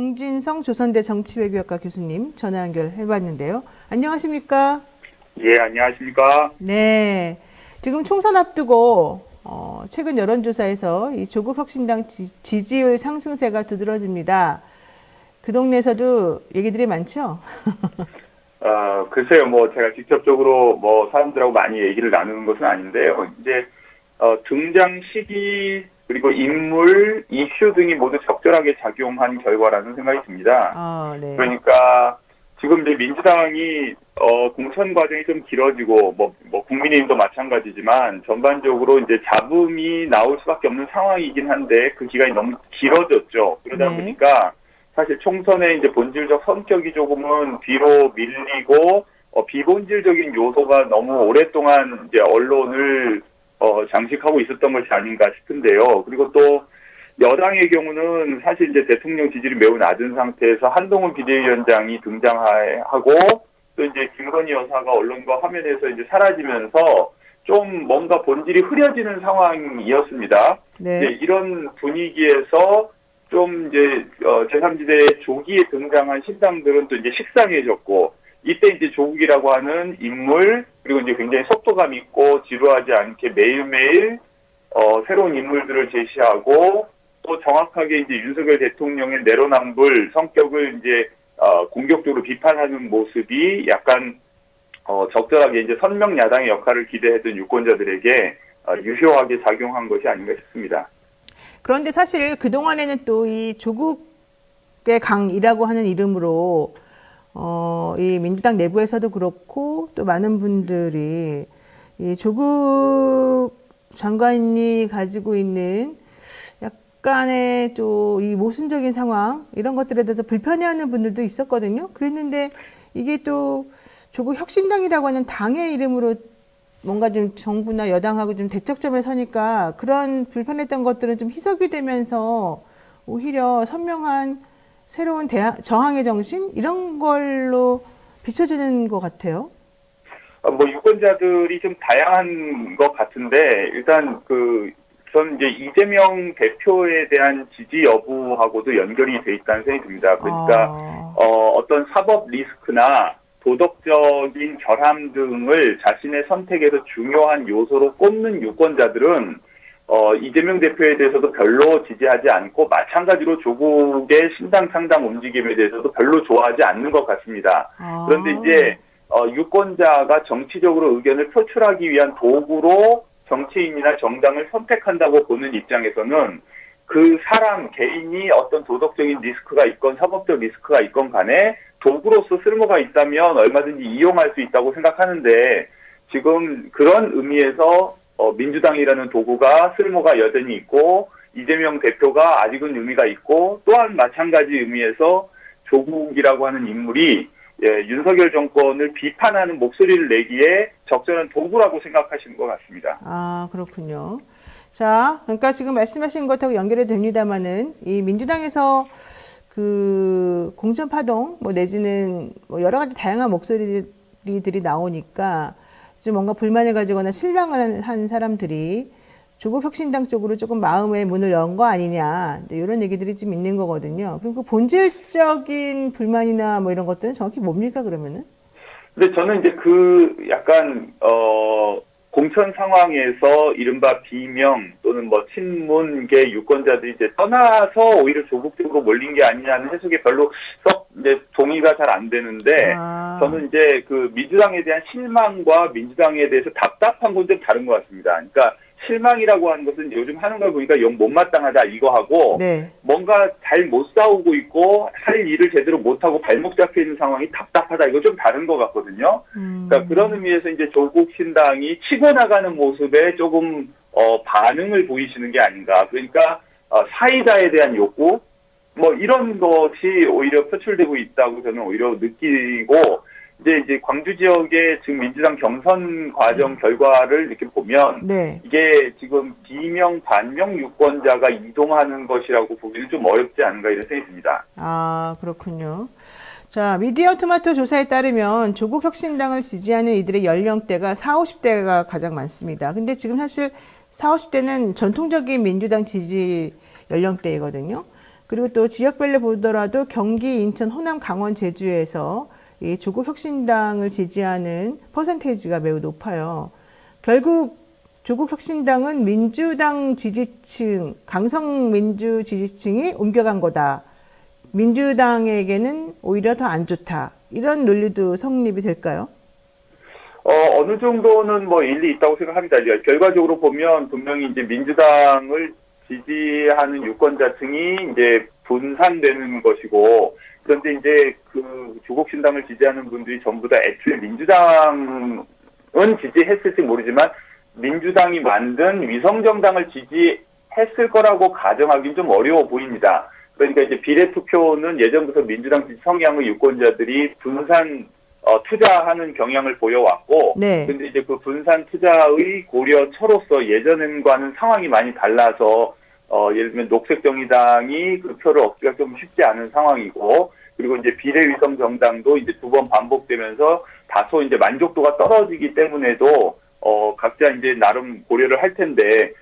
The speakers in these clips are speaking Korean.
정진성 조선대 정치외교학과 교수님 전화 연결해봤는데요. 안녕하십니까? 예, 안녕하십니까? 네. 지금 총선 앞두고 최근 여론조사에서 이 조국혁신당 지지율 상승세가 두드러집니다. 그 동네에서도 얘기들이 많죠? 글쎄요, 제가 직접적으로 사람들하고 많이 얘기를 나누는 것은 아닌데요. 이제, 등장 시기, 그리고 인물, 이슈 등이 모두 적절하게 작용한 결과라는 생각이 듭니다. 네. 그러니까, 지금 이제 민주당이, 공천 과정이 좀 길어지고, 국민의힘도 마찬가지지만, 전반적으로 이제 잡음이 나올 수밖에 없는 상황이긴 한데, 그 기간이 너무 길어졌죠. 그러다 보니까, 사실 총선의 이제 본질적 성격이 조금은 뒤로 밀리고, 비본질적인 요소가 너무 오랫동안 이제 언론을, 장식하고 있었던 것이 아닌가 싶은데요. 그리고 또, 여당의 경우는 사실 이제 대통령 지지율이 매우 낮은 상태에서 한동훈 비대위원장이 등장하고, 또 이제 김건희 여사가 언론과 화면에서 이제 사라지면서 좀 뭔가 본질이 흐려지는 상황이었습니다. 네. 이제 이런 분위기에서 좀 이제 제3지대에 조기에 등장한 신당들은 또 이제 식상해졌고, 이때 이제 조국이라고 하는 인물, 그리고 이제 굉장히 속도감 있고 지루하지 않게 매일매일 새로운 인물들을 제시하고, 또 정확하게 이제 윤석열 대통령의 내로남불 성격을 이제 공격적으로 비판하는 모습이 약간 적절하게 이제 선명 야당의 역할을 기대했던 유권자들에게 유효하게 작용한 것이 아닌가 싶습니다. 그런데 사실 그동안에는 또 이 조국의 강이라고 하는 이름으로 이 민주당 내부에서도 그렇고 또 많은 분들이 이 조국 장관이 가지고 있는 약간의 또 이 모순적인 상황 이런 것들에 대해서 불편해하는 분들도 있었거든요. 그랬는데 이게 또 조국 혁신당이라고 하는 당의 이름으로 뭔가 좀 정부나 여당하고 좀 대척점에 서니까 그런 불편했던 것들은 좀 희석이 되면서 오히려 선명한 새로운 저항의 정신 이런 걸로 비춰지는 것 같아요. 유권자들이 좀 다양한 것 같은데 일단 전 이제 이재명 대표에 대한 지지 여부하고도 연결이 돼 있다는 생각이 듭니다. 그러니까 어떤 사법 리스크나 도덕적인 결함 등을 자신의 선택에서 중요한 요소로 꼽는 유권자들은 이재명 대표에 대해서도 별로 지지하지 않고 마찬가지로 조국의 신당 창당 움직임에 대해서도 별로 좋아하지 않는 것 같습니다. 그런데 이제 유권자가 정치적으로 의견을 표출하기 위한 도구로 정치인이나 정당을 선택한다고 보는 입장에서는 그 사람 개인이 어떤 도덕적인 리스크가 있건 사법적 리스크가 있건 간에 도구로서 쓸모가 있다면 얼마든지 이용할 수 있다고 생각하는데 지금 그런 의미에서 민주당이라는 도구가 쓸모가 여전히 있고 이재명 대표가 아직은 의미가 있고 또한 마찬가지 의미에서 조국이라고 하는 인물이 윤석열 정권을 비판하는 목소리를 내기에 적절한 도구라고 생각하시는 것 같습니다. 그렇군요. 자, 그러니까 지금 말씀하신 것하고 연결이 됩니다만은 이 민주당에서 그 공천 파동 내지는 여러 가지 다양한 목소리들이 나오니까 좀 뭔가 불만을 가지거나 실망을 한 사람들이 조국 혁신당 쪽으로 조금 마음의 문을 연 거 아니냐 이런 얘기들이 좀 있는 거거든요. 그럼 그 본질적인 불만이나 이런 것들은 정확히 뭡니까 그러면은? 근데 저는 이제 약간 공천 상황에서 이른바 비명 또는 친문계 유권자들이 이제 떠나서 오히려 조국 쪽으로 몰린 게 아니냐는 해석에 별로 썩 이제 동의가 잘 안 되는데 저는 이제 민주당에 대한 실망과 민주당에 대해서 답답한 건 좀 다른 것 같습니다. 그러니까 실망이라고 하는 것은 요즘 하는 걸 보니까 영 못마땅하다 이거 하고 뭔가 잘 못 싸우고 있고 할 일을 제대로 못하고 발목 잡혀 있는 상황이 답답하다 이거 좀 다른 것 같거든요. 그러니까 그런 의미에서 이제 조국 신당이 치고 나가는 모습에 조금 반응을 보이시는 게 아닌가. 그러니까 사이다에 대한 욕구 이런 것이 오히려 표출되고 있다고 저는 오히려 느끼고 이제 광주 지역의 지금 민주당 경선 과정 결과를 이렇게 보면 이게 지금 비명 반명 유권자가 이동하는 것이라고 보기는 좀 어렵지 않은가 이런 생각이 듭니다. 그렇군요. 자, 미디어 토마토 조사에 따르면 조국 혁신당을 지지하는 이들의 연령대가 40, 50대가 가장 많습니다. 근데 지금 사실 40, 50대는 전통적인 민주당 지지 연령대이거든요. 그리고 또 지역별로 보더라도 경기, 인천, 호남, 강원, 제주에서 이 조국 혁신당을 지지하는 퍼센테이지가 매우 높아요. 결국 조국 혁신당은 민주당 지지층, 강성민주 지지층이 옮겨간 거다. 민주당에게는 오히려 더 안 좋다. 이런 논리도 성립이 될까요? 어느 정도는 뭐 일리 있다고 생각합니다. 결과적으로 보면 분명히 이제 민주당을 지지하는 유권자층이 이제 분산되는 것이고, 그런데 이제 그 조국 신당을 지지하는 분들이 전부 다 애초에 민주당은 지지했을지 모르지만 민주당이 만든 위성정당을 지지했을 거라고 가정하기는 좀 어려워 보입니다. 그러니까 이제 비례투표는 예전부터 민주당 지지 성향의 유권자들이 분산 투자하는 경향을 보여왔고, 네. 근데 이제 그 분산 투자의 고려처로서 예전과는 상황이 많이 달라서, 예를 들면 녹색정의당이 그 표를 얻기가 좀 쉽지 않은 상황이고, 그리고 이제 비례위성 정당도 이제 두 번 반복되면서 다소 이제 만족도가 떨어지기 때문에도, 각자 이제 나름 고려를 할 텐데,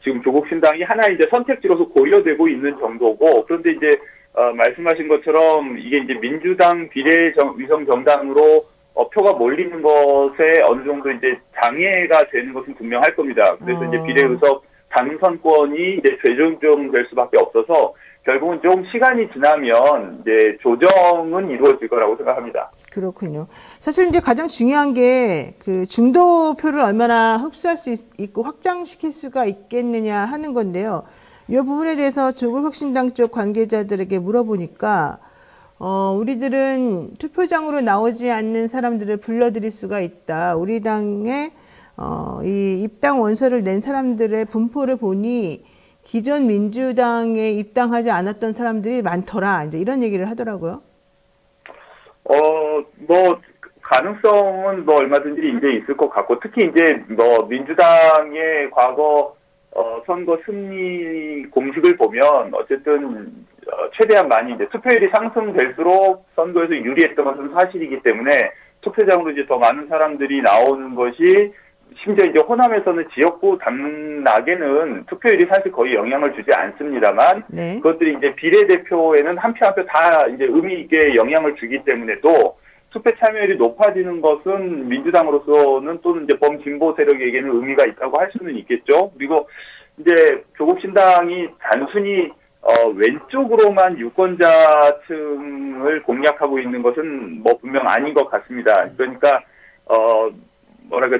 지금 조국 신당이 하나의 이제 선택지로서 고려되고 있는 정도고, 그런데 이제 말씀하신 것처럼 이게 이제 민주당 비례위성 정당으로 표가 몰리는 것에 어느 정도 이제 장애가 되는 것은 분명할 겁니다. 그래서 이제 비례의석 당선권이 이제 재조정될 수밖에 없어서 결국은 좀 시간이 지나면 이제 조정은 이루어질 거라고 생각합니다. 그렇군요. 사실 이제 가장 중요한 게 그 중도표를 얼마나 흡수할 수 있고 확장시킬 수가 있겠느냐 하는 건데요. 이 부분에 대해서 조국 혁신당 쪽 관계자들에게 물어보니까 우리들은 투표장으로 나오지 않는 사람들을 불러들일 수가 있다. 우리 당에 이 입당 원서를 낸 사람들의 분포를 보니 기존 민주당에 입당하지 않았던 사람들이 많더라. 이제 이런 얘기를 하더라고요. 뭐 가능성은 뭐 얼마든지 이제 있을 것 같고, 특히 이제 뭐 민주당의 과거 선거 승리 공식을 보면 어쨌든 최대한 많이 이제 투표율이 상승될수록 선거에서 유리했던 것은 사실이기 때문에 투표장으로 이제 더 많은 사람들이 나오는 것이, 심지어 이제 호남에서는 지역구 당락에는 투표율이 사실 거의 영향을 주지 않습니다만, 네. 그것들이 이제 비례대표에는 한 표 한 표 다 이제 의미 있게 영향을 주기 때문에 또 투표 참여율이 높아지는 것은 민주당으로서는 또는 이제 범진보 세력에게는 의미가 있다고 할 수는 있겠죠. 그리고 이제 조국 신당이 단순히 왼쪽으로만 유권자층을 공략하고 있는 것은 뭐 분명 아닌 것 같습니다. 그러니까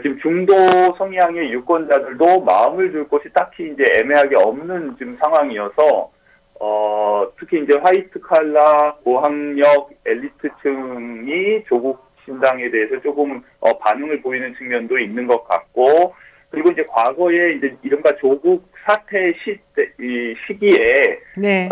지금 중도 성향의 유권자들도 마음을 줄 곳이 딱히 이제 애매하게 없는 지금 상황이어서, 특히 이제 화이트 칼라, 고학력, 엘리트층이 조국 신당에 대해서 조금 반응을 보이는 측면도 있는 것 같고, 그리고 이제 과거에 이제 이른바 조국 사태 시기에, 네.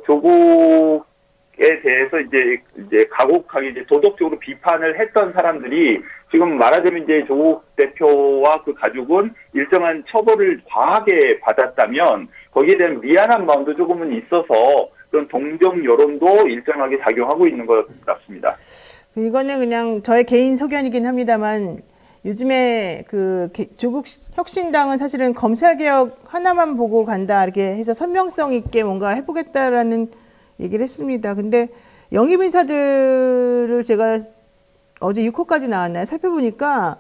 조국에 대해서 이제 가곡하게 이제 도덕적으로 비판을 했던 사람들이 지금 말하자면 이제 조국 대표와 그 가족은 일정한 처벌을 과하게 받았다면 거기에 대한 미안한 마음도 조금은 있어서 그런 동정 여론도 일정하게 작용하고 있는 것 같습니다. 이거는 그냥 저의 개인 소견이긴 합니다만 요즘에 그 조국 혁신당은 사실은 검찰개혁 하나만 보고 간다 이렇게 해서 선명성 있게 뭔가 해보겠다라는 얘기를 했습니다. 근데 영입인사들을 제가 어제 6호까지 나왔나요? 살펴보니까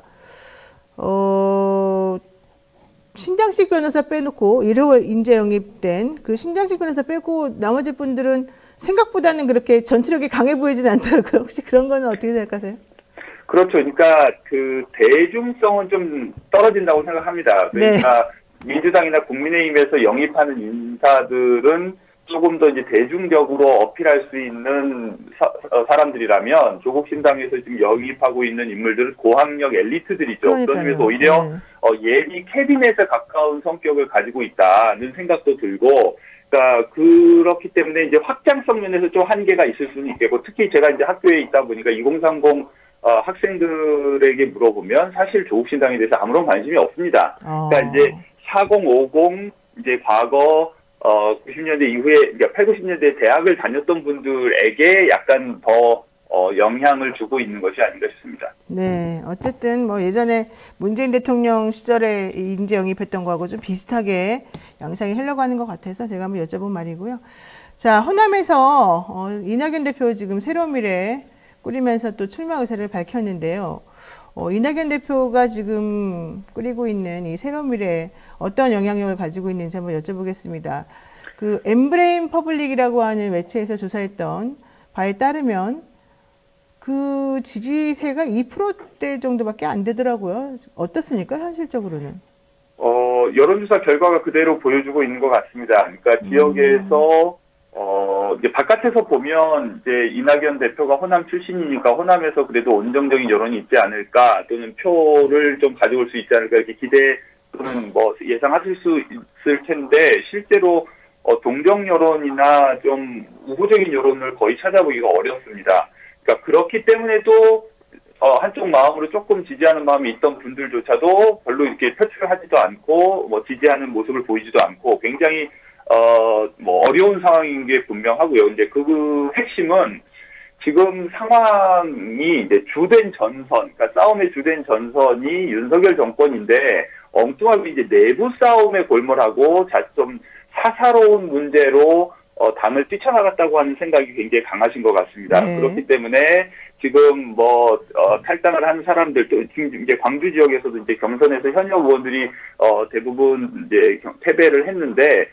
신장식 변호사 빼놓고 1호 인재 영입된 그 신장식 변호사 빼고 나머지 분들은 생각보다는 그렇게 전투력이 강해 보이진 않더라고요. 혹시 그런 거는 어떻게 생각하세요? 그렇죠. 그러니까 그 대중성은 좀 떨어진다고 생각합니다. 그러니까 네. 민주당이나 국민의힘에서 영입하는 인사들은 조금 더 이제 대중적으로 어필할 수 있는 사람들이라면 조국 신당에서 지금 영입하고 있는 인물들은 고학력 엘리트들이죠. 그런 점에서 오히려 예비 캐비넷에 가까운 성격을 가지고 있다는 생각도 들고, 그러니까 그렇기 때문에 이제 확장성 면에서 좀 한계가 있을 수는 있겠고, 특히 제가 이제 학교에 있다 보니까 2030 학생들에게 물어보면 사실 조국 신당에 대해서 아무런 관심이 없습니다. 그러니까 이제 4050 이제 과거 90년대 이후에, 그러니까 8, 90년대 대학을 다녔던 분들에게 약간 더 영향을 주고 있는 것이 아닌가 싶습니다. 네, 어쨌든 뭐 예전에 문재인 대통령 시절에 인재 영입했던 거하고 좀 비슷하게 양상이 흘러가는 것 같아서 제가 한번 여쭤본 말이고요. 자, 호남에서 이낙연 대표 지금 새로운 미래 꾸리면서 또 출마 의사를 밝혔는데요. 이낙연 대표가 지금 꾸리고 있는 이 새로운 미래에 어떤 영향력을 가지고 있는지 한번 여쭤보겠습니다. 그 엠브레인 퍼블릭이라고 하는 매체에서 조사했던 바에 따르면 그 지지세가 2%대 정도밖에 안 되더라고요. 어떻습니까, 현실적으로는? 여론조사 결과가 그대로 보여주고 있는 것 같습니다. 그러니까 지역에서 이제 바깥에서 보면 이제 이낙연 대표가 호남 출신이니까 호남에서 그래도 온정적인 여론이 있지 않을까, 또는 표를 좀 가져올 수 있지 않을까 이렇게 기대 또는 뭐 예상하실 수 있을 텐데, 실제로 동정 여론이나 좀 우호적인 여론을 거의 찾아보기가 어렵습니다. 그러니까 그렇기 때문에도 한쪽 마음으로 조금 지지하는 마음이 있던 분들조차도 별로 이렇게 표출하지도 않고 뭐 지지하는 모습을 보이지도 않고 굉장히 뭐 어려운 상황인 게 분명하고요. 이제 그 핵심은 지금 상황이 이제 주된 전선, 그러니까 싸움의 주된 전선이 윤석열 정권인데 엉뚱하게 이제 내부 싸움에 골몰하고 좀 사사로운 문제로 당을 뛰쳐나갔다고 하는 생각이 굉장히 강하신 것 같습니다. 네. 그렇기 때문에 지금 탈당을 한 사람들, 또 이제 광주 지역에서도 이제 경선에서 현역 의원들이 대부분 이제 패배를 했는데,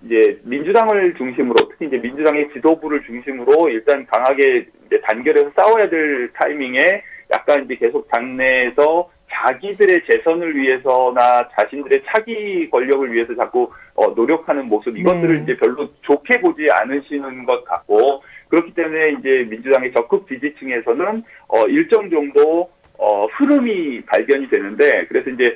이제 민주당을 중심으로, 특히 이제 민주당의 지도부를 중심으로 일단 강하게 이제 단결해서 싸워야 될 타이밍에 약간 이제 계속 당내에서 자기들의 재선을 위해서나 자신들의 차기 권력을 위해서 자꾸 노력하는 모습, 이것들을 이제 별로 좋게 보지 않으시는 것 같고, 그렇기 때문에 이제 민주당의 적극 지지층에서는 일정 정도 흐름이 발견이 되는데, 그래서 이제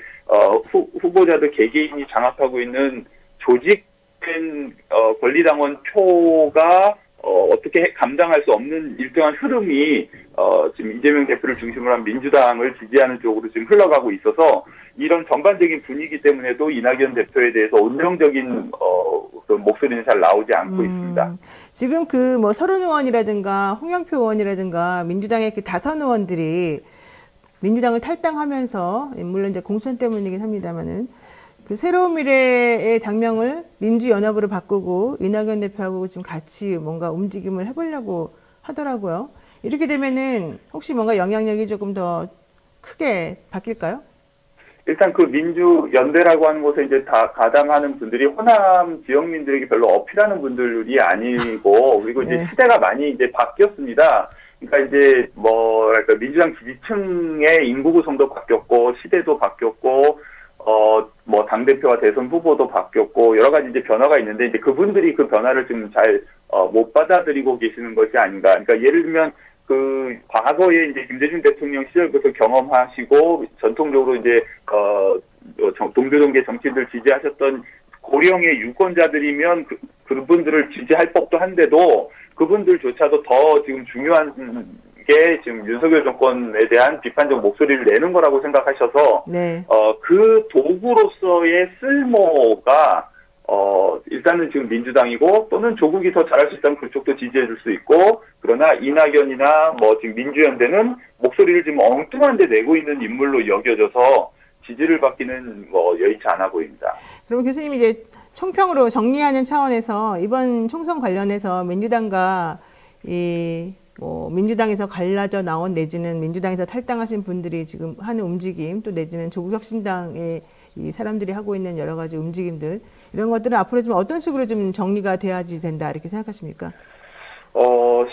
후보자들 개개인이 장악하고 있는 조직된 권리당원 표가 어떻게 감당할 수 없는 일정한 흐름이 지금 이재명 대표를 중심으로 한 민주당을 지지하는 쪽으로 지금 흘러가고 있어서, 이런 전반적인 분위기 때문에도 이낙연 대표에 대해서 온정적인 그 목소리는 잘 나오지 않고 있습니다. 지금 그 뭐 서른 의원이라든가 홍영표 의원이라든가 민주당의 그 다선 의원들이 민주당을 탈당하면서, 물론 이제 공천 때문이긴 합니다만은, 그 새로운 미래의 당명을 민주연합으로 바꾸고 이낙연 대표하고 지금 같이 뭔가 움직임을 해보려고 하더라고요. 이렇게 되면은 혹시 뭔가 영향력이 조금 더 크게 바뀔까요? 일단 그 민주연대라고 하는 곳에 이제 다 가담하는 분들이 호남 지역민들에게 별로 어필하는 분들이 아니고, 그리고 이제 시대가 많이 이제 바뀌었습니다. 그러니까 이제 뭐랄까 민주당 지지층의 인구 구성도 바뀌었고, 시대도 바뀌었고, 뭐 당대표와 대선 후보도 바뀌었고, 여러 가지 이제 변화가 있는데, 이제 그분들이 그 변화를 지금 잘 못 받아들이고 계시는 것이 아닌가. 그러니까 예를 들면 그 과거에 이제 김대중 대통령 시절부터 경험하시고 전통적으로 이제 동교동계 정치인들 지지하셨던 고령의 유권자들이면 그분들을 지지할 법도 한데도, 그분들조차도 더 지금 중요한 게 지금 윤석열 정권에 대한 비판적 목소리를 내는 거라고 생각하셔서, 그 도구로서의 쓸모가 일단은 지금 민주당이고, 또는 조국이 더 잘할 수 있다면 그쪽도 지지해 줄 수 있고, 그러나 이낙연이나 뭐 지금 민주연대는 목소리를 지금 엉뚱한 데 내고 있는 인물로 여겨져서 지지를 받기는 뭐 여의치 않아 보입니다. 그럼 교수님이 이제 총평으로 정리하는 차원에서 이번 총선 관련해서 민주당과 민주당에서 갈라져 나온, 내지는 민주당에서 탈당하신 분들이 지금 하는 움직임, 또 내지는 조국혁신당의 이 사람들이 하고 있는 여러 가지 움직임들, 이런 것들은 앞으로 좀 어떤 식으로 좀 정리가 돼야지 된다, 이렇게 생각하십니까?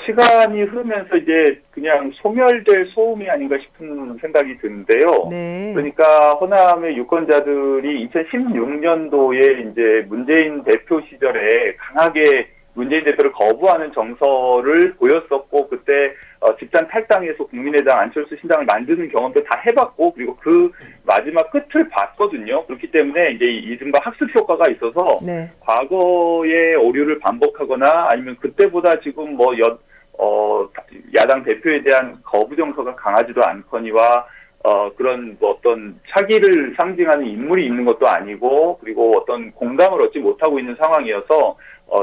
시간이 흐르면서 이제 그냥 소멸될 소음이 아닌가 싶은 생각이 드는데요. 그러니까 호남의 유권자들이 2016년도에 이제 문재인 대표 시절에 강하게 문재인 대표를 거부하는 정서를 보였었고, 그때 집단 탈당해서 국민의당 안철수 신당을 만드는 경험도 다 해봤고, 그리고 그 마지막 끝을 봤거든요. 그렇기 때문에 이제 이른바 학습 효과가 있어서 과거의 오류를 반복하거나 아니면 그때보다 지금 야당 대표에 대한 거부 정서가 강하지도 않거니와 그런 뭐 어떤 차기를 상징하는 인물이 있는 것도 아니고, 그리고 어떤 공감을 얻지 못하고 있는 상황이어서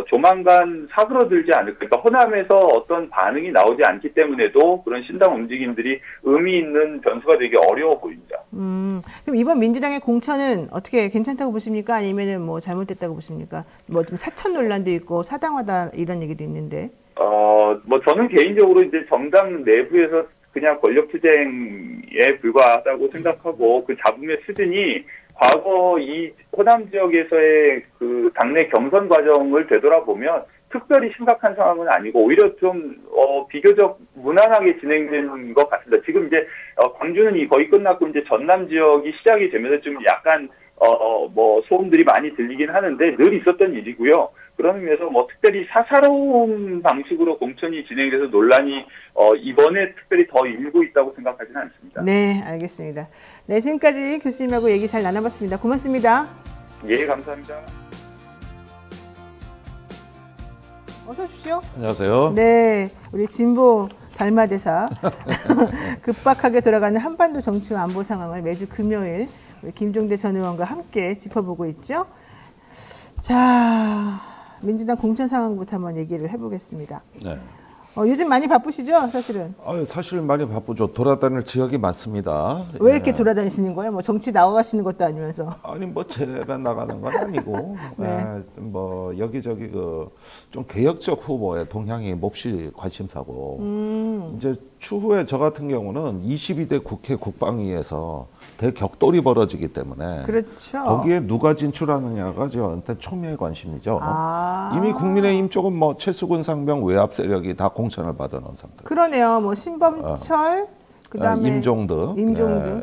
조만간 사그러들지 않을까. 그러니까 호남에서 어떤 반응이 나오지 않기 때문에도 그런 신당 움직임들이 의미 있는 변수가 되기 어려워 보입니다. 그럼 이번 민주당의 공천은 어떻게 괜찮다고 보십니까? 아니면은 뭐 잘못됐다고 보십니까? 뭐 좀 사천 논란도 있고 사당하다 이런 얘기도 있는데. 뭐 저는 개인적으로 이제 정당 내부에서 그냥 권력 투쟁에 불과하다고 생각하고, 그 잡음의 수준이 과거 이 호남 지역에서의 그 당내 경선 과정을 되돌아보면 특별히 심각한 상황은 아니고 오히려 좀 비교적 무난하게 진행된 것 같습니다. 지금 이제 광주는 거의 끝났고 이제 전남 지역이 시작이 되면서 좀 약간 뭐 소음들이 많이 들리긴 하는데 늘 있었던 일이고요. 그런 의미에서 뭐 특별히 사사로운 방식으로 공천이 진행돼서 논란이 이번에 특별히 더 일고 있다고 생각하지는 않습니다. 네, 알겠습니다. 네, 지금까지 교수님하고 얘기 잘 나눠봤습니다. 고맙습니다. 예, 감사합니다. 어서 오십시오. 안녕하세요. 네, 우리 진보 달마대사 급박하게 돌아가는 한반도 정치와 안보 상황을 매주 금요일 우리 김종대 전 의원과 함께 짚어보고 있죠. 자, 민주당 공천 상황부터 한번 얘기를 해보겠습니다. 네. 요즘 많이 바쁘시죠, 사실은? 사실 많이 바쁘죠. 돌아다닐 지역이 많습니다. 왜 이렇게 돌아다니시는 거예요? 뭐 정치 나가시는 것도 아니면서. 아니 뭐 제가 나가는 건 아니고 네. 뭐 여기저기 좀 개혁적 후보의 동향이 몹시 관심사고 이제 추후에 저 같은 경우는 22대 국회 국방위에서 대격돌이 벌어지기 때문에 그렇죠. 거기에 누가 진출하느냐가 저한테 초미의 관심이죠. 이미 국민의힘 쪽은 뭐 최수근 상병 외압 세력이 다 공천을 받아놓은 상태. 그러네요. 뭐 신범철, 그다음에 임종득,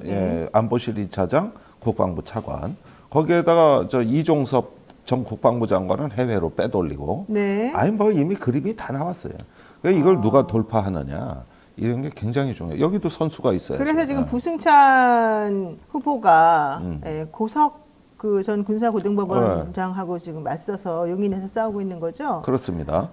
네. 안보실 2차장, 국방부 차관. 거기에다가 저 이종섭 전 국방부 장관은 해외로 빼돌리고. 네. 아니 뭐 이미 그림이 다 나왔어요. 그러니까 이걸 누가 돌파하느냐. 이런 게 굉장히 중요해요. 여기도 선수가 있어요. 그래서 지금 부승찬 후보가 고석 그 전 군사고등법원장하고 지금 맞서서 용인에서 싸우고 있는 거죠? 그렇습니다.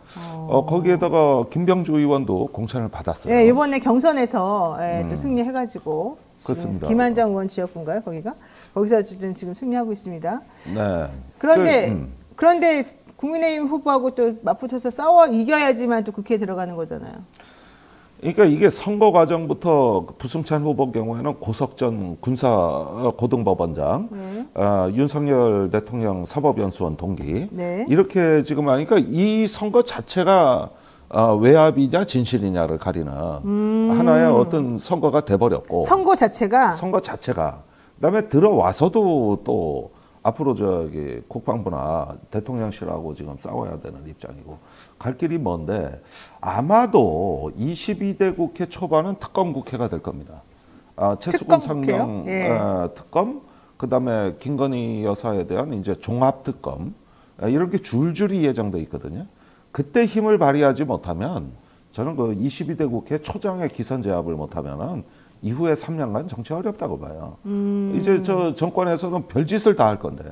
거기에다가 김병주 의원도 공천을 받았어요. 네, 이번에 경선에서 또 승리해가지고 그렇습니다. 김한정 의원 지역군가요, 거기가? 거기서 어쨌든 지금 승리하고 있습니다. 네. 그런데 국민의힘 후보하고 또 맞붙어서 싸워 이겨야지만 또 국회에 들어가는 거잖아요. 그러니까 이게 선거 과정부터 부승찬 후보 경우에는 고석 전 군사고등법원장, 윤석열 대통령 사법연수원 동기, 네. 이렇게 지금 하니까 이 선거 자체가 외압이냐 진실이냐를 가리는 하나의 어떤 선거가 돼버렸고. 선거 자체가? 그다음에 들어와서도 또 앞으로 저기 국방부나 대통령실하고 지금 싸워야 되는 입장이고 갈 길이 먼데 아마도 22대 국회 초반은 특검 국회가 될 겁니다. 최수근 상명 특검, 그다음에 김건희 여사에 대한 이제 종합 특검 이렇게 줄줄이 예정돼 있거든요. 그때 힘을 발휘하지 못하면 저는 그 22대 국회 초장의 기선 제압을 못하면은 이후에 3년간 정치 어렵다고 봐요. 이제 저 정권에서는 별짓을 다 할 건데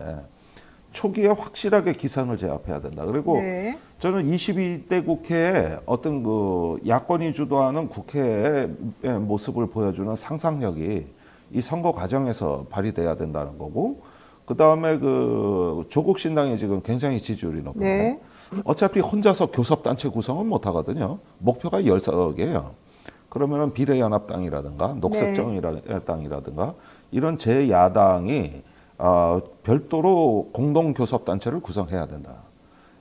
초기에 확실하게 기선을 제압해야 된다. 그리고 네. 저는 22대 국회에 어떤 그 야권이 주도하는 국회의 모습을 보여주는 상상력이 이 선거 과정에서 발휘돼야 된다는 거고, 그 다음에 그 조국 신당이 지금 굉장히 지지율이 높은데 네. 어차피 혼자서 교섭단체 구성은 못 하거든요. 목표가 10석이에요. 그러면은 비례연합당이라든가 녹색정의당이라든가 이런 제 야당이 별도로 공동교섭단체를 구성해야 된다.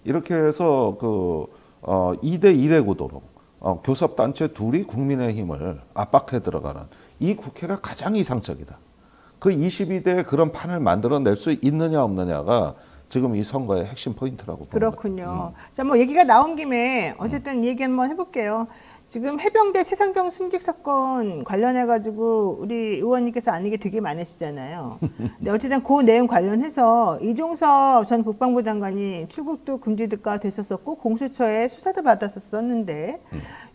이렇게 해서 그 2대 1의 구도로 교섭단체 둘이 국민의힘을 압박해 들어가는 이 국회가 가장 이상적이다. 그 22대에 그런 판을 만들어낼 수 있느냐 없느냐가 지금 이 선거의 핵심 포인트라고 봅니다. 그렇군요. 자, 뭐 얘기가 나온 김에 어쨌든 얘기 한번 해볼게요. 지금 해병대 새상병 순직 사건 관련해가지고 우리 의원님께서 아는 게 되게 많으시잖아요. 근데 어쨌든 그 내용 관련해서 이종섭 전 국방부 장관이 출국도 금지가 됐었었고 공수처에 수사도 받았었는데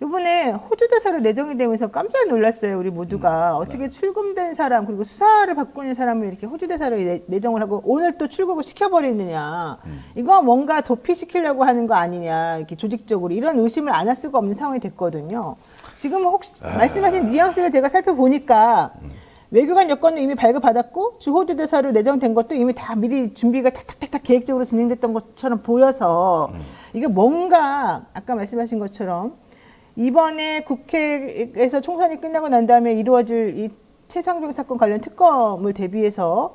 이번에 호주 대사로 내정이 되면서 깜짝 놀랐어요. 우리 모두가 어떻게 출금된 사람 그리고 수사를 받고 있는 사람을 이렇게 호주 대사로 내정을 하고 오늘 또 출국을 시켜버리느냐. 이거 뭔가 도피시키려고 하는 거 아니냐. 이렇게 조직적으로 이런 의심을 안 할 수가 없는 상황이 됐거든요. 지금 혹시 말씀하신 뉘앙스를 제가 살펴보니까 외교관 여건은 이미 발급받았고 주호주 대사로 내정된 것도 이미 다 미리 준비가 탁탁탁탁 계획적으로 진행됐던 것처럼 보여서 이게 뭔가 아까 말씀하신 것처럼 이번에 국회에서 총선이 끝나고 난 다음에 이루어질 이 최상병 사건 관련 특검을 대비해서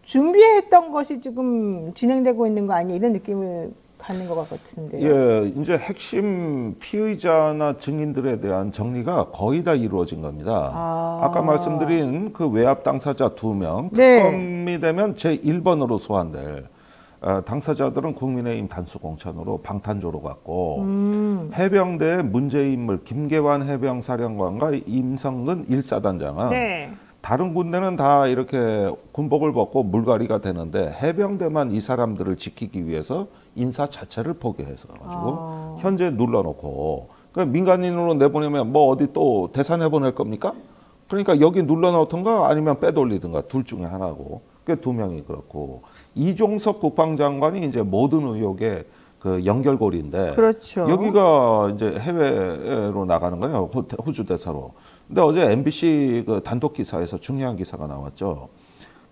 준비했던 것이 지금 진행되고 있는 거 아니에요? 이런 느낌을 갖는 것 같은데요. 예, 이제 핵심 피의자나 증인들에 대한 정리가 거의 다 이루어진 겁니다. 아까 말씀드린 그 외압 당사자 2명, 네. 특검이 되면 제1번으로 소환될 당사자들은 국민의힘 단수공천으로 방탄조로 갔고 해병대의 문제인물 김계환 해병사령관과 임성근 1사단장은 네. 다른 군대는 다 이렇게 군복을 벗고 물갈이가 되는데 해병대만 이 사람들을 지키기 위해서 인사 자체를 포기해서 가지고 현재 눌러놓고 그러니까 민간인으로 내보내면 뭐 어디 또 대사 내보낼 겁니까? 그러니까 여기 눌러놓던가 아니면 빼돌리든가 둘 중에 하나고 그 2명이 그렇고 이종석 국방장관이 이제 모든 의혹의 그 연결고리인데 그렇죠. 여기가 이제 해외로 나가는 거예요. 호주 대사로. 근데 어제 MBC 그 단독 기사에서 중요한 기사가 나왔죠.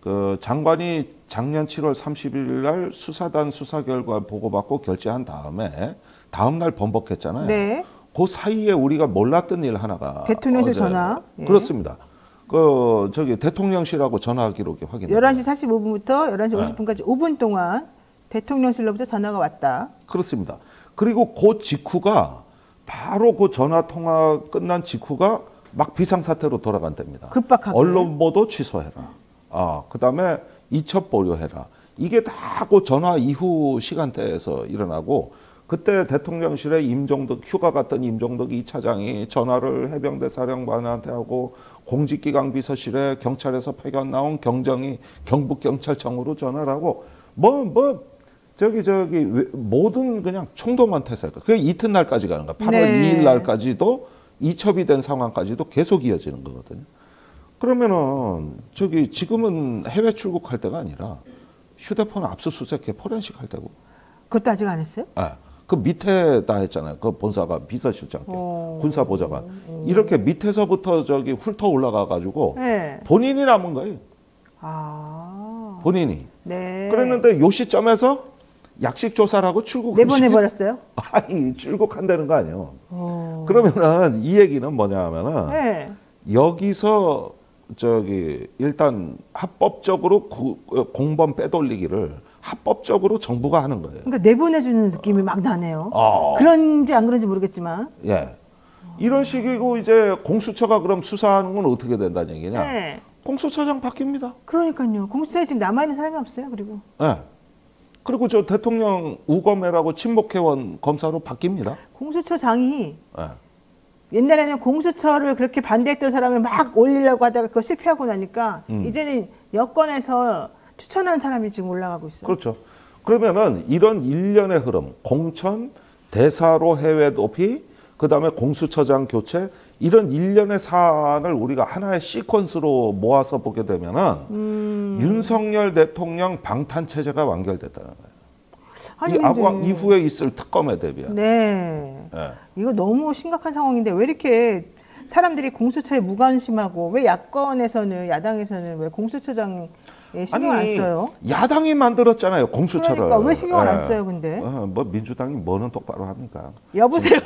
그 장관이 작년 7월 30일 날 수사단 수사 결과 보고받고 결재한 다음에 다음 날 번복했잖아요. 네. 그 사이에 우리가 몰랐던 일 하나가 대통령실 어제, 전화. 예. 그렇습니다. 그 저기 대통령실하고 전화 기록이 확인돼요. 11시 45분부터 11시 50분까지 5분 동안 대통령실로부터 전화가 왔다. 그렇습니다. 그리고 그 직후가 바로 그 전화 통화 끝난 직후가 막 비상사태로 돌아간답니다. 급박하게. 언론 보도 취소해라. 그다음에 이첩 보류해라. 이게 다 그 전화 이후 시간대에서 일어나고 그때 대통령실에 임종덕 휴가 갔던 임종덕 2차장이 전화를 해병대 사령관한테 하고 공직기강 비서실에 경찰에서 파견 나온 경정이 경북경찰청으로 전화를 하고 저기 모든 그냥 총동원 태세가 그게 이튿날까지 가는 거야. 8월 네. 2일 날까지도 이첩이 된 상황까지도 계속 이어지는 거거든요. 그러면은 저기 지금은 해외 출국할 때가 아니라 휴대폰 압수수색해 포렌식 할 때고. 그것도 아직 안 했어요? 그 밑에다 했잖아요. 그 본사가 비서실장 때 군사보좌관 이렇게 밑에서부터 저기 훑어 올라가 가지고 네. 본인이 남은 거예요. 본인이. 네. 그랬는데 요 시점에서 약식 조사라고 출국을 내보내버렸어요? 아니 출국한다는 거 아니에요. 그러면은 이 얘기는 뭐냐면은 네. 여기서 저기 일단 합법적으로 공범 빼돌리기를 합법적으로 정부가 하는 거예요. 그러니까 내보내주는 느낌이 막 나네요. 그런지 안 그런지 모르겠지만. 예. 이런 식이고 이제 공수처가 그럼 수사하는 건 어떻게 된다는 얘기냐? 네. 공수처장 바뀝니다. 그러니까요. 공수처에 지금 남아있는 사람이 없어요. 그리고. 예. 그리고 저 대통령 우검해라고 친목회원 검사로 바뀝니다. 공수처장이 예. 옛날에는 공수처를 그렇게 반대했던 사람을 막 올리려고 하다가 그거 실패하고 나니까 이제는 여권에서 추천한 사람이 지금 올라가고 있어요. 그렇죠. 그러면은 이런 일련의 흐름, 공천, 대사로 해외 도피, 그다음에 공수처장 교체 이런 일련의 사안을 우리가 하나의 시퀀스로 모아서 보게 되면은 윤석열 대통령 방탄 체제가 완결됐다는 거예요. 아니, 이후에 있을 특검에 대비한. 네. 네. 이거 너무 심각한 상황인데 왜 이렇게 사람들이 공수처에 무관심하고 왜 야권에서는 야당에서는 왜 공수처장에 신경 안 써요? 야당이 만들었잖아요 공수처를. 그러니까 왜 신경을 안 써요, 근데? 뭐 민주당이 뭐는 똑바로 합니까? 여보세요.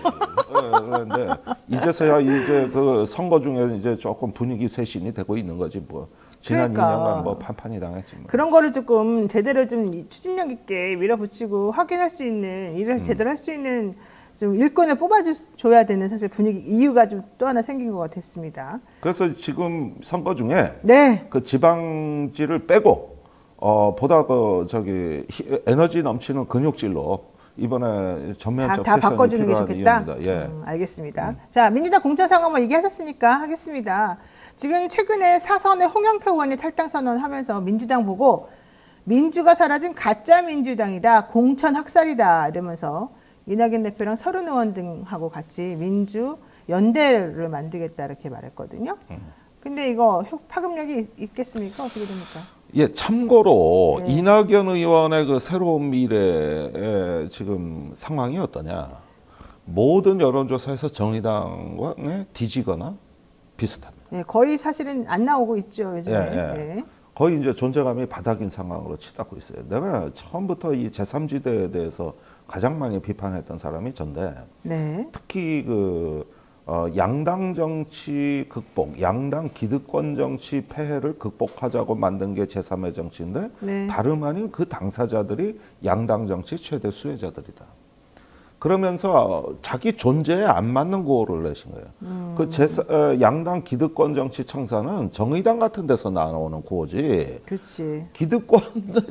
그런데 이제서야 이제 그 선거 중에 이제 조금 분위기 쇄신이 되고 있는 거지 뭐. 지난 그러니까. 2년간 뭐 판판이 당했지 뭐. 그런 거를 조금 제대로 좀 추진력 있게 밀어붙이고 확인할 수 있는 일을 제대로 할 수 있는 좀 일꾼을 뽑아줘야 되는 사실 분위기 이유가 좀 또 하나 생긴 것 같았습니다. 그래서 지금 선거 중에 네. 그 지방지를 빼고 보다 그 저기 에너지 넘치는 근육질로 이번에 전면적 다 세션이 바꿔주는 게 필요한 좋겠다. 이유입니다. 예. 알겠습니다. 자, 민주당 공천 상황 얘기하셨으니까 하겠습니다. 지금 최근에 사선의 홍영표 의원이 탈당 선언하면서 민주당 보고 민주가 사라진 가짜 민주당이다, 공천 학살이다 이러면서 이낙연 대표랑 서른 의원 등하고 같이 민주 연대를 만들겠다 이렇게 말했거든요. 근데 이거 파급력이 있겠습니까? 어떻게 됩니까? 예, 참고로 네. 이낙연 의원의 그 새로운 미래의 지금 상황이 어떠냐? 모든 여론조사에서 정의당과 뒤지거나 비슷합니다. 네, 거의 사실은 안 나오고 있죠, 요즘에. 예, 예. 네. 거의 이제 존재감이 바닥인 상황으로 치닫고 있어요. 내가 처음부터 이 제3지대에 대해서 가장 많이 비판했던 사람이 전데 네. 특히 양당 정치 극복, 양당 기득권 정치 폐해를 극복하자고 만든 게 제3의 정치인데 네. 다름 아닌 그 당사자들이 양당 정치 최대 수혜자들이다. 그러면서 자기 존재에 안 맞는 구호를 내신 거예요. 양당 기득권 정치 청사는 정의당 같은 데서 나오는 구호지. 그렇지. 기득권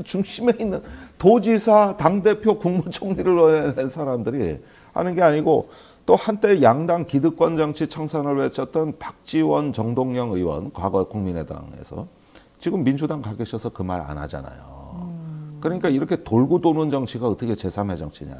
중심에 있는 도지사, 당대표, 국무총리를 낸 사람들이 하는 게 아니고 또 한때 양당 기득권 정치 청산을 외쳤던 박지원, 정동영 의원, 과거 국민의당에서 지금 민주당 가 계셔서 그 말 안 하잖아요. 그러니까 이렇게 돌고 도는 정치가 어떻게 제3의 정치냐.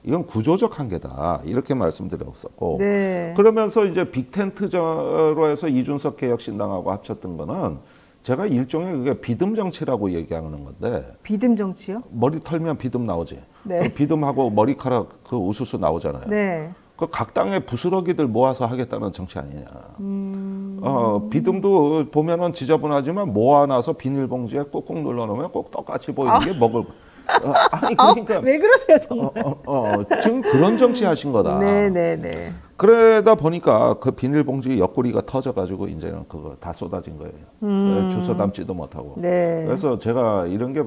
이건 구조적 한계다. 이렇게 말씀드렸었고. 네. 그러면서 이제 빅텐트로 해서 이준석 개혁신당하고 합쳤던 거는 제가 일종의 그게 비듬 정치라고 얘기하는 건데. 비듬 정치요? 머리 털면 비듬 나오지. 네. 그 비듬하고 머리카락 그 우수수 나오잖아요. 네. 그 각 당의 부스러기들 모아서 하겠다는 정치 아니냐. 비듬도 보면은 지저분하지만 모아놔서 비닐봉지에 꾹꾹 눌러놓으면 꼭 똑같이 보이는 게 먹을. 아니 그러니까 왜 그러세요 정말? 지금 그런 정치 하신 거다. 네네네. 그러다 보니까 그 비닐봉지 옆구리가 터져가지고 이제는 그거 다 쏟아진 거예요. 주워 담지도 못하고. 네. 그래서 제가 이런 게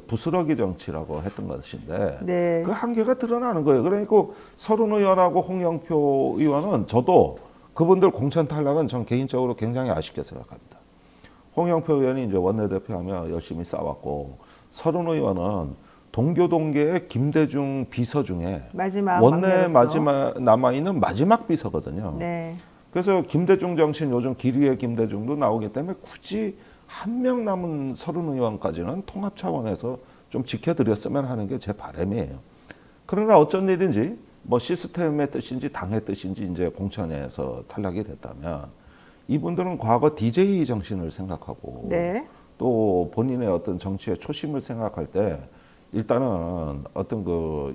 부스러기 정치라고 했던 것인데 네. 그 한계가 드러나는 거예요. 그러니까 서른 의원하고 홍영표 의원은 저도 그분들 공천 탈락은 전 개인적으로 굉장히 아쉽게 생각합니다. 홍영표 의원이 이제 원내대표하며 열심히 싸웠고 서른 의원은 동교동계의 김대중 비서 중에 원내 마지막 남아있는 마지막 비서거든요. 네. 그래서 김대중 정신 요즘 기류의 김대중도 나오기 때문에 굳이 한 명 남은 서른 의원까지는 통합 차원에서 좀 지켜드렸으면 하는 게 제 바람이에요. 그러나 어쩐 일인지 뭐 시스템의 뜻인지 당의 뜻인지 이제 공천에서 탈락이 됐다면 이분들은 과거 DJ 정신을 생각하고 네. 또 본인의 어떤 정치의 초심을 생각할 때 일단은 어떤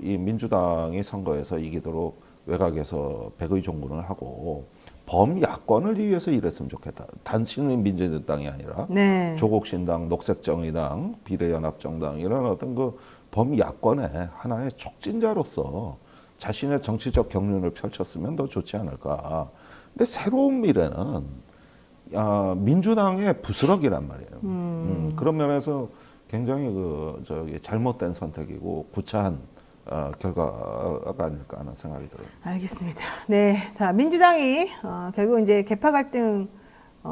이 민주당이 선거에서 이기도록 외곽에서 백의 종군을 하고 범야권을 위해서 일했으면 좋겠다. 단순히 민주당이 아니라 네. 조국신당, 녹색정의당, 비례연합정당 이런 어떤 범야권의 하나의 촉진자로서 자신의 정치적 경륜을 펼쳤으면 더 좋지 않을까. 근데 새로운 미래는 민주당의 부스러기란 말이에요. 그런 면에서 굉장히 잘못된 선택이고 구차한 결과가 아닐까 하는 생각이 들어요. 알겠습니다. 네, 자 민주당이 결국 이제 계파 갈등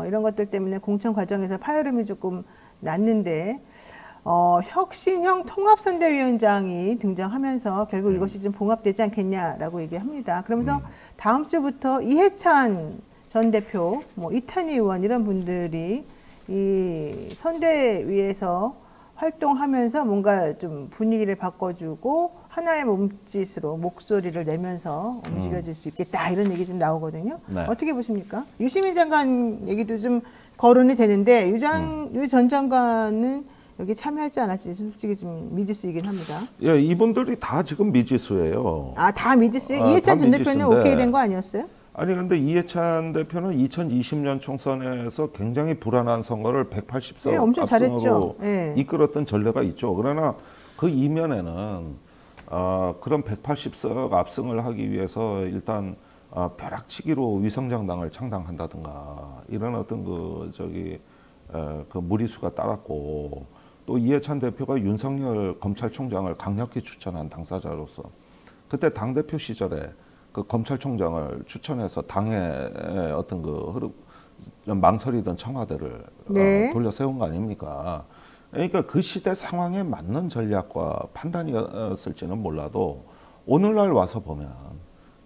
이런 것들 때문에 공천 과정에서 파열음이 조금 났는데 혁신형 통합선대위원장이 등장하면서 결국 이것이 좀 봉합되지 않겠냐라고 얘기합니다. 그러면서 다음 주부터 이해찬 전 대표, 이탄희 의원 이런 분들이 이 선대위에서 활동하면서 뭔가 좀 분위기를 바꿔주고 하나의 몸짓으로 목소리를 내면서 움직여질 수 있겠다 이런 얘기 좀 나오거든요. 네. 어떻게 보십니까? 유시민 장관 얘기도 좀 거론이 되는데 유 전 장관은 여기 참여할지 안 할지 솔직히 좀 미지수이긴 합니다. 예, 이분들이 다 지금 미지수예요. 아, 다 미지수예요? 이해찬 전 대표는 오케이 된 거 아니었어요? 아니 근데 이해찬 대표는 2020년 총선에서 굉장히 불안한 선거를 180석 네, 엄청 압승으로 잘했죠. 네. 이끌었던 전례가 있죠. 그러나 그 이면에는 그런 180석 압승을 하기 위해서 일단 벼락치기로 위성정당을 창당한다든가 이런 어떤 그 무리수가 따랐고 또 이해찬 대표가 윤석열 검찰총장을 강력히 추천한 당사자로서 그때 당대표 시절에 그 검찰총장을 추천해서 당의 어떤 망설이던 청와대를 네. 돌려 세운 거 아닙니까? 그러니까 그 시대 상황에 맞는 전략과 판단이었을지는 몰라도 오늘날 와서 보면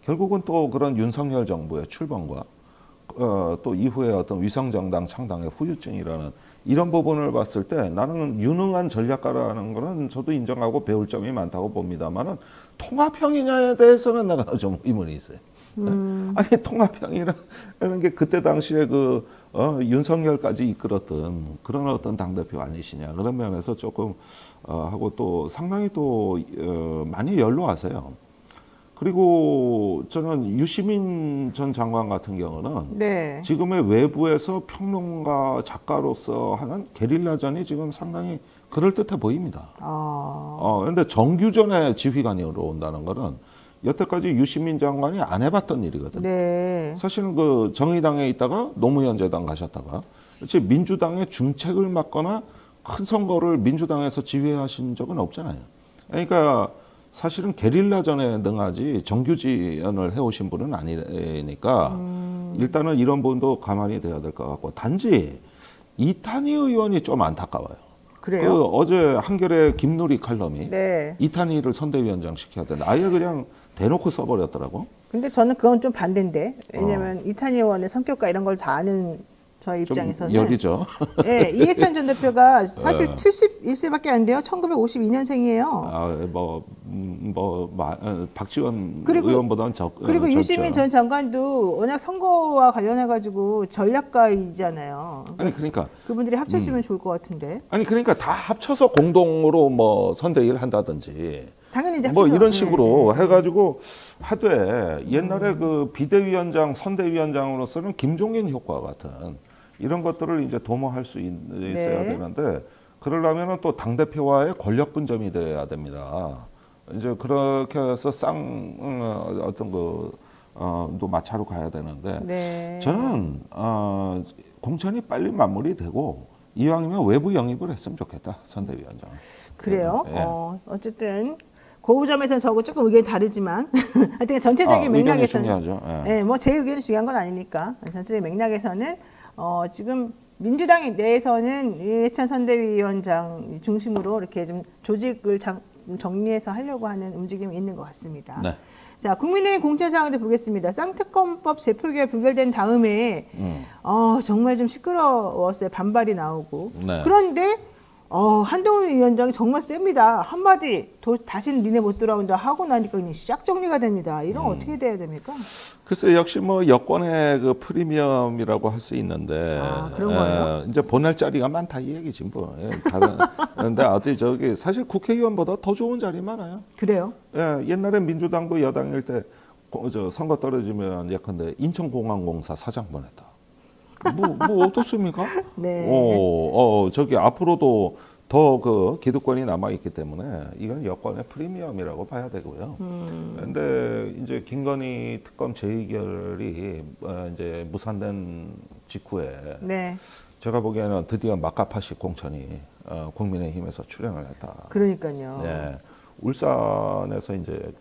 결국은 또 그런 윤석열 정부의 출범과 또 이후에 어떤 위성정당 창당의 후유증이라는 이런 부분을 봤을 때 나는 유능한 전략가라는 거는 저도 인정하고 배울 점이 많다고 봅니다만은 통합형이냐에 대해서는 내가 좀 의문이 있어요. 아니 통합형이라는 게 그때 당시에 윤석열까지 이끌었던 그런 어떤 당대표 아니시냐 그런 면에서 조금 하고 또 상당히 또 많이 연로하세요. 그리고 저는 유시민 전 장관 같은 경우는 네. 지금의 외부에서 평론가 작가로서 하는 게릴라전이 지금 상당히 그럴듯해 보입니다. 그런데 정규전의 지휘관으로 온다는 거는 여태까지 유시민 장관이 안 해봤던 일이거든요. 네. 사실은 그 정의당에 있다가 노무현 재단 가셨다가 그렇지 민주당의 중책을 맡거나 큰 선거를 민주당에서 지휘하신 적은 없잖아요. 그러니까 사실은 게릴라전에 능하지 정규지연을 해오신 분은 아니니까 일단은 이런 부분도 가만히 돼야 될 것 같고 단지 이탄희 의원이 좀 안타까워요. 그래요? 그 어제 한겨레 김누리 칼럼이 네. 이탄희를 선대위원장 시켜야 된다. 아예 그냥 대놓고 써버렸더라고. 근데 저는 그건 좀 반대인데 왜냐하면 이탄희 의원의 성격과 이런 걸 다 아는 저희 입장에서는 여기죠. 네, 이해찬 전 대표가 사실 71세밖에 안 돼요. 1952년생이에요. 박지원 그리고, 의원보다는 그리고 적죠. 유시민 전 장관도 워낙 선거와 관련해 가지고 전략가이잖아요. 아니 그러니까 그분들이 합쳐지면 좋을 것 같은데. 아니 그러니까 다 합쳐서 공동으로 뭐 선대위를 한다든지. 당연히 이제 뭐 합쳐서, 이런 식으로 해가지고 하되 옛날에 그 비대위원장, 선대위원장으로서는 김종인 효과 같은 이런 것들을 이제 도모할 수 있어야 되는데 그러려면은 또 당 대표와의 권력 분점이 돼야 됩니다. 이제 그렇게 해서 어떤 또 마차로 가야 되는데 네. 저는 공천이 빨리 마무리되고 이왕이면 외부 영입을 했으면 좋겠다 선대위원장. 그래요. 예. 어쨌든. 그 점에서는 저하고 조금 의견이 다르지만 하여튼 전체적인 맥락에서는 중요하죠. 네, 뭐 제 의견이 중요한 건 아니니까 전체적인 맥락에서는 지금 민주당 내에서는 이해찬 선대위원장 중심으로 이렇게 좀 조직을 정리해서 하려고 하는 움직임이 있는 것 같습니다. 네. 자, 국민의힘 공천 상황도 보겠습니다. 쌍특검법 재표결 부결된 다음에 정말 좀 시끄러웠어요. 반발이 나오고. 네. 그런데 한동훈 위원장이 정말 셉니다. 한마디 다시는 니네 못 돌아온다 하고 나니까 그냥 싹 정리가 됩니다. 이런 어떻게 돼야 됩니까? 글쎄 역시 뭐 여권의 그 프리미엄이라고 할 수 있는데 그런 거예요? 이제 보낼 자리가 많다 이 얘기지 뭐. 그런데 어디 저기 사실 국회의원보다 더 좋은 자리 많아요. 그래요? 예, 옛날에 민주당도 여당일 때 선거 떨어지면 예컨대 인천공항공사 사장 보냈다. 뭐 어떻습니까? 네. 저기 앞으로도 더 그 기득권이 남아 있기 때문에 이건 여권의 프리미엄이라고 봐야 되고요. 그런데 이제 김건희 특검 재의결이 이제 무산된 직후에 네. 제가 보기에는 드디어 막가파식 공천이 국민의힘에서 출연을 했다. 그러니까요. 네. 울산에서 이제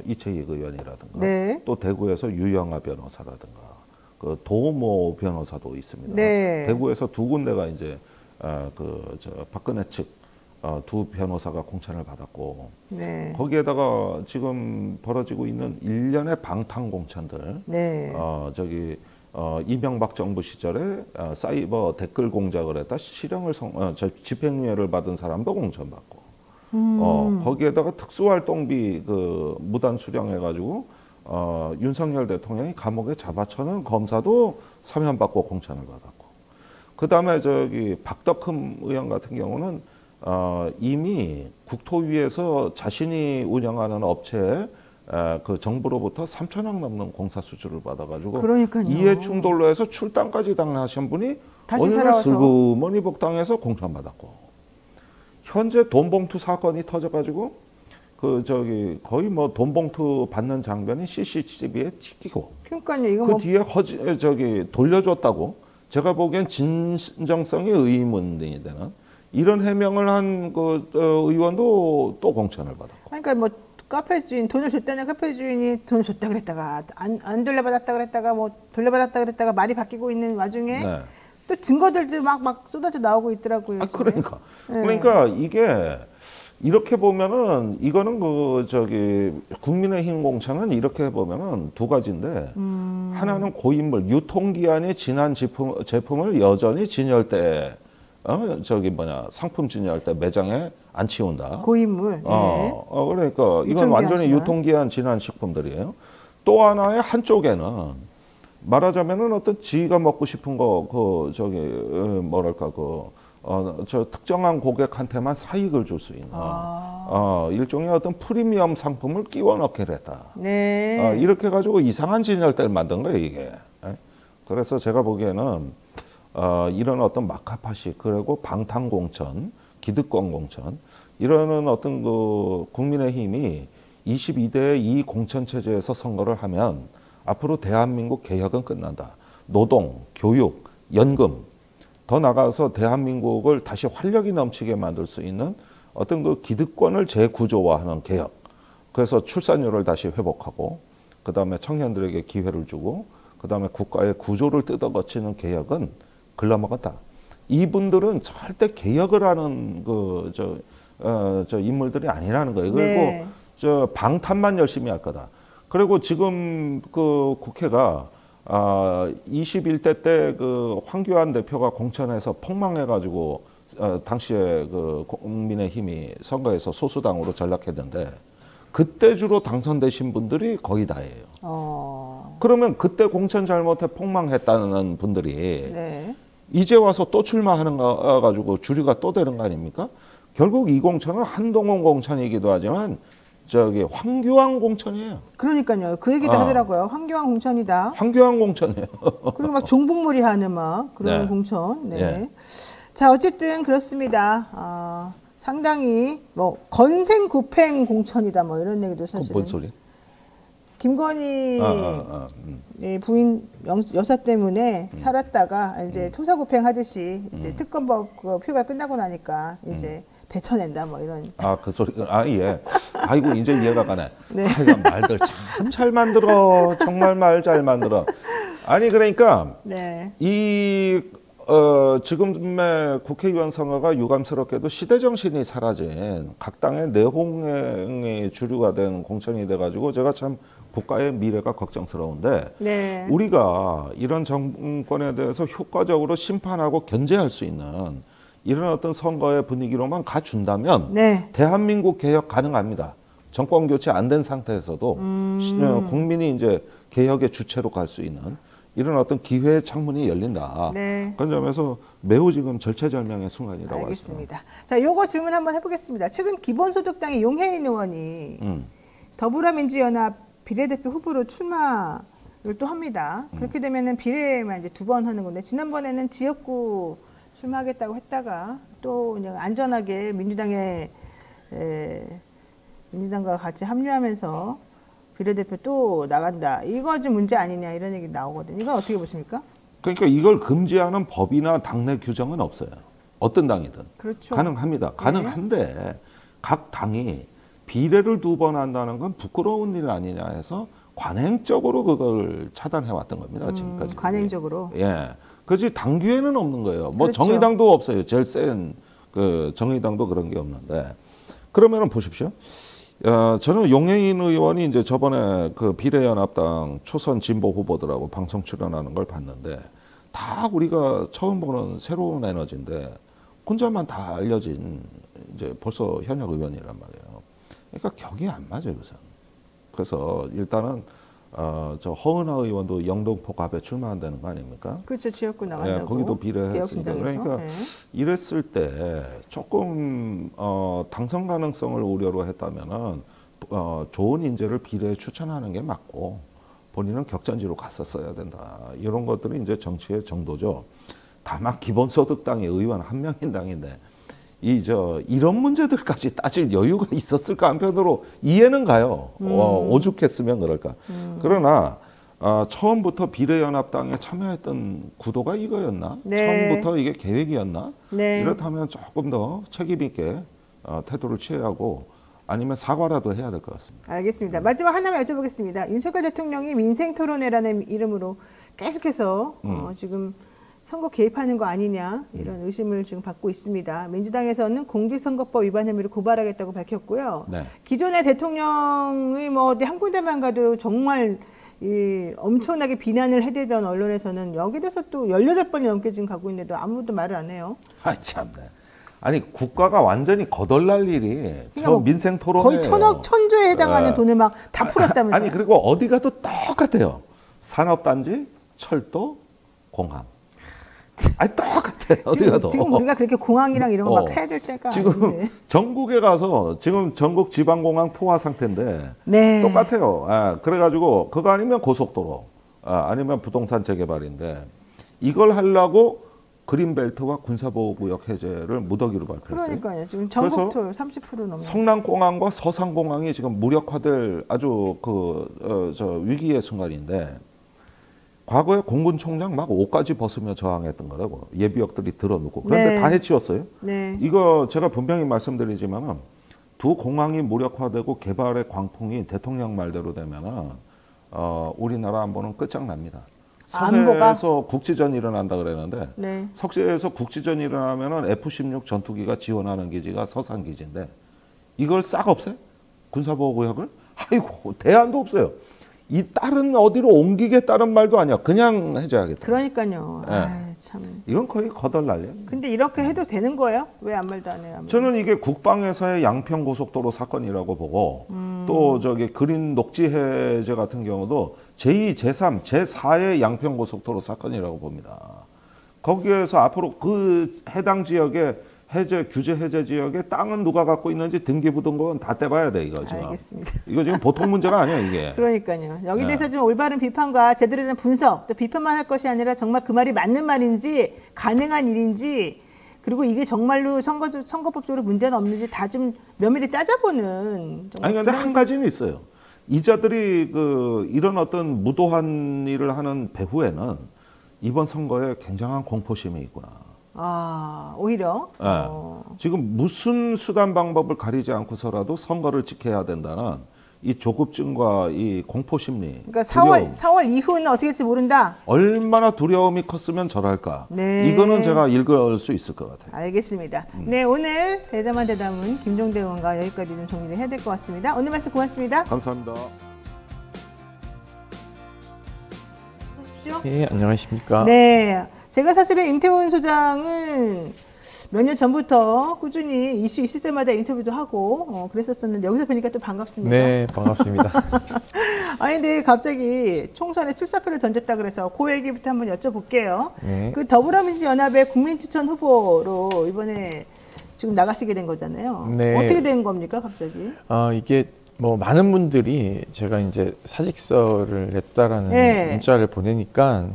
이채익 의원이라든가 네. 또 대구에서 유영아 변호사라든가 그 도모 변호사도 있습니다. 네. 대구에서 두 군데가 이제 박근혜 측 두 변호사가 공천을 받았고 네. 거기에다가 지금 벌어지고 있는 일련의 방탄 공천들, 네. 이명박 정부 시절에 사이버 댓글 공작을 했다 실형을 집행유예를 받은 사람도 공천받고, 거기에다가 특수활동비 무단 수령해가지고 윤석열 대통령이 감옥에 잡아쳐는 검사도 사면받고 공천을 받았고, 그 다음에 박덕흠 의원 같은 경우는 이미 국토위에서 자신이 운영하는 업체에 그 정부로부터 3천억 넘는 공사 수주를 받아가지고 그러니까요. 이해 충돌로 해서 출당까지 당하신 분이 다시 어느 날 살아와서 슬그머니 복당해서 공천받았고, 현재 돈봉투 사건이 터져가지고 거의 뭐 돈봉투 받는 장면이 CCTV에 찍히고, 그러니까요. 이거 그 뒤에 돌려줬다고 제가 보기엔 진정성이 의문이 되는 이런 해명을 한 의원도 또 공천을 받았고. 그러니까 뭐 카페 주인 돈을 줬다는 카페 주인이 돈을 줬다 그랬다가 안 돌려받았다 그랬다가 뭐 돌려받았다 그랬다가 말이 바뀌고 있는 와중에 네. 또 증거들도 막 쏟아져 나오고 있더라고요. 그러니까 이게 이렇게 보면은 이거는 국민의힘 공천은 이렇게 보면은 두 가지인데, 하나는 고인물 유통기한이 지난 제품을 여전히 진열대 상품 진열대 매장에 안 치운다. 고인물. 네. 그러니까 이건 완전히 유통기한 지난 식품들이에요. 또 하나의 한쪽에는 말하자면은 어떤 지가 먹고 싶은 특정한 고객한테만 사익을 줄 수 있는 일종의 어떤 프리미엄 상품을 끼워 넣기를 했다. 네. 이렇게 가지고 이상한 진열대를 만든 거예요, 이게. 그래서 제가 보기에는 이런 어떤 마카파식 그리고 방탄공천, 기득권 공천 이런 어떤 그 국민의힘이 22대 이 공천 체제에서 선거를 하면 앞으로 대한민국 개혁은 끝난다. 노동, 교육, 연금 더 나가서 대한민국을 다시 활력이 넘치게 만들 수 있는 어떤 그 기득권을 재구조화하는 개혁. 그래서 출산율을 다시 회복하고 그다음에 청년들에게 기회를 주고 그다음에 국가의 구조를 뜯어고치는 개혁은 글러먹었다. 이분들은 절대 개혁을 하는 저 인물들이 아니라는 거예요. 그리고 네. 저 방탄만 열심히 할 거다. 그리고 지금 그 국회가 21대 때 그 황교안 대표가 공천에서 폭망해가지고 당시에 그 국민의힘이 선거에서 소수당으로 전락했는데 그때 주로 당선되신 분들이 거의 다예요. 그러면 그때 공천 잘못해 폭망했다는 분들이 네. 이제 와서 또 출마하는 거 가지고 주류가 또 되는 거 아닙니까? 결국 이 공천은 한동훈 공천이기도 하지만 저기 황교안 공천이에요. 그러니까요. 그 얘기도 하더라고요. 황교안 공천이다. 황교안 공천이에요. 그리고 막 종북몰이 하는 막 그런 네. 공천. 네. 네. 자, 어쨌든 그렇습니다. 상당히 뭐 건생구팽 공천이다 뭐 이런 얘기도 사실은. 뭔 소리? 김건희 네, 부인 여사 때문에 살았다가 이제 토사구팽 하듯이 이제 특검법 그 표가 끝나고 나니까 이제 뱉어낸다 뭐 이런. 그 소리. 예. 아이고 이제 이해가 가네. 네. 말들 참 잘 만들어. 정말 말 잘 만들어. 아니 그러니까 네. 이 지금의 국회의원 선거가 유감스럽게도 시대 정신이 사라진 각 당의 내홍의 주류가 된 공천이 돼가지고 제가 참 국가의 미래가 걱정스러운데 네. 우리가 이런 정권에 대해서 효과적으로 심판하고 견제할 수 있는 이런 어떤 선거의 분위기로만 가준다면 네. 대한민국 개혁 가능합니다. 정권 교체 안 된 상태에서도 국민이 이제 개혁의 주체로 갈 수 있는 이런 어떤 기회의 창문이 열린다. 네. 그런 점에서 매우 지금 절체절명의 순간이라고 알겠습니다. 자, 요거 질문 한번 해보겠습니다. 최근 기본소득당의 용혜인 의원이 더불어민주연합 비례대표 후보로 출마를 또 합니다. 그렇게 되면은 비례만 이제 2번 하는 건데 지난번에는 지역구 출마하겠다고 했다가 또 그냥 안전하게 민주당과 같이 합류하면서 비례대표 또 나간다. 이거 좀 문제 아니냐 이런 얘기 나오거든요. 이건 어떻게 보십니까? 그러니까 이걸 금지하는 법이나 당내 규정은 없어요. 어떤 당이든. 그렇죠. 가능합니다. 가능한데 각 당이 비례를 2번 한다는 건 부끄러운 일 아니냐 해서 관행적으로 그걸 차단해 왔던 겁니다. 지금까지. 관행적으로. 예. 그지 당규에는 없는 거예요. 뭐 그렇죠. 정의당도 없어요. 제일 센 그 정의당도 그런 게 없는데. 그러면은 보십시오. 저는 용혜인 의원이 이제 저번에 그 비례연합당 초선 진보 후보들하고 방송 출연하는 걸 봤는데 다 우리가 처음 보는 새로운 에너지인데 혼자만 다 알려진 이제 벌써 현역 의원이란 말이에요. 그러니까 격이 안 맞아요, 우선. 그래서 일단은 저 허은하 의원도 영등포갑에 출마한다는 거 아닙니까? 그렇죠. 지역구 나간다고. 예, 거기도 비례했으니까. 그러니까 네. 이랬을 때 조금 당선 가능성을 우려로 했다면은 좋은 인재를 비례에 추천하는 게 맞고 본인은 격전지로 갔었어야 된다. 이런 것들이 이제 정치의 정도죠. 다만 기본소득당의 의원 한 명인 당인데 이런 문제들까지 따질 여유가 있었을까 한편으로 이해는 가요. 오죽했으면 그럴까. 그러나 처음부터 비례연합당에 참여했던 구도가 이거였나? 네. 처음부터 이게 계획이었나? 네. 이렇다면 조금 더 책임 있게 태도를 취해야 하고 아니면 사과라도 해야 될 것 같습니다. 알겠습니다. 마지막 하나만 여쭤보겠습니다. 윤석열 대통령이 민생토론회라는 이름으로 계속해서 지금 선거 개입하는 거 아니냐 이런 의심을 지금 받고 있습니다. 민주당에서는 공직선거법 위반 혐의로 고발하겠다고 밝혔고요. 네. 기존의 대통령이 뭐 어디 한 군데만 가도 정말 엄청나게 비난을 해대던 언론에서는 여기에 대해서 또 18번이 넘게 지금 가고 있는데도 아무도 말을 안 해요. 참네. 아니 국가가 완전히 거덜날 일이 저 뭐 민생 토론에 거의 천조에 해당하는 돈을 막 다 풀었다면서요. 아니 그리고 어디 가도 똑같아요. 산업단지, 철도, 공항. 아니 똑같아. 어디 가도. 지금 우리가 그렇게 공항이랑 이런 거 막 해야 될 때가 지금 아닌데. 전국에 가서 지금 전국 지방공항 포화 상태인데 네. 똑같아요. 그래가지고 그거 아니면 고속도로, 아니면 부동산 재개발인데 이걸 하려고 그린벨트와 군사보호구역 해제를 무더기로 발표했어요. 그러니까요. 지금 전국 토요 30% 넘는. 성남공항과 서산공항이 지금 무력화될 아주 위기의 순간인데 과거에 공군총장 막 옷까지 벗으며 저항했던 거라고 예비역들이 들어놓고 그런데 네. 다 해치웠어요. 네. 이거 제가 분명히 말씀드리지만은 두 공항이 무력화되고 개발의 광풍이 대통령 말대로 되면은 우리나라 안보는 끝장납니다. 석해에서 국지전이 일어난다 그랬는데 네. 석해에서 국지전이 일어나면은 F-16 전투기가 지원하는 기지가 서산 기지인데 이걸 싹 없애? 군사보호구역을? 아이고 대안도 없어요. 이 딸은 어디로 옮기겠다는 말도 아니야. 그냥 해줘야겠다. 그러니까요. 네. 아이, 참. 이건 거의 거덜날려. 근데 이렇게 해도 되는 거예요? 왜 아무 말도 안 해요? 저는 이게 국방에서의 양평고속도로 사건이라고 보고 또 그린 녹지 해제 같은 경우도 제2, 제3, 제4의 양평고속도로 사건이라고 봅니다. 거기에서 앞으로 그 해당 지역의 규제 해제 지역의 땅은 누가 갖고 있는지 등기부등본 다 떼봐야 돼 이거 지금. 알겠습니다. 이거 지금 보통 문제가 아니야 이게. 그러니까요. 여기 대해서 좀 올바른 비판과 제대로 된 분석, 또 비판만 할 것이 아니라 정말 그 말이 맞는 말인지 가능한 일인지 그리고 이게 정말로 선거법적으로 문제는 없는지 다 좀 면밀히 따져보는. 아니 근데 한 가지는 있어요. 이자들이 이런 어떤 무도한 일을 하는 배후에는 이번 선거에 굉장한 공포심이 있구나. 오히려? 네. 지금 무슨 수단 방법을 가리지 않고서라도 선거를 지켜야 된다는 이 조급증과 이 공포심리. 그러니까 4월 이후는 어떻게 될지 모른다. 얼마나 두려움이 컸으면 저랄까. 네. 이거는 제가 읽을 수 있을 것 같아요. 알겠습니다. 네, 오늘 대담한 대담은 김종대 의원과 여기까지 좀 정리를 해야 될 것 같습니다. 오늘 말씀 고맙습니다. 감사합니다. 예, 안녕하십니까. 네, 제가 사실은 임태훈 소장은 몇 년 전부터 꾸준히 이슈 있을 때마다 인터뷰도 하고 그랬었는데 여기서 뵈니까 또 반갑습니다. 네, 반갑습니다. 아니 근데 갑자기 총선에 출사표를 던졌다 그래서 그 얘기부터 한번 여쭤볼게요. 네. 그 더불어민주연합의 국민추천 후보로 이번에 지금 나가시게 된 거잖아요. 네. 어떻게 된 겁니까, 갑자기? 이게 뭐 많은 분들이 제가 이제 사직서를 냈다라는 네. 문자를 보내니까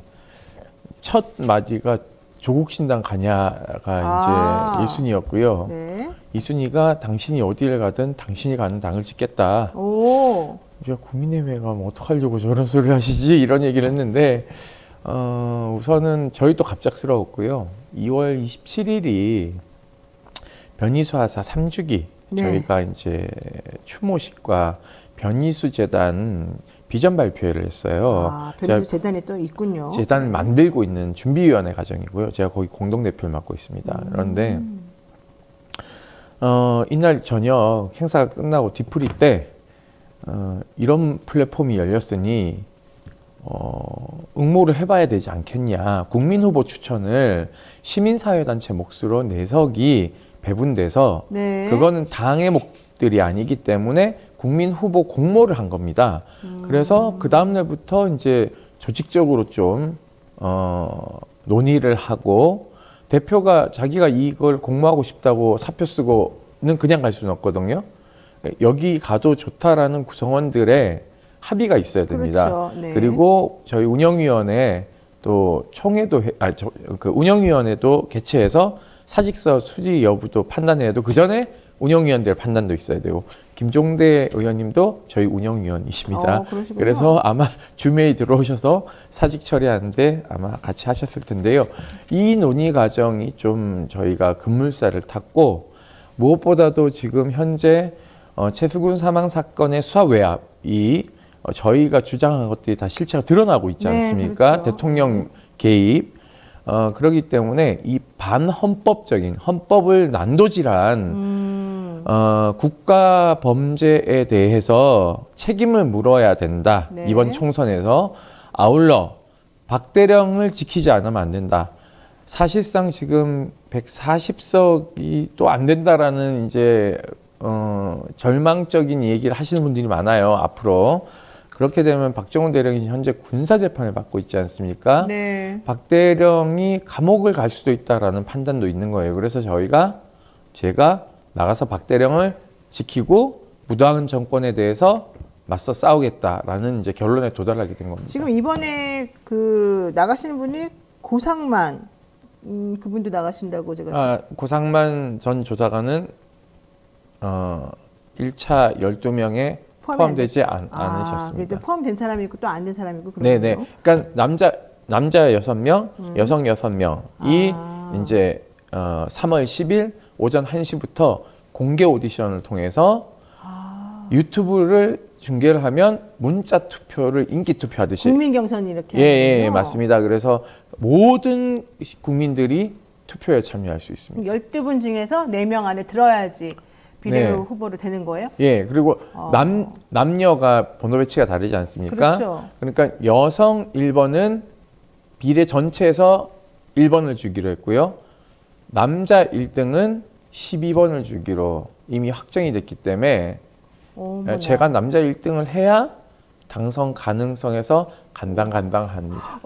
첫 마디가 조국 신당 가냐가 이제 1순위였고요. 네. 2순위가 당신이 어디를 가든 당신이 가는 당을 찍겠다. 오. 야, 국민의회 가면 어떡하려고 저런 소리 하시지? 이런 얘기를 했는데 우선은 저희도 갑작스러웠고요. 2월 27일이 변희수 하사 3주기 네. 저희가 이제 추모식과 변희수 재단 비전 발표회를 했어요. 변희수 재단이 또 있군요. 재단을 만들고 있는 준비위원회 과정이고요. 제가 거기 공동대표를 맡고 있습니다. 그런데 이날 저녁 행사가 끝나고 뒤풀이 때 이런 플랫폼이 열렸으니 응모를 해봐야 되지 않겠냐. 국민후보 추천을 시민사회단체 몫으로 내석이 배분돼서 네. 그거는 당의 몫들이 아니기 때문에 국민후보 공모를 한 겁니다. 그래서 그 다음날부터 이제 조직적으로 좀 논의를 하고 대표가 자기가 이걸 공모하고 싶다고 사표 쓰고는 그냥 갈 수는 없거든요. 여기 가도 좋다라는 구성원들의 합의가 있어야 됩니다. 그렇죠. 네. 그리고 저희 운영위원회 또 총회도 운영위원회도 개최해서 사직서 수리 여부도 판단해야 되고 그 전에 운영위원들 판단도 있어야 되고 김종대 의원님도 저희 운영위원이십니다. 그래서 아마 주메이 들어오셔서 사직 처리하는데 아마 같이 하셨을 텐데요. 이 논의 과정이 좀 저희가 급물살을 탔고 무엇보다도 지금 현재 최수근 사망 사건의 수사 외압이 저희가 주장한 것들이 다 실체가 드러나고 있지 않습니까? 네, 그렇죠. 대통령 개입. 그렇기 때문에 이 반헌법적인 헌법을 난도질한 국가 범죄에 대해서 책임을 물어야 된다. 네. 이번 총선에서 아울러 박대령을 지키지 않으면 안 된다. 사실상 지금 140석이 또 안 된다라는 이제 절망적인 얘기를 하시는 분들이 많아요. 앞으로. 그렇게 되면 박정훈 대령이 현재 군사 재판을 받고 있지 않습니까? 네. 박 대령이 감옥을 갈 수도 있다라는 판단도 있는 거예요. 그래서 제가 나가서 박 대령을 지키고 무당한 정권에 대해서 맞서 싸우겠다라는 이제 결론에 도달하게 된 겁니다. 지금 이번에 그 나가시는 분이 고상만 그분도 나가신다고 제가. 고상만 전 조사관은 1차 12명에 포함되지 않으셨습니다. 포함된 사람이 있고 또 안 된 사람이 있고 그런 네네. 거예요? 그러니까 남자 6명, 여성 6명이 이제 3월 10일 오전 1시부터 공개 오디션을 통해서 유튜브를 중계를 하면 문자 투표를 인기 투표하듯이 국민 경선 이렇게. 예, 맞습니다. 그래서 모든 국민들이 투표에 참여할 수 있습니다. 12분 중에서 4명 안에 들어야지 비례 네. 후보로 되는 거예요? 예, 그리고 남녀가 번호 배치가 다르지 않습니까? 그렇죠. 그러니까 여성 1번은 비례 전체에서 1번을 주기로 했고요. 남자 1등은 12번을 주기로 이미 확정이 됐기 때문에 어머나. 제가 남자 1등을 해야 당선 가능성에서 간당간당합니다.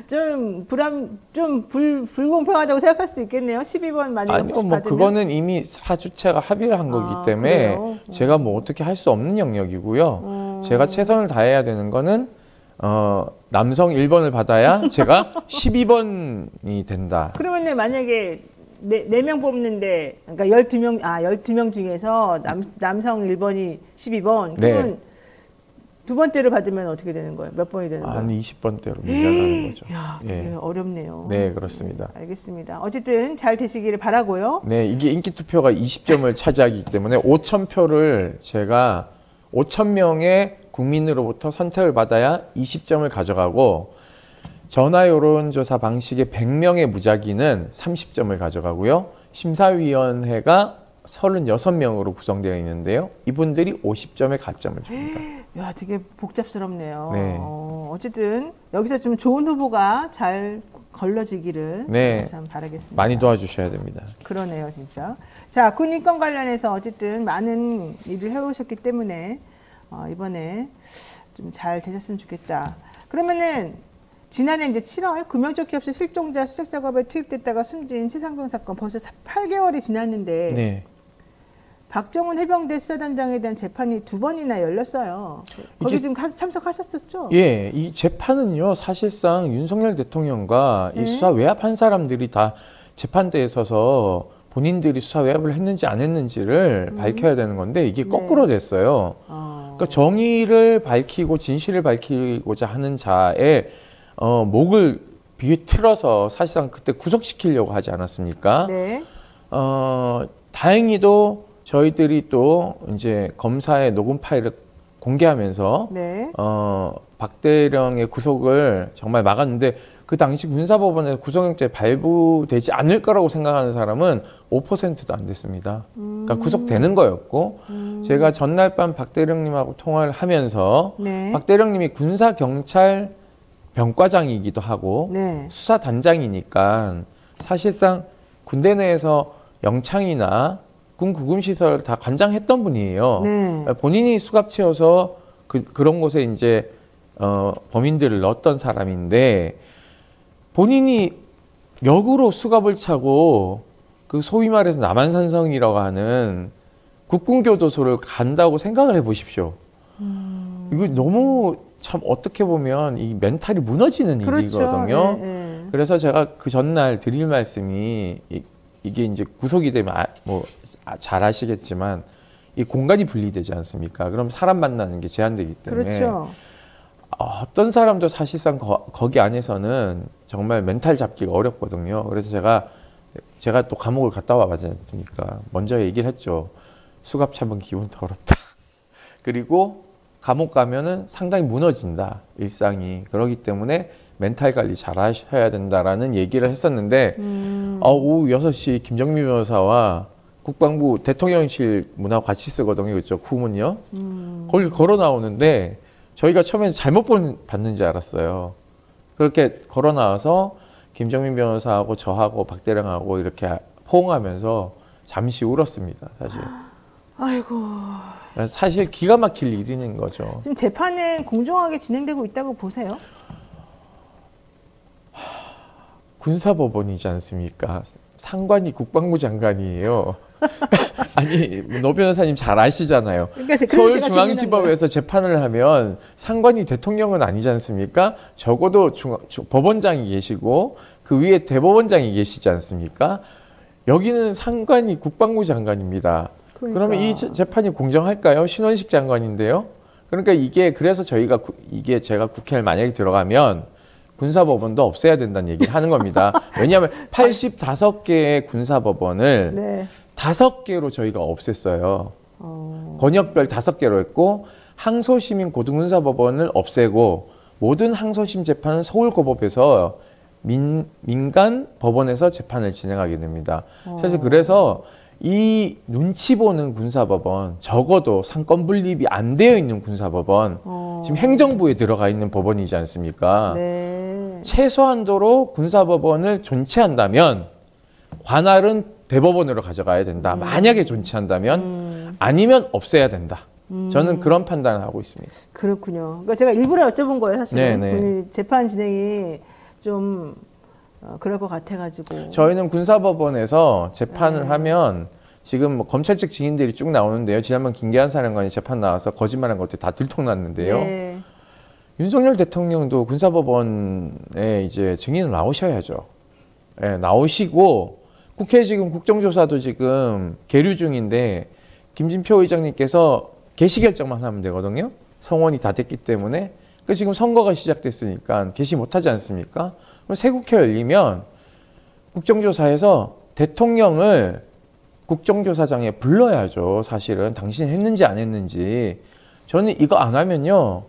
좀 불공평하다고 생각할 수도 있겠네요. 12번 만약에 아니요, 혹시 뭐 받으면. 그거는 이미 사주체가 합의를 한 거기 때문에 그래요? 제가 뭐 어떻게 할 수 없는 영역이고요. 제가 최선을 다해야 되는 거는 남성 1번을 받아야 제가 12번이 된다. 그러면 만약에 4명 뽑는데, 그러니까 12명 중에서 남성 1번이 12번, 그러면 네. 두 번째를 받으면 어떻게 되는 거예요? 몇 번이 되는 거예요? 한 20번대로 밀려나는 거죠. 야, 되게 예. 어렵네요. 네, 그렇습니다. 알겠습니다. 어쨌든 잘 되시기를 바라고요. 네, 이게 인기 투표가 20점을 차지하기 때문에 5,000표를 제가 5,000명의 국민으로부터 선택을 받아야 20점을 가져가고 전화 여론조사 방식의 100명의 무작위는 30점을 가져가고요. 심사위원회가 36명으로 구성되어 있는데요. 이분들이 50점의 가점을 줍니다. 야, 되게 복잡스럽네요. 네. 어쨌든 여기서 좀 좋은 후보가 잘 걸러지기를 네. 참 바라겠습니다. 많이 도와주셔야 됩니다. 그러네요, 진짜. 자, 군 인권 관련해서 어쨌든 많은 일을 해오셨기 때문에 이번에 좀 잘 되셨으면 좋겠다. 그러면은 지난해 이제 7월 구명조끼 없이 실종자 수색 작업에 투입됐다가 숨진 최상병 사건 벌써 8개월이 지났는데 네. 박정훈 해병대 수사단장에 대한 재판이 2번이나 열렸어요. 거기 지금 참석하셨었죠? 예, 이 재판은요 사실상 윤석열 대통령과 이 네. 수사 외압한 사람들이 다 재판대에 서서 본인들이 수사 외압을 했는지 안 했는지를 밝혀야 되는 건데 이게 네. 거꾸로 됐어요. 그러니까 정의를 밝히고 진실을 밝히고자 하는 자의 목을 비틀어서 사실상 그때 구속시키려고 하지 않았습니까? 네. 다행히도 저희들이 또 이제 검사의 녹음 파일을 공개하면서 네. 박 대령의 구속을 정말 막았는데 그 당시 군사법원에서 구속영장 발부되지 않을 거라고 생각하는 사람은 5%도 안 됐습니다. 그러니까 구속되는 거였고 제가 전날 밤 박 대령님하고 통화를 하면서 네. 박 대령님이 군사경찰 병과장이기도 하고 네. 수사단장이니까 사실상 군대 내에서 영창이나 군 구금시설 다 관장했던 분이에요. 네. 본인이 수갑 채워서 그런 곳에 이제 범인들을 넣었던 사람인데 본인이 역으로 수갑을 차고 그 소위 말해서 남한산성이라고 하는 국군교도소를 간다고 생각을 해보십시오. 이거 너무 참 어떻게 보면 이 멘탈이 무너지는 그렇죠. 일이거든요. 네, 네. 그래서 제가 그 전날 드릴 말씀이 이게 이제 구속이 되면 잘 아시겠지만 이 공간이 분리되지 않습니까? 그럼 사람 만나는 게 제한되기 때문에 그렇죠. 어떤 사람도 사실상 거기 안에서는 정말 멘탈 잡기가 어렵거든요. 그래서 제가 또 감옥을 갔다 와봤지 않습니까? 먼저 얘기를 했죠. 수갑 차면 기분 더럽다. 그리고 감옥 가면은 상당히 무너진다. 일상이. 그렇기 때문에 멘탈 관리 잘 하셔야 된다라는 얘기를 했었는데 오후 6시 김정미 변호사와 국방부 대통령실 문하고 같이 쓰거든요. 그쪽 후문요. 거기 걸어 나오는데 저희가 처음엔 잘못 받는 줄 알았어요. 그렇게 걸어 나와서 김정민 변호사하고 저하고 박 대령하고 이렇게 포옹하면서 잠시 울었습니다. 사실. 아이고, 사실 기가 막힐 일인 거죠. 지금 재판은 공정하게 진행되고 있다고 보세요? 군사법원이지 않습니까? 상관이 국방부 장관이에요. 아니, 노 변호사님 잘 아시잖아요. 그러니까 서울중앙지법에서 재판을 하면 상관이 대통령은 아니지 않습니까? 적어도 법원장이 계시고 그 위에 대법원장이 계시지 않습니까? 여기는 상관이 국방부 장관입니다. 그러면 이 재판이 공정할까요? 신원식 장관인데요. 그러니까 그래서 이게 제가 국회를 만약에 들어가면 군사법원도 없애야 된다는 얘기를 하는 겁니다. 왜냐하면 85개의 군사법원을 네. 5개로 저희가 없앴어요. 권역별 5개로 했고 항소심인 고등군사법원을 없애고 모든 항소심 재판은 서울고법에서 민간 법원에서 재판을 진행하게 됩니다. 사실 그래서 이 눈치 보는 군사법원, 적어도 상권 분립이 안 되어 있는 군사법원, 지금 행정부에 들어가 있는 법원이지 않습니까? 네. 최소한도로 군사법원을 존치한다면 관할은 대법원으로 가져가야 된다. 만약에 존치한다면 아니면 없애야 된다. 저는 그런 판단을 하고 있습니다. 그렇군요. 그러니까 제가 일부러 여쭤본 거예요, 사실은. 네네. 재판 진행이 좀 그럴 것 같아가지고. 저희는 군사법원에서 재판을 하면 지금 뭐 검찰 측 증인들이 쭉 나오는데요. 지난번 김계한 사령관이 재판 나와서 거짓말한 것들이 다 들통났는데요. 네. 윤석열 대통령도 군사법원에 이제 증인을 나오셔야죠. 네, 나오시고 국회 지금 국정조사도 지금 계류 중인데 김진표 의장님께서 개시 결정만 하면 되거든요. 성원이 다 됐기 때문에. 그러니까 지금 선거가 시작됐으니까 개시 못하지 않습니까? 그럼 새 국회 열리면 국정조사에서 대통령을 국정조사장에 불러야죠. 사실은 당신이 했는지 안 했는지. 저는 이거 안 하면요.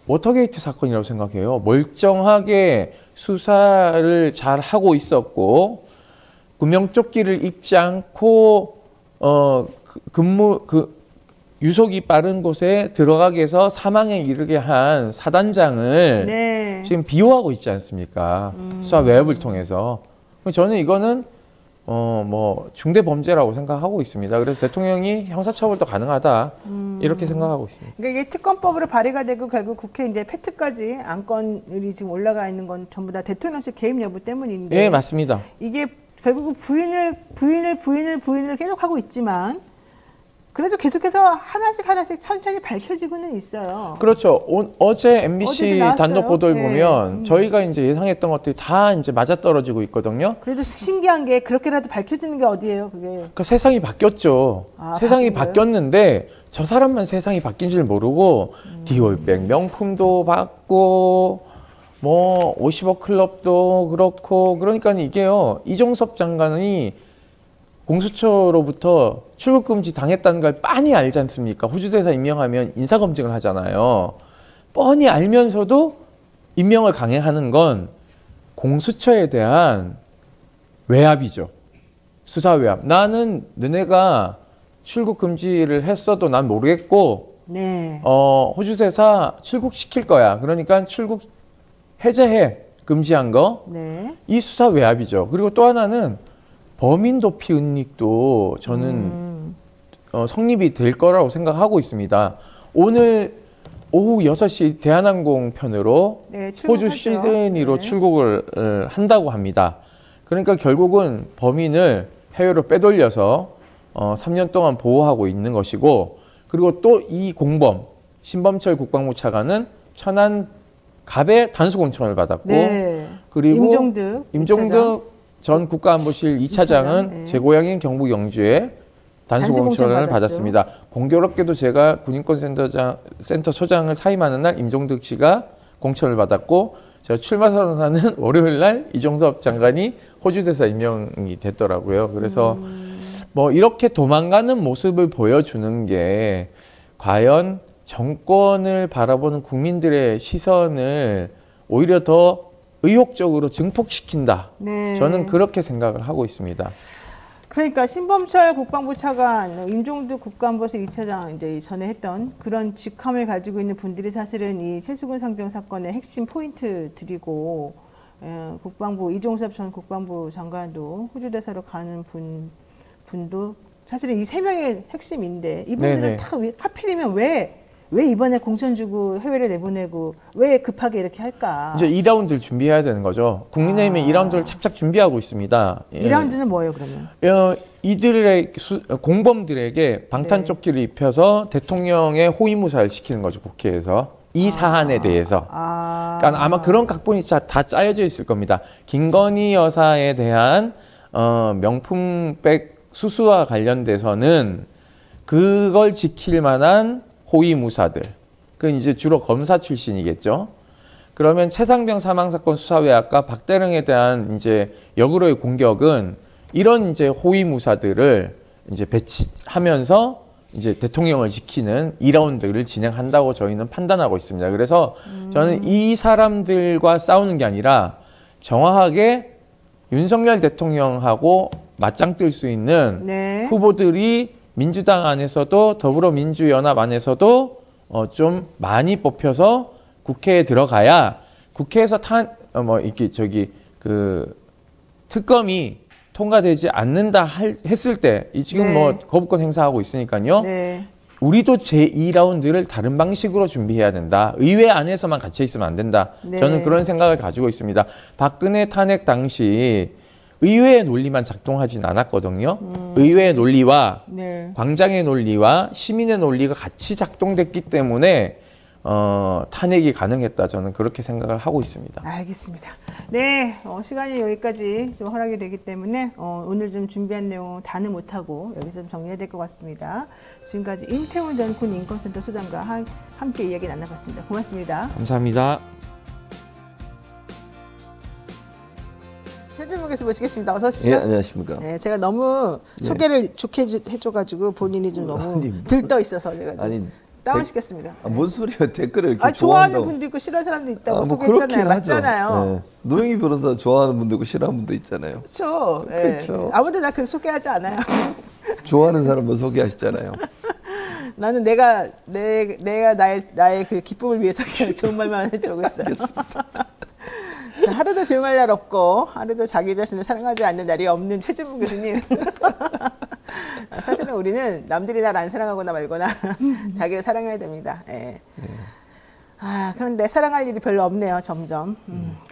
워터게이트 사건이라고 생각해요. 멀쩡하게 수사를 잘 하고 있었고 구명조끼를 입지 않고 유속이 빠른 곳에 들어가게 해서 사망에 이르게 한 사단장을 네. 지금 비호하고 있지 않습니까? 수사 외압을 통해서. 저는 이거는 뭐 중대 범죄라고 생각하고 있습니다. 그래서 대통령이 형사처벌도 가능하다 이렇게 생각하고 있습니다. 그러니까 이게 특검법으로 발의가 되고 결국 국회 이제 패트까지 안건이 지금 올라가 있는 건 전부 다 대통령실 개입 여부 때문인데. 네, 맞습니다. 이게 결국은 부인을 계속 하고 있지만. 그래도 계속해서 하나씩 천천히 밝혀지고는 있어요. 그렇죠. 어제 MBC 단독 보도를 네. 보면 저희가 이제 예상했던 것들이 다 이제 맞아떨어지고 있거든요. 그래도 신기한 게 그렇게라도 밝혀지는 게 어디예요, 그게? 그러니까 세상이 바뀌었죠. 세상이 바뀌었는데 저 사람만 세상이 바뀐 줄 모르고 디올백 명품도 받고 뭐 50억 클럽도 그렇고 그러니까 이게요. 이종섭 장관이 공수처로부터 출국금지 당했다는 걸 뻔히 알지 않습니까? 호주대사 임명하면 인사검증을 하잖아요. 뻔히 알면서도 임명을 강행하는 건 공수처에 대한 외압이죠. 수사 외압. 나는 너네가 출국금지를 했어도 난 모르겠고 네. 호주대사 출국시킬 거야. 그러니까 출국 해제해. 금지한 거. 네. 이 수사 외압이죠. 그리고 또 하나는 범인 도피 은닉도 저는 성립이 될 거라고 생각하고 있습니다. 오늘 오후 6시 대한항공 편으로 네, 호주 시드니로 네. 출국을 한다고 합니다. 그러니까 결국은 범인을 해외로 빼돌려서 3년 동안 보호하고 있는 것이고 그리고 또 이 공범 신범철 국방부 차관은 천안 갑의 단수공천을 받았고 네. 그리고 임종득 전 국가안보실 2차장은 네. 제 고향인 경북 영주에 단수공천을 받았습니다. 공교롭게도 제가 군인권센터 소장을 사임하는 날 임종득 씨가 공천을 받았고 제가 출마 선언하는 월요일 날 이종섭 장관이 호주대사 임명이 됐더라고요. 그래서 뭐 이렇게 도망가는 모습을 보여주는 게 과연 정권을 바라보는 국민들의 시선을 오히려 더 의욕적으로 증폭시킨다. 네. 저는 그렇게 생각을 하고 있습니다. 그러니까 신범철 국방부 차관, 임종득 국가안보실 2차장 이제 전에 했던 그런 직함을 가지고 있는 분들이 사실은 이 최수근 상병 사건의 핵심 포인트들이고 국방부 이종섭 전 국방부 장관도 호주 대사로 가는 분도 사실은 이 세 명의 핵심인데 이분들은 네네. 다 하필이면 왜 이번에 공천 주고 해외를 내보내고 왜 급하게 이렇게 할까? 이제 2라운드를 준비해야 되는 거죠. 국민의힘이 2라운드를 착착 준비하고 있습니다. 2라운드는 뭐예요, 그러면? 이들의 공범들에게 방탄조끼를 입혀서 대통령의 호위무사를 시키는 거죠, 국회에서. 이 사안에 대해서. 그러니까 아마 그런 각본이 다 짜여져 있을 겁니다. 김건희 여사에 대한 명품백 수수와 관련돼서는 그걸 지킬 만한 호위무사들, 그 이제 주로 검사 출신이겠죠. 그러면 최상병 사망사건 수사외학과 박대령에 대한 이제 역으로의 공격은 이런 이제 호위무사들을 이제 배치하면서 이제 대통령을 지키는 2라운드를 진행한다고 저희는 판단하고 있습니다. 그래서 저는 이 사람들과 싸우는 게 아니라 정확하게 윤석열 대통령하고 맞짱 뜰 수 있는 네. 후보들이 민주당 안에서도 더불어민주연합 안에서도 좀 많이 뽑혀서 국회에 들어가야 국회에서 특검이 통과되지 않는다 했을 때 지금 네. 뭐 거부권 행사하고 있으니까요. 네. 우리도 제2라운드를 다른 방식으로 준비해야 된다. 의회 안에서만 갇혀 있으면 안 된다. 네. 저는 그런 생각을 가지고 있습니다. 박근혜 탄핵 당시 의회의 논리만 작동하진 않았거든요. 의회의 논리와 네. 광장의 논리와 시민의 논리가 같이 작동됐기 때문에 탄핵이 가능했다. 저는 그렇게 생각을 하고 있습니다. 알겠습니다. 네, 시간이 여기까지 좀 허락이 되기 때문에 오늘 좀 준비한 내용 다는 못하고 여기서 좀 정리해야 될 것 같습니다. 지금까지 임태훈 전 군인권센터 소장과 함께 이야기 나눠봤습니다. 고맙습니다. 감사합니다. 최진묵에서 모시겠습니다. 어서 오십시오. 예, 안녕하십니까. 네, 제가 너무 소개를 좋게 해줘가지고 본인이 좀 너무 아니, 들떠 있어서 제가 좀 아니, 다운시켰습니다. 뭔 소리야? 댓글을 이렇게 좋아하는 좋아한다고. 분도 있고 싫어하는 사람도 있다고 뭐 소개했잖아요. 그렇긴 하죠. 맞잖아요. 네. 노영희 변호사 좋아하는 분도 있고 싫어하는 분도 있잖아요. 그렇죠. 그렇죠. 아무도 나 그렇게 소개하지 않아요. 좋아하는 사람만 소개하시잖아요. 나는 내가 나의 그 기쁨을 위해서 그냥 좋은 말만 해주고 있어요. 자, 하루도 조용할 날 없고 하루도 자기 자신을 사랑하지 않는 날이 없는 최진묵 교수님. 사실은 우리는 남들이 날 안 사랑하거나 말거나 자기를 사랑해야 됩니다. 예. 그런데 사랑할 일이 별로 없네요, 점점.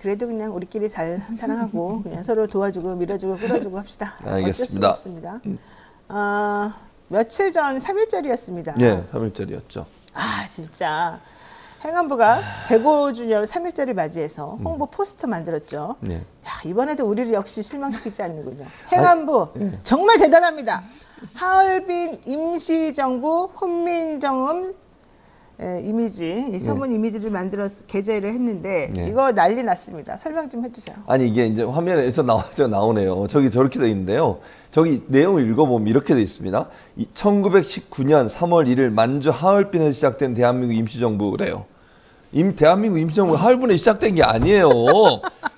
그래도 그냥 우리끼리 잘 사랑하고 그냥 서로 도와주고 밀어주고 끌어주고 합시다. 알겠습니다. 어쩔 수 없습니다. 며칠 전 3.1절이었습니다. 예, 3일절이었죠. 진짜 행안부가 105주년 3.1절을 맞이해서 홍보 포스터 만들었죠. 네. 야, 이번에도 우리를 역시 실망시키지 않는군요. 행안부 정말 대단합니다. 하얼빈 임시정부 훈민정음 이미지, 이 서문 이미지를 만들어서 게재를 했는데 네. 이거 난리 났습니다. 설명 좀 해주세요. 아니 이게 이제 화면에서 나오네요. 저기 저렇게 돼 있는데요. 저기 내용을 읽어보면 이렇게 돼 있습니다. 1919년 3월 1일 만주 하얼빈에서 시작된 대한민국 임시정부래요. 대한민국 임시정부가 하얼빈에 시작된 게 아니에요.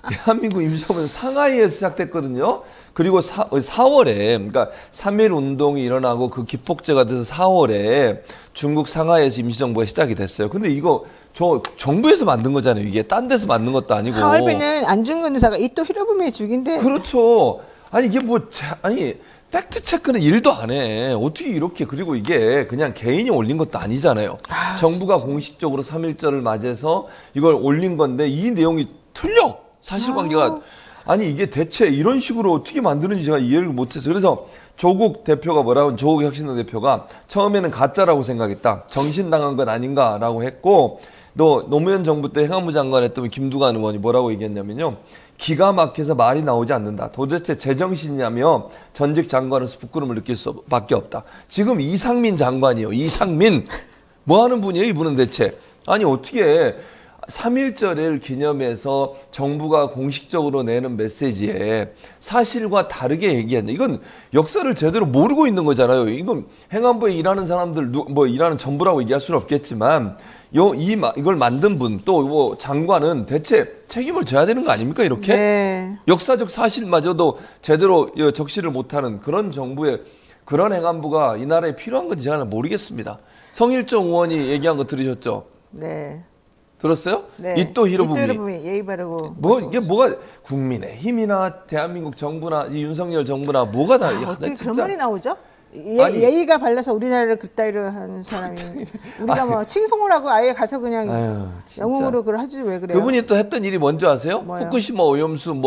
대한민국 임시정부는 상하이에서 시작됐거든요. 그리고 4월에 그러니까 3.1 운동이 일어나고 그 기폭제가 돼서 4월에 중국 상하이에서 임시정부가 시작이 됐어요. 근데 이거 저 정부에서 만든 거잖아요. 이게 딴 데서 만든 것도 아니고. 하얼빈은 안중근 의사가 이토 히로부미의 죽인데. 그렇죠. 아니 이게 팩트 체크는 일도 안 해. 어떻게 이렇게 그리고 이게 그냥 개인이 올린 것도 아니잖아요. 정부가 진짜. 공식적으로 3.1절을 맞이해서 이걸 올린 건데 이 내용이 틀려. 사실관계가 아니 이게 대체 이런 식으로 어떻게 만드는지 제가 이해를 못해서 그래서 조국 대표가 조국 혁신당 대표가 처음에는 가짜라고 생각했다. 정신당한 건 아닌가라고 했고 또 노무현 정부 때 행안부 장관 했던 김두관 의원이 뭐라고 얘기했냐면요. 기가 막혀서 말이 나오지 않는다. 도대체 제정신이냐며 전직 장관으로서 부끄러움을 느낄 수밖에 없다. 지금 이상민 장관이에요. 이상민. 뭐 하는 분이에요 이분은 대체. 아니 어떻게 3.1절을 기념해서 정부가 공식적으로 내는 메시지에 사실과 다르게 얘기했냐. 이건 역사를 제대로 모르고 있는 거잖아요. 이건 행안부에 일하는 사람들, 일하는 정부라고 얘기할 수는 없겠지만 이걸 만든 분, 또 장관은 대체 책임을 져야 되는 거 아닙니까? 이렇게? 네. 역사적 사실마저도 제대로 적시를 못하는 그런 정부의 그런 행안부가 이 나라에 필요한 건지 저는 모르겠습니다. 성일정 의원이 얘기한 거 들으셨죠? 네. 들었어요? 네. 이토 히로부미. 이토 히로부미 예의 바르고. 이게 뭐가 국민의힘이나 대한민국 정부나 이 윤석열 정부나 뭐가 다 어떻게 그런 말이 나오죠? 예의가 발라서 우리나라를 그따위로 하는 사람이 우리가 뭐 칭송을 하고 아예 가서 그냥 영웅으로 그걸 하지 왜 그래요? 그분이 또 했던 일이 뭔지 아세요? 뭐요? 후쿠시마 오염수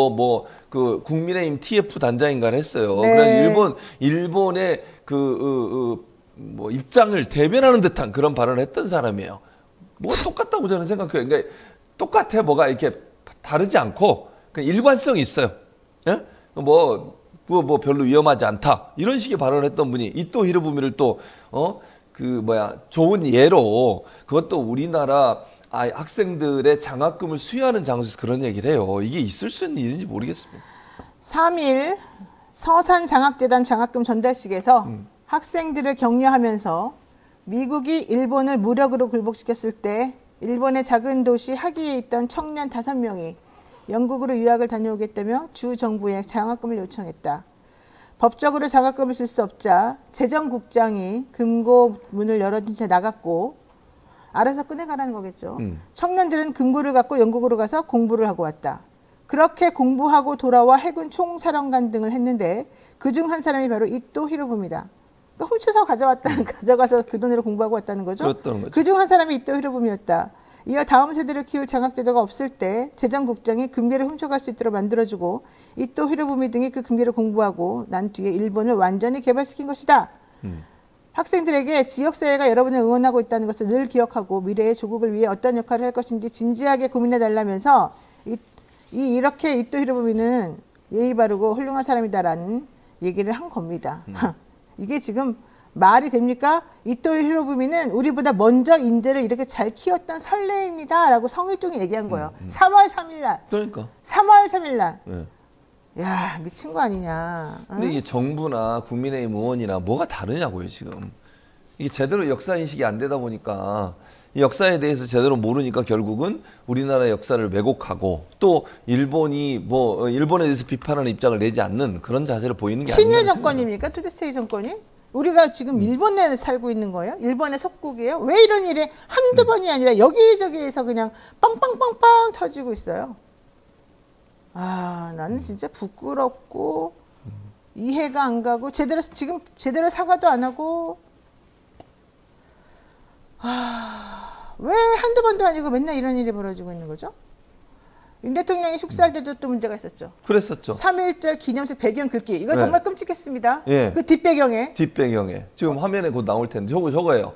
그 국민의힘 TF 단장인가를 했어요. 네. 그래서 일본의 뭐 입장을 대변하는 듯한 그런 발언을 했던 사람이에요. 뭐가 똑같다고 저는 생각해요. 그러니까 똑같아 뭐가 이렇게 다르지 않고 그냥 일관성이 있어요. 예? 뭐 별로 위험하지 않다 이런 식의 발언을 했던 분이 이토 히로부미를 또 좋은 예로 그것도 우리나라 학생들의 장학금을 수여하는 장소에서 그런 얘기를 해요. 이게 있을 수 있는 일인지 모르겠습니다. 3일 서산장학재단 장학금 전달식에서 학생들을 격려하면서 미국이 일본을 무력으로 굴복시켰을 때 일본의 작은 도시 하기에 있던 청년 5명이 영국으로 유학을 다녀오겠다며 주 정부에 장학금을 요청했다. 법적으로 장학금을 줄 수 없자 재정국장이 금고 문을 열어둔 채 나갔고 알아서 꺼내가라는 거겠죠. 청년들은 금고를 갖고 영국으로 가서 공부를 하고 왔다. 그렇게 공부하고 돌아와 해군 총사령관 등을 했는데 그중 한 사람이 바로 이토 히로부미다. 그러니까 훔쳐서 가져가서 그 돈으로 공부하고 왔다는 거죠. 그중 한 사람이 이토 히로부미였다. 이어 다음 세대를 키울 장학제도가 없을 때 재정국장이 금괴를 훔쳐갈 수 있도록 만들어주고 이토 히로부미 등이 그 금괴를 공부하고 난 뒤에 일본을 완전히 개발시킨 것이다. 학생들에게 지역사회가 여러분을 응원하고 있다는 것을 늘 기억하고 미래의 조국을 위해 어떤 역할을 할 것인지 진지하게 고민해달라면서 이렇게 이토 히로부미는 예의 바르고 훌륭한 사람이다라는 얘기를 한 겁니다. 이게 지금 말이 됩니까? 이토 히로부미는 우리보다 먼저 인재를 이렇게 잘 키웠던 선례입니다. 라고 성일종이 얘기한 거예요. 3월 3일 날. 그러니까. 3월 3일 날. 네. 야, 미친 거 아니냐. 근데 이게 정부나 국민의힘 의원이나 뭐가 다르냐고요, 지금. 이게 제대로 역사인식이 안 되다 보니까 이 역사에 대해서 제대로 모르니까 결국은 우리나라의 역사를 왜곡하고 또 일본에 대해서 비판하는 입장을 내지 않는 그런 자세를 보이는 게 아니냐. 친일 정권입니까? 투데스테이 정권이? 우리가 지금 일본에 살고 있는 거예요? 일본의 속국이에요? 왜 이런 일이 한두 번이 아니라 여기저기에서 그냥 빵빵빵빵 터지고 있어요? 아, 나는 진짜 부끄럽고 이해가 안 가고 지금 제대로 사과도 안 하고 왜 한두 번도 아니고 맨날 이런 일이 벌어지고 있는 거죠? 윤 대통령이 축사할 때도 또 문제가 있었죠. 그랬었죠. 3.1절 기념식 배경 긁기. 이거 정말 끔찍했습니다. 예. 그 뒷배경에. 지금 화면에 곧 나올 텐데 저거예요.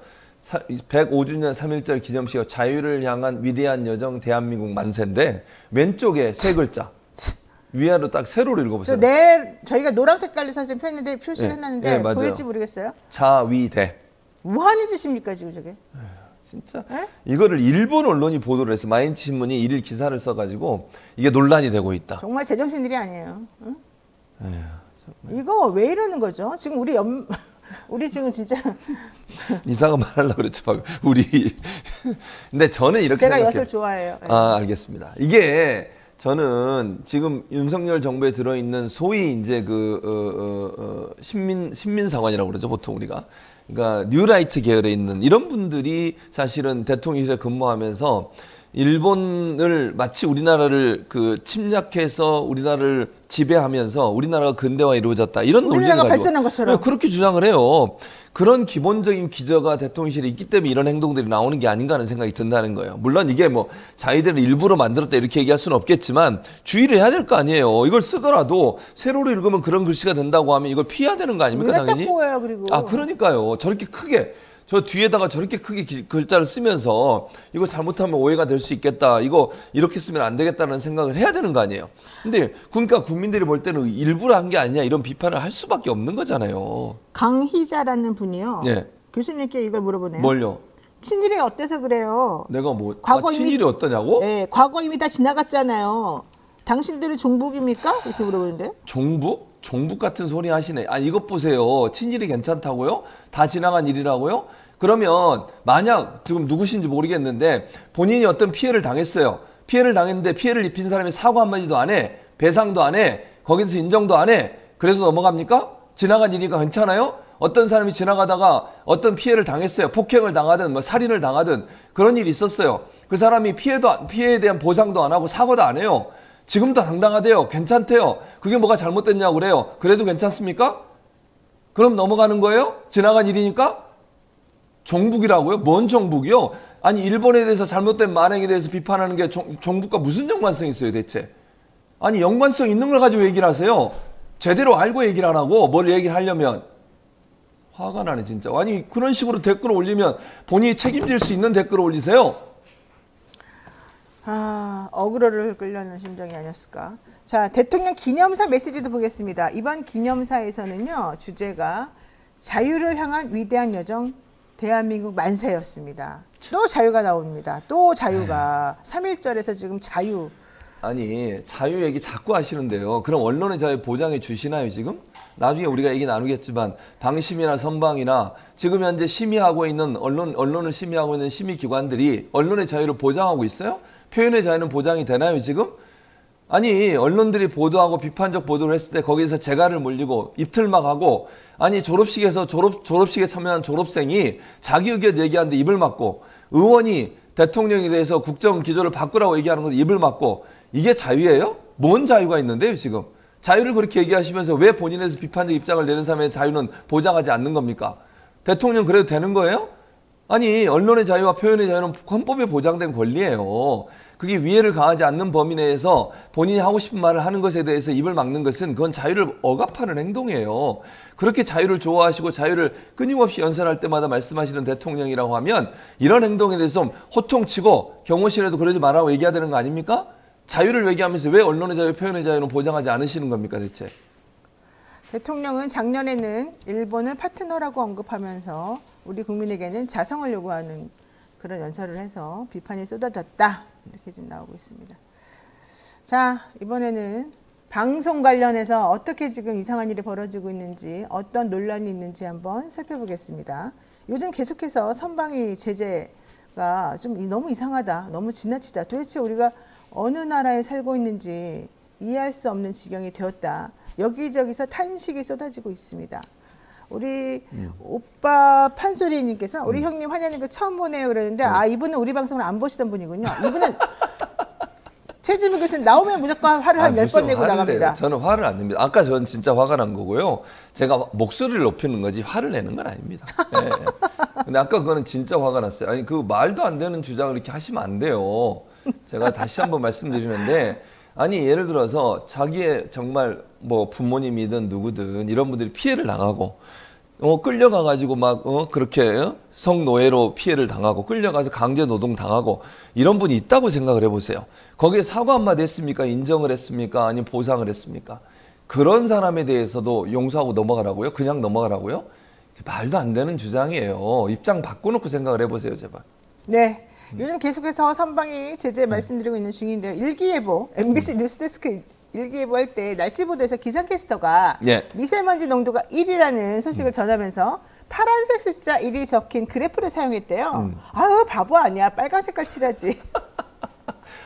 105주년 3.1절 기념식 자유를 향한 위대한 여정 대한민국 만세인데 왼쪽에 세 글자. 위아래로 딱 세로로 읽어보세요. 저희가 노란 색깔로 사실 표시를 해놨는데 보일지 모르겠어요. 자위대. 뭐 하는 짓입니까 지금 저게? 진짜 에? 이거를 일본 언론이 보도를 해서 마인치 신문이 일일 기사를 써가지고 이게 논란이 되고 있다. 정말 제정신들이 아니에요. 응? 이거 왜 이러는 거죠? 지금 우리 지금 진짜 이상한 말 하려고 그랬죠. 우리 근데 저는 이렇게 제가 생각해요. 엿을 좋아해요. 네. 알겠습니다. 이게 저는 지금 윤석열 정부에 들어있는 소위 이제 신민사관이라고 그러죠. 보통 우리가. 그러니까 뉴라이트 계열에 있는 이런 분들이 사실은 대통령실에 근무하면서 일본을 마치 우리나라를 침략해서 우리나라를 지배하면서 우리나라가 근대화 이루어졌다 이런 논리를 우리나라가 가지고 발전한 것처럼 그렇게 주장을 해요. 그런 기본적인 기저가 대통령실에 있기 때문에 이런 행동들이 나오는 게 아닌가 하는 생각이 든다는 거예요. 물론 이게 뭐 자기들을 일부러 만들었다 이렇게 얘기할 수는 없겠지만 주의를 해야 될 거 아니에요. 이걸 쓰더라도 세로로 읽으면 그런 글씨가 된다고 하면 이걸 피해야 되는 거 아닙니까 당연히? 딱 보여요. 그리고 그러니까요. 저렇게 크게 저 뒤에다가 저렇게 크게 글자를 쓰면서 이거 잘못하면 오해가 될 수 있겠다. 이거 이렇게 쓰면 안 되겠다는 생각을 해야 되는 거 아니에요. 근데 그러니까 국민들이 볼 때는 일부러 한 게 아니냐 이런 비판을 할 수밖에 없는 거잖아요. 강희자라는 분이요. 네. 교수님께 이걸 물어보네요. 뭘요? 친일이 어때서 그래요? 내가 뭐 과거 친일이 어떠냐고? 네, 과거 이미 다 지나갔잖아요. 당신들은 종북입니까? 이렇게 물어보는데. 종북? 종북 같은 소리 하시네. 이것 보세요. 친일이 괜찮다고요? 다 지나간 일이라고요? 그러면 만약 지금 누구신지 모르겠는데 본인이 어떤 피해를 당했어요. 피해를 당했는데 피해를 입힌 사람이 사과 한마디도 안 해. 배상도 안 해. 거기서 인정도 안 해. 그래도 넘어갑니까? 지나간 일이니까 괜찮아요? 어떤 사람이 지나가다가 어떤 피해를 당했어요. 폭행을 당하든 뭐 살인을 당하든 그런 일이 있었어요. 그 사람이 피해에 대한 보상도 안 하고 사과도 안 해요. 지금도 당당하대요. 괜찮대요. 그게 뭐가 잘못됐냐고 그래요. 그래도 괜찮습니까? 그럼 넘어가는 거예요? 지나간 일이니까? 종북이라고요? 뭔 종북이요? 아니 일본에 대해서 잘못된 만행에 대해서 비판하는 게 종북과 무슨 연관성이 있어요 대체? 아니 연관성 있는 걸 가지고 얘기를 하세요. 제대로 알고 얘기를 안 하고 뭘 얘기를 하려면 화가 나네 진짜. 아니 그런 식으로 댓글을 올리면 본인이 책임질 수 있는 댓글을 올리세요. 아, 어그로를 끌려는 심정이 아니었을까. 자, 대통령 기념사 메시지도 보겠습니다. 이번 기념사에서는요, 주제가 자유를 향한 위대한 여정 대한민국 만세였습니다. 또 자유가 나옵니다. 또 자유가 3.1절에서 지금 자유. 아니 자유 얘기 자꾸 하시는데요. 그럼 언론의 자유 보장해 주시나요 지금? 나중에 우리가 얘기 나누겠지만 방심이나 선방이나 지금 현재 심의하고 있는 언론을 심의하고 있는 심의기관들이 언론의 자유를 보장하고 있어요? 표현의 자유는 보장이 되나요 지금? 아니 언론들이 보도하고 비판적 보도를 했을 때 거기서 재갈을 물리고 입틀막하고 아니 졸업식에서 졸업식에 참여한 졸업생이 자기 의견 얘기하는데 입을 막고 의원이 대통령에 대해서 국정 기조를 바꾸라고 얘기하는 건데 입을 막고 이게 자유예요? 뭔 자유가 있는데요 지금? 자유를 그렇게 얘기하시면서 왜 본인에서 비판적 입장을 내는 사람의 자유는 보장하지 않는 겁니까? 대통령 그래도 되는 거예요? 아니 언론의 자유와 표현의 자유는 헌법에 보장된 권리예요. 그게 위해를 가하지 않는 범위 내에서 본인이 하고 싶은 말을 하는 것에 대해서 입을 막는 것은 그건 자유를 억압하는 행동이에요. 그렇게 자유를 좋아하시고 자유를 끊임없이 연설할 때마다 말씀하시는 대통령이라고 하면 이런 행동에 대해서 좀 호통치고 경호실에도 그러지 말라고 얘기해야 되는 거 아닙니까? 자유를 얘기하면서 왜 언론의 자유, 표현의 자유는 보장하지 않으시는 겁니까 대체? 대통령은 작년에는 일본을 파트너라고 언급하면서 우리 국민에게는 자성을 요구하는 그런 연설을 해서 비판이 쏟아졌다. 이렇게 지금 나오고 있습니다. 자, 이번에는 방송 관련해서 어떻게 지금 이상한 일이 벌어지고 있는지 어떤 논란이 있는지 한번 살펴보겠습니다. 요즘 계속해서 선방위 제재가 좀 너무 이상하다. 너무 지나치다. 도대체 우리가 어느 나라에 살고 있는지 이해할 수 없는 지경이 되었다. 여기저기서 탄식이 쏟아지고 있습니다. 우리 오빠 판소리님께서 우리 형님 화내는 거 처음 보네요 그러는데 아 이분은 우리 방송을 안 보시던 분이군요. 이분은 최지민 교수님 나오면 무조건 화를 한 10번 내고 나갑니다. 저는 화를 안 냅니다. 아까 저는 진짜 화가 난 거고요. 제가 목소리를 높이는 거지 화를 내는 건 아닙니다. 네. 근데 아까 그거는 진짜 화가 났어요. 아니 그 말도 안 되는 주장을 이렇게 하시면 안 돼요. 제가 다시 한번 말씀드리는데 아니 예를 들어서 자기의 정말 뭐 부모님이든 누구든 이런 분들이 피해를 당하고 끌려가가지고 막 그렇게 성노예로 피해를 당하고 끌려가서 강제 노동 당하고 이런 분이 있다고 생각을 해보세요. 거기에 사과 한마디 했습니까? 인정을 했습니까? 아니면 보상을 했습니까? 그런 사람에 대해서도 용서하고 넘어가라고요? 그냥 넘어가라고요? 말도 안 되는 주장이에요. 입장 바꿔놓고 생각을 해보세요, 제발. 네. 요즘 계속해서 선방위 제재 말씀드리고 있는 중인데요. 일기예보, MBC 뉴스데스크 일기예보 할 때 날씨 보도에서 기상캐스터가 미세먼지 농도가 1이라는 소식을 전하면서 파란색 숫자 1이 적힌 그래프를 사용했대요. 아유 바보 아니야. 빨간 색깔 칠하지.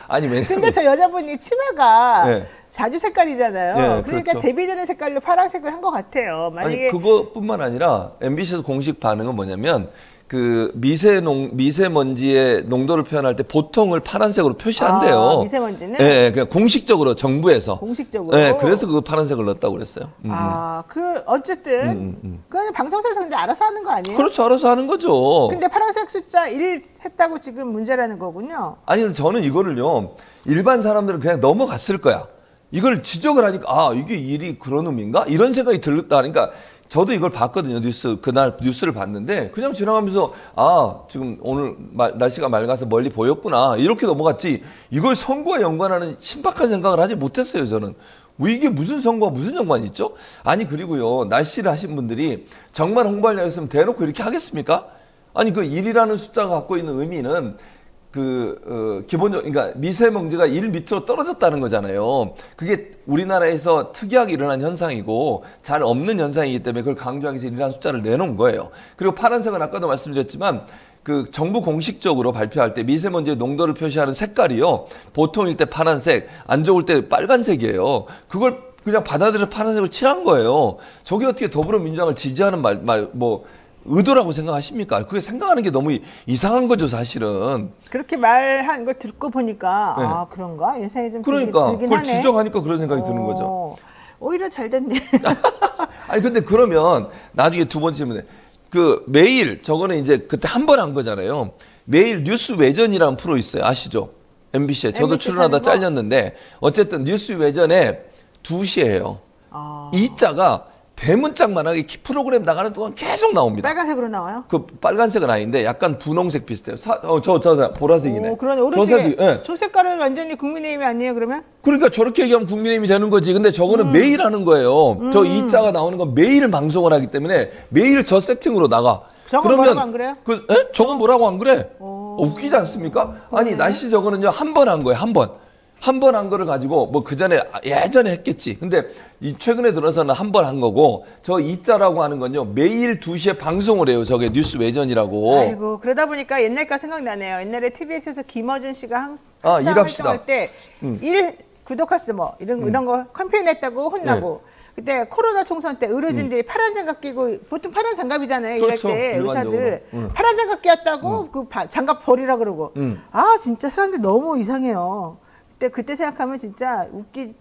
아니 왜냐면 근데 저 여자분이 치마가 자주 색깔이잖아요. 그러니까 그렇죠. 대비되는 색깔로 파란색을 한 것 같아요. 만약에 아니 그것뿐만 아니라 MBC에서 공식 반응은 뭐냐면 그 미세먼지의 농도를 표현할 때 보통을 파란색으로 표시한대요. 아, 미세먼지는? 네, 그냥 공식적으로 정부에서. 공식적으로. 네, 그래서 그 파란색을 넣었다고 그랬어요. 아, 어쨌든 그건 방송사에서 근데 알아서 하는 거 아니에요? 그렇죠, 알아서 하는 거죠. 근데 파란색 숫자 1 했다고 지금 문제라는 거군요. 아니, 저는 이거를요 일반 사람들은 그냥 넘어갔을 거야. 이걸 지적을 하니까 아 이게 일이 그런 의미인가? 이런 생각이 들었다. 그러니까. 저도 이걸 봤거든요. 그날 뉴스를 봤는데 그냥 지나가면서 아 지금 오늘 날씨가 맑아서 멀리 보였구나 이렇게 넘어갔지 이걸 선거와 연관하는 신박한 생각을 하지 못했어요. 저는 이게 무슨 선거와 무슨 연관이 있죠? 아니 그리고요 날씨를 하신 분들이 정말 홍보하려고 했으면 대놓고 이렇게 하겠습니까? 아니 그 1이라는 숫자가 갖고 있는 의미는 기본적으로, 그러니까 미세먼지가 1 밑으로 떨어졌다는 거잖아요. 그게 우리나라에서 특이하게 일어난 현상이고 잘 없는 현상이기 때문에 그걸 강조하기 위해서 1이라는 숫자를 내놓은 거예요. 그리고 파란색은 아까도 말씀드렸지만 그 정부 공식적으로 발표할 때 미세먼지의 농도를 표시하는 색깔이요. 보통일 때 파란색, 안 좋을 때 빨간색이에요. 그걸 그냥 받아들여 파란색을 칠한 거예요. 저게 어떻게 더불어민주당을 지지하는 의도라고 생각하십니까? 그게 생각하는 게 너무 이상한 거죠, 사실은. 그렇게 말한 거 듣고 보니까 아 그런가? 이런 생각이 좀 그러니까 들긴 그걸 하네. 지적하니까 그런 생각이 드는 거죠. 오히려 잘 됐네. 아니 근데 그러면 나중에 두 번째 질문에 그 매일 저거는 이제 그때 한 번 한 거잖아요. 매일 뉴스 외전이라는 프로 있어요. 아시죠? MBC에 저도 MBC 출연하다 사는 거? 잘렸는데 어쨌든 뉴스 외전에 2시예요. 이 자가 대문짝만하게 프로그램 나가는 동안 계속 나옵니다. 빨간색으로 나와요? 그 빨간색은 아닌데 약간 분홍색 비슷해요. 저 보라색이네. 그러네. 저 오른쪽에 색이, 예. 저 색깔은 완전히 국민의힘이 아니에요, 그러면? 그러니까 저렇게 얘기하면 국민의힘이 되는 거지. 근데 저거는 매일 하는 거예요. 저 이 자가 나오는 건 매일 방송을 하기 때문에 매일 저 세팅으로 나가. 저건 뭐라고 안 그래요? 저건 뭐라고 안 그래? 웃기지 않습니까? 아니 날씨 저거는요 한 번 한 거예요. 한 번 한 거를 가지고 뭐 그 전에 예전에 했겠지. 근데 이 최근에 들어서는 한 번 한 거고 저 이자라고 하는 건요 매일 2시에 방송을 해요. 저게 뉴스 외전이라고. 아이고 그러다 보니까 옛날 거 생각나네요. 옛날에 TBS에서 김어준 씨가 항상 일합시다. 활동할 때 일 구독하시죠 뭐 이런 거 캠페인 했다고 혼나고. 그때 코로나 총선 때 의료진들이 파란 장갑 끼고 보통 파란 장갑이잖아요. 그렇죠. 이럴 때 일반적으로. 의사들 파란 장갑 끼었다고 그 장갑 버리라 그러고. 아 진짜 사람들 너무 이상해요. 그때 생각하면 진짜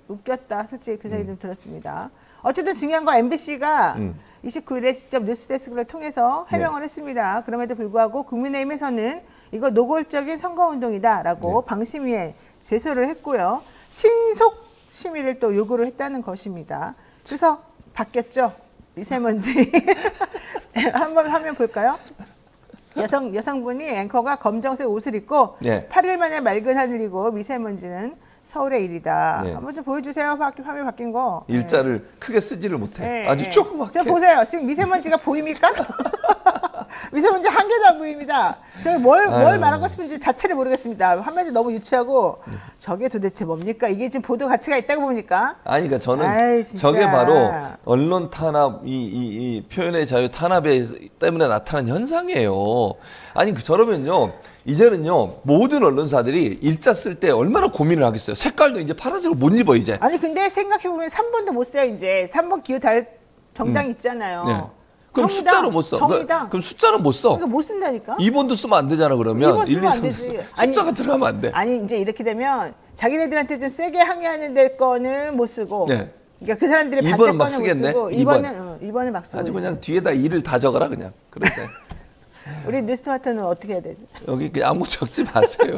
웃겼다. 솔직히 그 생각이 좀 들었습니다. 어쨌든 중요한 건 MBC가 29일에 직접 뉴스데스크를 통해서 해명을 했습니다. 그럼에도 불구하고 국민의힘에서는 이거 노골적인 선거운동이다라고 방심위에 제소를 했고요. 신속 심의를 또 요구를 했다는 것입니다. 그래서 바뀌었죠. 미세먼지. 한번 화면 볼까요? 여성분이 앵커가 검정색 옷을 입고 8일 만에 맑은 하늘이고 미세먼지는 서울의 일이다. 한번 좀 보여주세요. 화면 바뀐 거. 일자를 크게 쓰지를 못해. 아주 조그맣게. 저 보세요. 지금 미세먼지가 보입니까? 미세먼지 한 개도 안 보입니다. 저기 뭘 말하고 싶은지 자체를 모르겠습니다. 화면이 너무 유치하고 저게 도대체 뭡니까? 이게 지금 보도 가치가 있다고 봅니까? 아니 그러니까 저는 저게 바로 언론 탄압, 이 표현의 자유 탄압에 때문에 나타난 현상이에요. 아니 저러면요 이제는요 모든 언론사들이 일자 쓸 때 얼마나 고민을 하겠어요. 색깔도 이제 파란색을 못 입어 이제. 아니 근데 생각해보면 3번도 못 써요 이제. 3번 기호 달 정당 있잖아요. 네. 그럼 정의당, 숫자로 못 써. 정의당. 그럼 숫자는 못 써. 그러니까 못 쓴다니까. 2번도 쓰면 안 되잖아 그러면. 2번 쓰면 안 되지. 숫자가 들어가면 안 돼. 아니 이제 이렇게 되면 자기네들한테 좀 세게 항의하는 데 거는 못 쓰고. 그러니까 그 사람들이 반대 거는 못 쓰고 2번은 막 쓰고. 아주 그냥 뒤에다 2를 다 적어라 그냥. 그럴 때. 우리 뉴스토마토는 어떻게 해야 되지? 여기 그냥 아무 적지 마세요.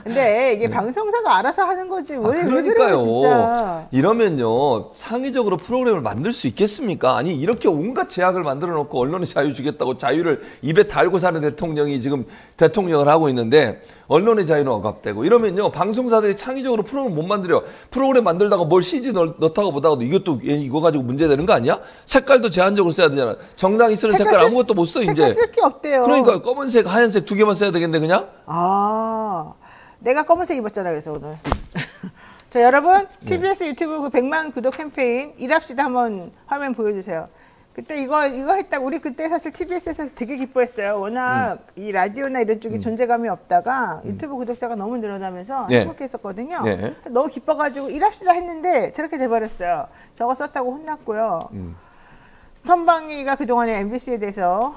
근데 이게 방송사가 알아서 하는 거지. 왜 그래요 진짜. 이러면요 상의적으로 프로그램을 만들 수 있겠습니까? 아니 이렇게 온갖 제약을 만들어 놓고 언론의 자유 주겠다고 자유를 입에 달고 사는 대통령이 지금 대통령을 하고 있는데 언론의 자유는 억압되고 이러면요 방송사들이 창의적으로 프로그램 못 만들어요. 프로그램 만들다가 뭘 CG 넣다가 보다가도 이것도 이거 가지고 문제되는 거 아니야? 색깔도 제한적으로 써야 되잖아. 정당이 쓰는 색깔 아무것도 못 써 이제. 색깔 쓸 게 없대요. 그러니까 검은색, 하얀색 두 개만 써야 되겠네 그냥. 내가 검은색 입었잖아 그래서 오늘. 자 여러분 TBS 유튜브 그 100만 구독 캠페인 일합시다 한번 화면 보여주세요. 그때 이거 했다고 우리 그때 사실 TBS에서 되게 기뻐했어요. 워낙 이 라디오나 이런 쪽이 존재감이 없다가 유튜브 구독자가 너무 늘어나면서 행복했었거든요. 너무 기뻐가지고 일합시다 했는데 저렇게 돼버렸어요. 저거 썼다고 혼났고요. 선방위가 그동안에 MBC에 대해서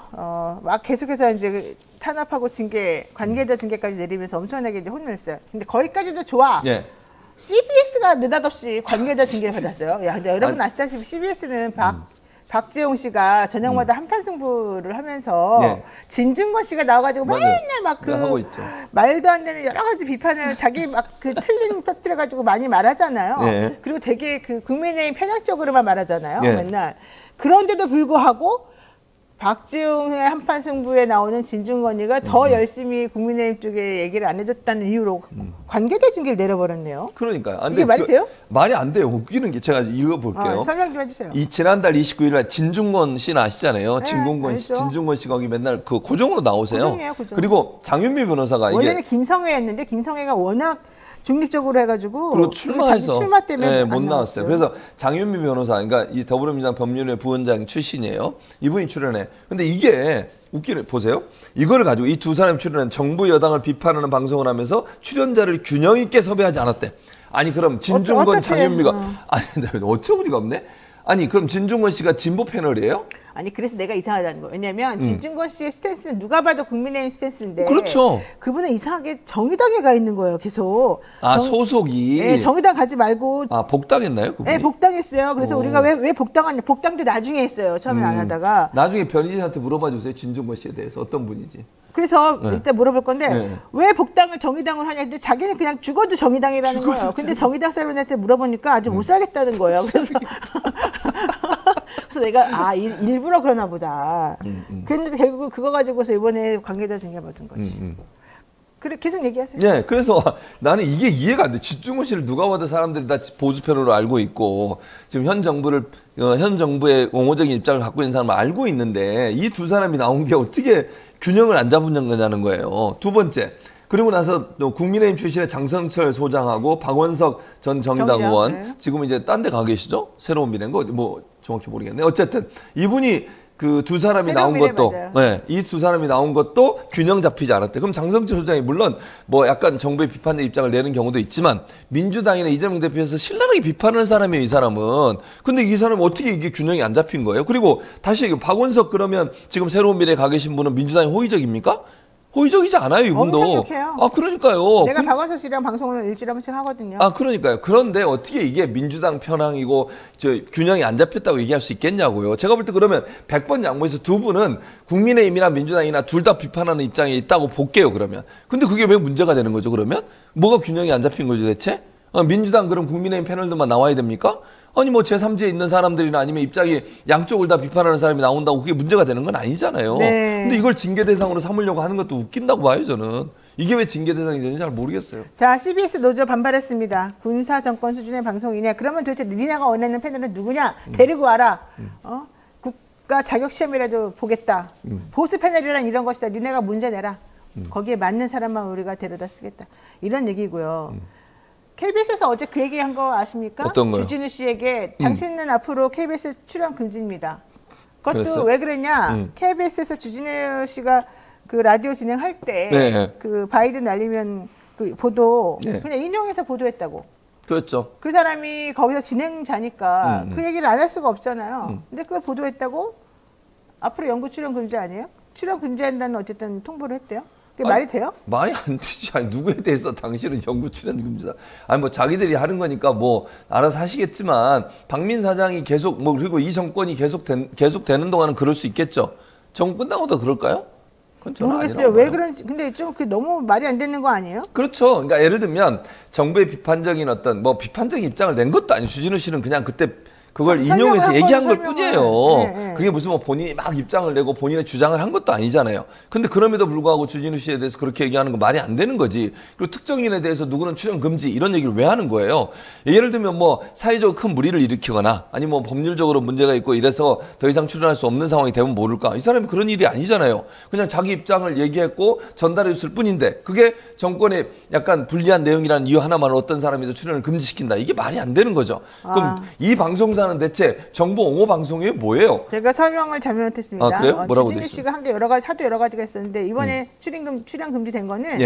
막 계속해서 이제 탄압하고 징계, 관계자 징계까지 내리면서 엄청나게 이제 혼냈어요. 근데 거기까지도 좋아. CBS가 느닷없이 관계자 징계를 받았어요. 야, 근데 여러분 아시다시피 CBS는 박지용 씨가 저녁마다 한판 승부를 하면서 진중권 씨가 나와가지고 맨날 막 그 말도 안 되는 여러 가지 비판을 자기 막 그 틀린 팩트를 가지고 많이 말하잖아요. 그리고 되게 그 국민의힘 편향적으로만 말하잖아요. 맨날. 그런데도 불구하고 박지용의 한판 승부에 나오는 진중권이가 더 열심히 국민의힘 쪽에 얘기를 안 해줬다는 이유로 관계자 징계를 내려버렸네요. 그러니까 이게 말이 돼요? 말이 안 돼요. 웃기는 게 제가 읽어볼게요. 설명 좀 해주세요. 지난달 29일 날 진중권 씨는 아시잖아요. 진중권 씨 거기 맨날 그 고정으로 나오세요. 고정이에요, 고정. 그리고 장윤미 변호사가 원래는 김성회였는데 김성회가 워낙 중립적으로 해가지고 그리고 출마해서 출마 때문에 못 나왔어요. 그래서 장윤미 변호사, 그러니까 이 더불어민주당 법률위 부원장 출신이에요. 이분이 출연해. 근데 이게 웃기네. 보세요. 이거를 가지고 이 두 사람이 출연한 정부 여당을 비판하는 방송을 하면서 출연자를 균형 있게 섭외하지 않았대. 아니 그럼 진중권, 장윤미가 아니 근데 어처구니가 없네. 아니 그럼 진중권 씨가 진보 패널이에요? 아니 그래서 내가 이상하다는 거예요. 왜냐면 진중권 씨의 스탠스는 누가 봐도 국민의힘 스탠스인데 그렇죠. 그분은 이상하게 정의당에 가 있는 거예요. 계속. 소속이. 네, 정의당 가지 말고. 복당했나요? 그분이? 네, 복당했어요. 그래서 우리가 왜 복당하냐. 복당도 나중에 했어요. 처음에 안 하다가. 나중에 변희재한테 물어봐 주세요. 진중권 씨에 대해서 어떤 분인지. 그래서 일단 물어볼 건데 왜 복당을 정의당을 하냐 근데 자기는 그냥 죽어도 정의당이라는 거예요. 근데 정의당 사람한테 물어보니까 아주 못 살겠다는 거예요. 그래서 내가 일부러 그러나 보다. 그랬는데 결국은 그거 가지고서 이번에 관계자 징계받은 거지. 그래 계속 얘기하세요. 네, 그래서 나는 이게 이해가 안 돼. 진중권 씨를 누가 봐도 사람들이 다 보수편으로 알고 있고 지금 현 정부의 옹호적인 입장을 갖고 있는 사람은 알고 있는데 이 두 사람이 나온 게 어떻게 균형을 안 잡은 거냐는 거예요. 두 번째. 그리고 나서 국민의힘 출신의 장성철 소장하고 박원석 전 정의당 의원 네. 지금 이제 딴 데 가 계시죠? 새로운 미래인가? 뭐 정확히 모르겠네. 어쨌든 이분이 그 두 사람이 나온 것도, 이 두 사람이 나온 것도 균형 잡히지 않았대. 그럼 장성철 소장이 물론 뭐 약간 정부의 비판의 입장을 내는 경우도 있지만 민주당이나 이재명 대표에서 신랄하게 비판하는 사람이에요, 이 사람은. 근데 이 사람은 어떻게 이게 균형이 안 잡힌 거예요? 그리고 다시 박원석 그러면 지금 새로운 미래에 가 계신 분은 민주당이 호의적입니까? 호의적이지 않아요, 이분도. 엄청 욕해요. 그러니까요. 내가 박원석 씨랑 방송을 일주일에 한 번씩 하거든요. 그러니까요. 그런데 어떻게 이게 민주당 편향이고 균형이 안 잡혔다고 얘기할 수 있겠냐고요. 제가 볼 때 그러면 100번 양보해서 두 분은 국민의힘이나 민주당이나 둘 다 비판하는 입장에 있다고 볼게요, 그러면. 근데 그게 왜 문제가 되는 거죠, 그러면? 뭐가 균형이 안 잡힌 거죠, 대체? 민주당 그럼 국민의힘 패널들만 나와야 됩니까? 아니 뭐 제3지에 있는 사람들이나 아니면 입장이 양쪽을 다 비판하는 사람이 나온다고 그게 문제가 되는 건 아니잖아요. 네. 근데 이걸 징계 대상으로 삼으려고 하는 것도 웃긴다고 봐요, 저는. 이게 왜 징계 대상이 되는지 잘 모르겠어요. 자, CBS 노조 반발했습니다. 군사 정권 수준의 방송이냐? 그러면 도대체 니네가 원하는 패널은 누구냐? 데리고 와라. 국가 자격 시험이라도 보겠다. 보수 패널이란 이런 것이다. 니네가 문제 내라. 거기에 맞는 사람만 우리가 데려다 쓰겠다. 이런 얘기고요. KBS에서 어제 그 얘기한 거 아십니까? 어떤 거요? 주진우 씨에게 당신은 앞으로 KBS 출연 금지입니다. 그것도 그랬어요? 왜 그랬냐? KBS에서 주진우 씨가 그 라디오 진행할 때 그 바이든 날리면 그 보도 그냥 인용해서 보도했다고. 그렇죠. 그 사람이 거기서 진행자니까 그 얘기를 안 할 수가 없잖아요. 근데 그걸 보도했다고 앞으로 연구 출연 금지 아니에요? 출연 금지한다는 어쨌든 통보를 했대요. 그게 말이 돼요? 말이 안 되지. 아니, 누구에 대해서 당신은 연구 출연 금지다. 아니, 뭐 자기들이 하는 거니까 뭐 알아서 하시겠지만 박민 사장이 계속 뭐 그리고 이 정권이 계속 되는 동안은 그럴 수 있겠죠. 정권 끝나고도 그럴까요? 그건 저는 모르겠어요. 아니라고 왜 봐요. 그런지. 근데 좀 그 너무 말이 안 되는 거 아니에요? 그렇죠. 그러니까 예를 들면 정부의 비판적인 어떤 뭐 비판적인 입장을 낸 것도 아니고 주진우 씨는 그냥 그때 그걸 인용해서 얘기한 걸 뿐이에요. 네. 그게 무슨 뭐 본인이 막 입장을 내고 본인의 주장을 한 것도 아니잖아요. 근데 그럼에도 불구하고 주진우 씨에 대해서 그렇게 얘기하는 거 말이 안 되는 거지. 그리고 특정인에 대해서 누구는 출연 금지 이런 얘기를 왜 하는 거예요? 예를 들면 뭐 사회적으로 큰 무리를 일으키거나 아니면 뭐 법률적으로 문제가 있고 이래서 더 이상 출연할 수 없는 상황이 되면 모를까? 이 사람이 그런 일이 아니잖아요. 그냥 자기 입장을 얘기했고 전달해 줬을 뿐인데 그게 정권에 약간 불리한 내용이라는 이유 하나만으로 어떤 사람이 출연을 금지시킨다. 이게 말이 안 되는 거죠. 그럼 이 방송사는 대체 정부 옹호 방송이에요? 뭐예요? 제가 설명을 잘못했습니다. 그래요? 뭐라고 주진우 씨가 한 게 하도 여러 가지가 있었는데 이번에 출연 금지된 거는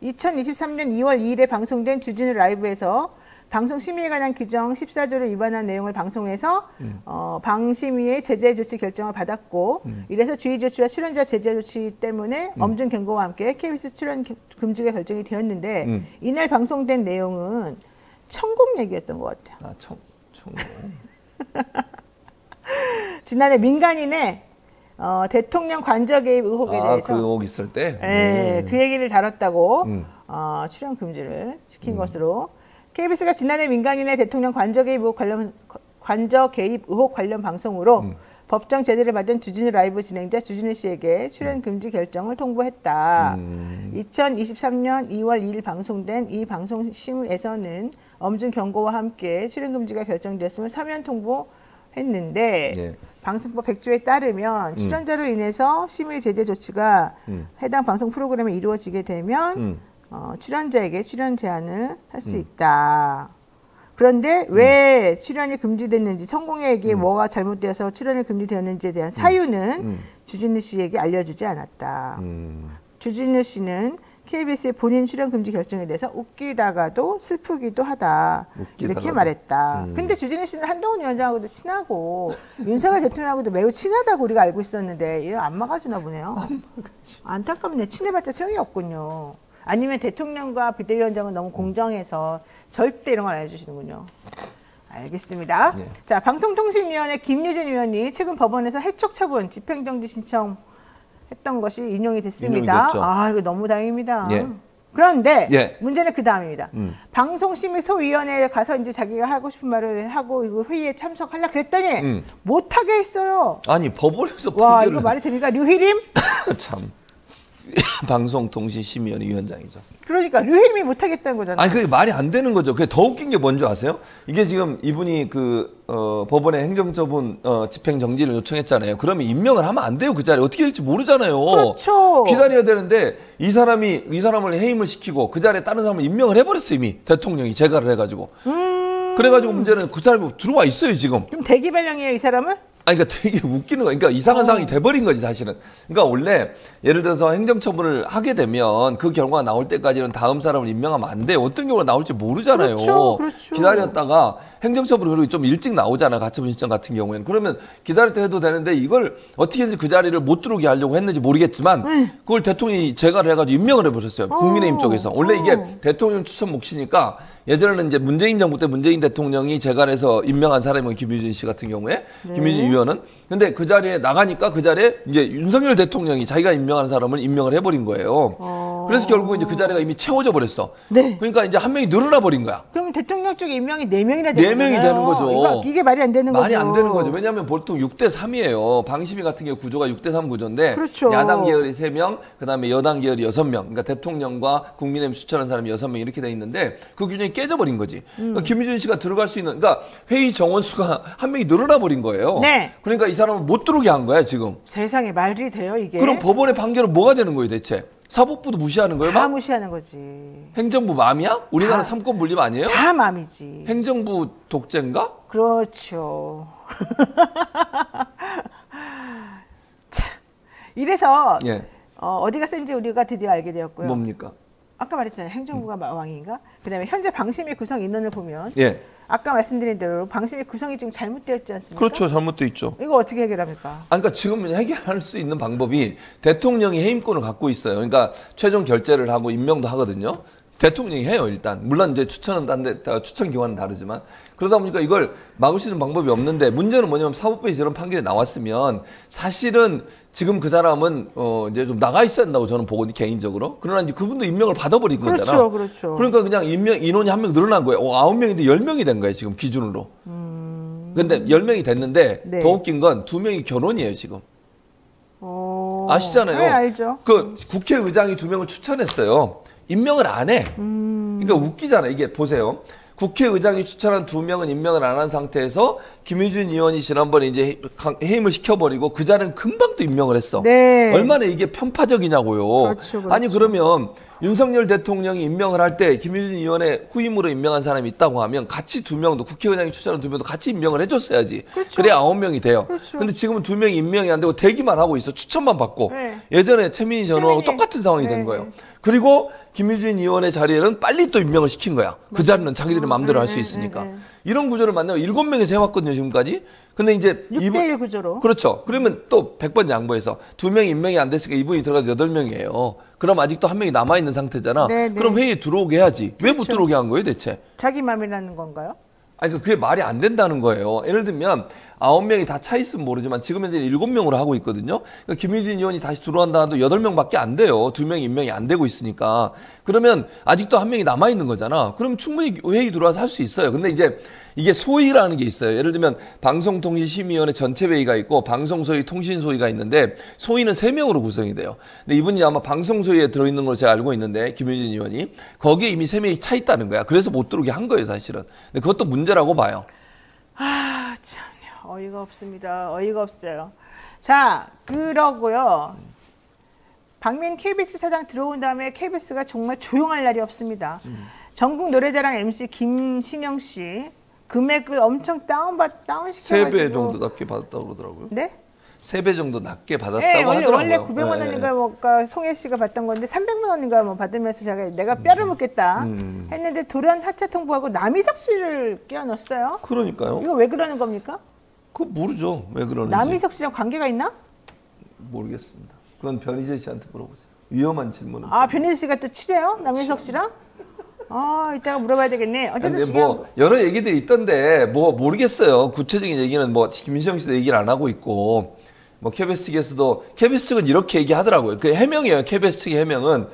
2023년 2월 2일에 방송된 주진우 라이브에서 방송 심의에 관한 규정 14조를 위반한 내용을 방송해서 방심위의 제재 조치 결정을 받았고 이래서 주의 조치와 출연자 제재 조치 때문에 엄중 경고와 함께 KBS 출연 금지가 결정이 되었는데 이날 방송된 내용은 천국 얘기였던 것 같아요. 천국. 지난해 민간인의 대통령 관저 개입 의혹에 대해서 그 의혹 있을 때? 그 얘기를 다뤘다고 출연 금지를 시킨 것으로 KBS가 지난해 민간인의 대통령 관저 개입 의혹 관련 방송으로 법정 제재를 받은 주진우 라이브 진행자 주진우 씨에게 출연 금지 결정을 통보했다. 2023년 2월 2일 방송된 이 방송 심의에서는 엄중 경고와 함께 출연 금지가 결정되었음을 사면 통보했는데 방송법 100조에 따르면 출연자로 인해서 심의 제재 조치가 해당 방송 프로그램에 이루어지게 되면 출연자에게 출연 제한을 할 수 있다. 그런데 왜 출연이 금지됐는지 천공에게 뭐가 잘못되어서 출연이 금지되었는지에 대한 사유는 주진우 씨에게 알려주지 않았다. 주진우 씨는 KBS의 본인 출연 금지 결정에 대해서 웃기다가도 슬프기도 하다. 이렇게 말했다. 근데 주진우 씨는 한동훈 위원장하고도 친하고 윤석열 대통령하고도 매우 친하다고 우리가 알고 있었는데 이거 안 막아주나 보네요. 안타깝네. 친해봤자 소용이 없군요. 아니면 대통령과 비대위원장은 너무 공정해서 절대 이런 걸 안 해주시는군요. 알겠습니다. 네. 자, 방송통신위원회 김유진 의원이 최근 법원에서 해촉 처분 집행정지 신청 했던 것이 인용이 됐습니다. 인용이 됐죠. 아, 이거 너무 다행입니다. 예. 그런데 예. 문제는 그 다음입니다. 방송심의소위원회에 가서 이제 자기가 하고 싶은 말을 하고 이거 회의에 참석하려 그랬더니 못하게 했어요. 아니 법원에서 와, 판결을 이거 말이 됩니까? 류희림? 참 방송통신심의위원회 위원장이죠. 그러니까 류희림이 못하겠다는 거잖아요. 아니 그게 말이 안 되는 거죠. 그게 더 웃긴 게 뭔지 아세요? 이게 지금 이분이 법원에 행정처분 집행 정지를 요청했잖아요. 그러면 임명을 하면 안 돼요. 그 자리에 어떻게 될지 모르잖아요. 그렇죠. 기다려야 되는데 이 사람을 해임을 시키고 그 자리에 다른 사람을 임명을 해버렸어요. 이미 대통령이 재가를 해가지고. 그래가지고 문제는 그 사람이 들어와 있어요 지금. 그럼 대기 발령이에요 이 사람은? 아니, 그러니까 되게 웃기는 거야. 그러니까 이상한 상황이 돼버린 거지, 사실은. 그러니까 원래 예를 들어서 행정처분을 하게 되면 그 결과가 나올 때까지는 다음 사람을 임명하면 안 돼요. 어떤 경우가 나올지 모르잖아요. 그렇죠, 그렇죠. 기다렸다가 행정처분이 그리고 좀 일찍 나오잖아요. 가처분 신청 같은 경우에는. 그러면 기다릴 때 해도 되는데 이걸 어떻게든지 그 자리를 못 들어오게 하려고 했는지 모르겠지만 그걸 대통령이 재가를 해가지고 임명을 해버렸어요. 국민의힘 쪽에서. 원래 이게 대통령 추천 몫이니까 예전에는 이제 문재인 정부 때 문재인 대통령이 재간해서 임명한 사람이 김유진 씨 같은 경우에 김유진 의원은 근데 그 자리에 나가니까 그 자리에 이제 윤석열 대통령이 자기가 임명한 사람을 임명을 해버린 거예요. 그래서 결국 이제 그 자리가 이미 채워져 버렸어. 네. 그러니까 이제 한 명이 늘어나 버린 거야. 그럼 대통령 쪽에 임명이 4명이나 되는 거예요. 4명이 되는 거죠. 이게 말이 안 되는 거죠. 말이 안 되는 거죠. 왜냐하면 보통 6대3이에요. 방심위 같은 경우 구조가 6대3 구조인데 그렇죠. 야당 계열이 3명, 그다음에 여당 계열이 6명. 그러니까 대통령과 국민의힘 추천한 사람이 6명 이렇게 돼 있는데 그 균형이 깨져버린 거지. 그러니까 김유진 씨가 들어갈 수 있는 그러니까 회의 정원수가 한 명이 늘어나 버린 거예요. 네. 그러니까 이 사람을 못 들어오게 한 거야 지금. 세상에 말이 돼요 이게. 그럼 법원의 판결은 뭐가 되는 거예요 대체? 사법부도 무시하는 거예요? 다 막? 무시하는 거지. 행정부 맘이야? 우리나라 다. 삼권 분립 아니에요? 다 맘이지. 행정부 독재인가? 그렇죠. 참, 이래서 예. 어디가 센지 우리가 드디어 알게 되었고요. 뭡니까? 아까 말했잖아요. 행정부가 왕인가? 그다음에 현재 방심위 구성 인원을 보면 예. 아까 말씀드린 대로 방심위 구성이 지금 잘못되었지 않습니까? 그렇죠. 잘못돼 있죠. 이거 어떻게 해결합니까? 아, 그러니까 지금 해결할 수 있는 방법이 대통령이 해임권을 갖고 있어요. 그러니까 최종 결재를 하고 임명도 하거든요. 대통령이 해요 일단. 물론 이제 추천은 딴데 추천 기관은 다르지만 그러다 보니까 이걸 막을 수 있는 방법이 없는데 문제는 뭐냐면 사법부에서 이런 판결이 나왔으면 사실은 지금 그 사람은 이제 좀 나가 있어야 된다고 저는 보거든요 개인적으로. 그러나 이제 그분도 임명을 받아버린 거잖아. 그렇죠, 그렇죠. 그러니까 그냥 인원이 한 명 늘어난 거예요. 9명인데 10명이 된 거예요 지금 기준으로. 근데 10명이 됐는데 네. 더 웃긴 건 2명이 결혼이에요 지금. 아시잖아요. 네, 알죠. 그 국회의장이 2명을 추천했어요. 임명을 안 해. 그러니까 웃기잖아. 이게 보세요. 국회의장이 추천한 2명은 임명을 안 한 상태에서 김유진 의원이 지난번에 이제 해임을 시켜버리고 그 자리는 금방 또 임명을 했어. 네. 얼마나 이게 편파적이냐고요. 그렇죠, 그렇죠. 아니 그러면 윤석열 대통령이 임명을 할 때 김유진 의원의 후임으로 임명한 사람이 있다고 하면 같이 2명도 국회의장이 추천한 2명도 같이 임명을 해줬어야지. 그렇죠. 그래야 9명이 돼요. 그렇죠. 근데 지금은 2명이 임명이 안 되고 대기만 하고 있어. 추천만 받고. 네. 예전에 최민희 전 의원하고 최민희. 똑같은 상황이 된 네. 거예요. 그리고 김유진 의원의 자리에는 빨리 또 임명을 시킨 거야. 그 자리는 자기들이 마음대로 할 수 있으니까. 이런 구조를 만나고 7명에서 해왔거든요, 지금까지. 근데 이제 6대1 구조로. 그렇죠. 그러면 또 100번 양보해서 2명이 임명이 안 됐으니까 이분이 들어가서 8명이에요. 그럼 아직도 1명이 남아있는 상태잖아. 네, 네. 그럼 회의에 들어오게 해야지. 왜 못 그렇죠. 들어오게 한 거예요, 대체? 자기 맘이라는 건가요? 아니, 그게 말이 안 된다는 거예요. 예를 들면 9명이 다 차 있으면 모르지만 지금 현재 7명으로 하고 있거든요. 그러니까 김유진 의원이 다시 들어간다 해도 8명밖에 안 돼요. 2명이 임명이 안 되고 있으니까. 그러면 아직도 1명이 남아있는 거잖아. 그럼 충분히 회의 들어와서 할 수 있어요. 근데 이제 이게 소위라는 게 있어요. 예를 들면 방송통신심의위원회 전체 회의가 있고 방송소위, 통신소위가 있는데 소위는 3명으로 구성이 돼요. 근데 이분이 아마 방송소위에 들어있는 걸로 제가 알고 있는데 김유진 의원이 거기에 이미 3명이 차 있다는 거야. 그래서 못 들어오게 한 거예요, 사실은. 근데 그것도 문제라고 봐요. 아, 참 어이가 없습니다. 어이가 없어요. 자, 그러고요. 박민 KBS 사장 들어온 다음에 KBS가 정말 조용할 날이 없습니다. 전국 노래자랑 MC 김신영 씨 금액을 엄청 다운시켜가지고 3배 정도 낮게 받았다고 그러더라고요. 네? 3배 정도 낮게 받았다고 네, 하더라고요. 원래 900만 원인가 뭐가 송혜 씨가 받던 건데 300만 원인가 뭐 받으면서 내가 뼈를 묻겠다 했는데 돌연 하차 통보하고 남희석 씨를 끼워 넣었어요. 그러니까요. 이거 왜 그러는 겁니까? 그거 모르죠. 왜 그러는지. 남희석 씨랑 관계가 있나? 모르겠습니다. 그건 변희재 씨한테 물어보세요. 위험한 질문은. 아, 변희재 씨가 또 친해요? 남희석 씨랑? 아, 이따가 물어봐야 되겠네. 어쨌든 근데 중요한 뭐 여러 얘기들이 있던데 뭐 모르겠어요. 구체적인 얘기는 뭐 김시영 씨도 얘기를 안 하고 있고 뭐 KBS 측에서도 KBS 측은 이렇게 얘기하더라고요. 그 해명이에요. KBS 측의 해명은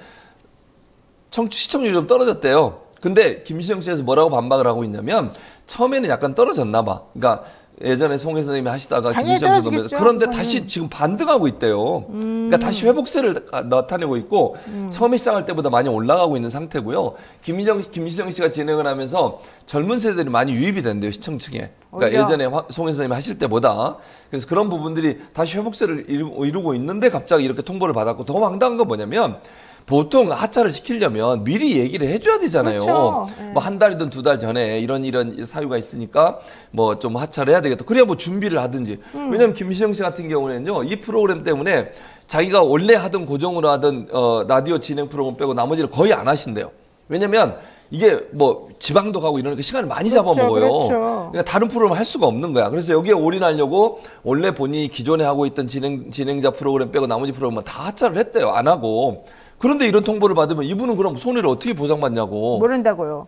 시청률이 좀 떨어졌대요. 근데 김시영 씨에서 뭐라고 반박을 하고 있냐면 처음에는 약간 떨어졌나 봐. 그러니까 예전에 송혜 선생님이 하시다가 당연히 김시영 씨도 떨어지겠죠. 그런데 다시 지금 반등하고 있대요. 그러니까 다시 회복세를 나타내고 있고 처음에 시작할 때보다 많이 올라가고 있는 상태고요. 김시영 씨가 진행을 하면서 젊은 세대들이 많이 유입이 된대요. 시청층에. 그러니까 오히려. 예전에 송혜 선생님이 하실 때보다. 그래서 그런 부분들이 다시 회복세를 이루고 있는데 갑자기 이렇게 통보를 받았고 더 황당한 건 뭐냐면 보통 하차를 시키려면 미리 얘기를 해줘야 되잖아요. 그렇죠. 네. 뭐 한 달이든 2달 전에 이런 사유가 있으니까 뭐 좀 하차를 해야 되겠다. 그래야 뭐 준비를 하든지. 왜냐면 김시영 씨 같은 경우는요, 이 프로그램 때문에 자기가 원래 하던 고정으로 하던 라디오 진행 프로그램 빼고 나머지를 거의 안 하신대요. 왜냐면 이게 뭐 지방도 가고 이러니까 시간을 많이 그렇죠, 잡아먹어요. 그렇죠. 그러니까 다른 프로그램 할 수가 없는 거야. 그래서 여기에 올인하려고 원래 본인이 기존에 하고 있던 진행자 프로그램 빼고 나머지 프로그램은 다 하차를 했대요. 안 하고. 그런데 이런 통보를 받으면 이분은 그럼 손해를 어떻게 보상받냐고. 모른다고요.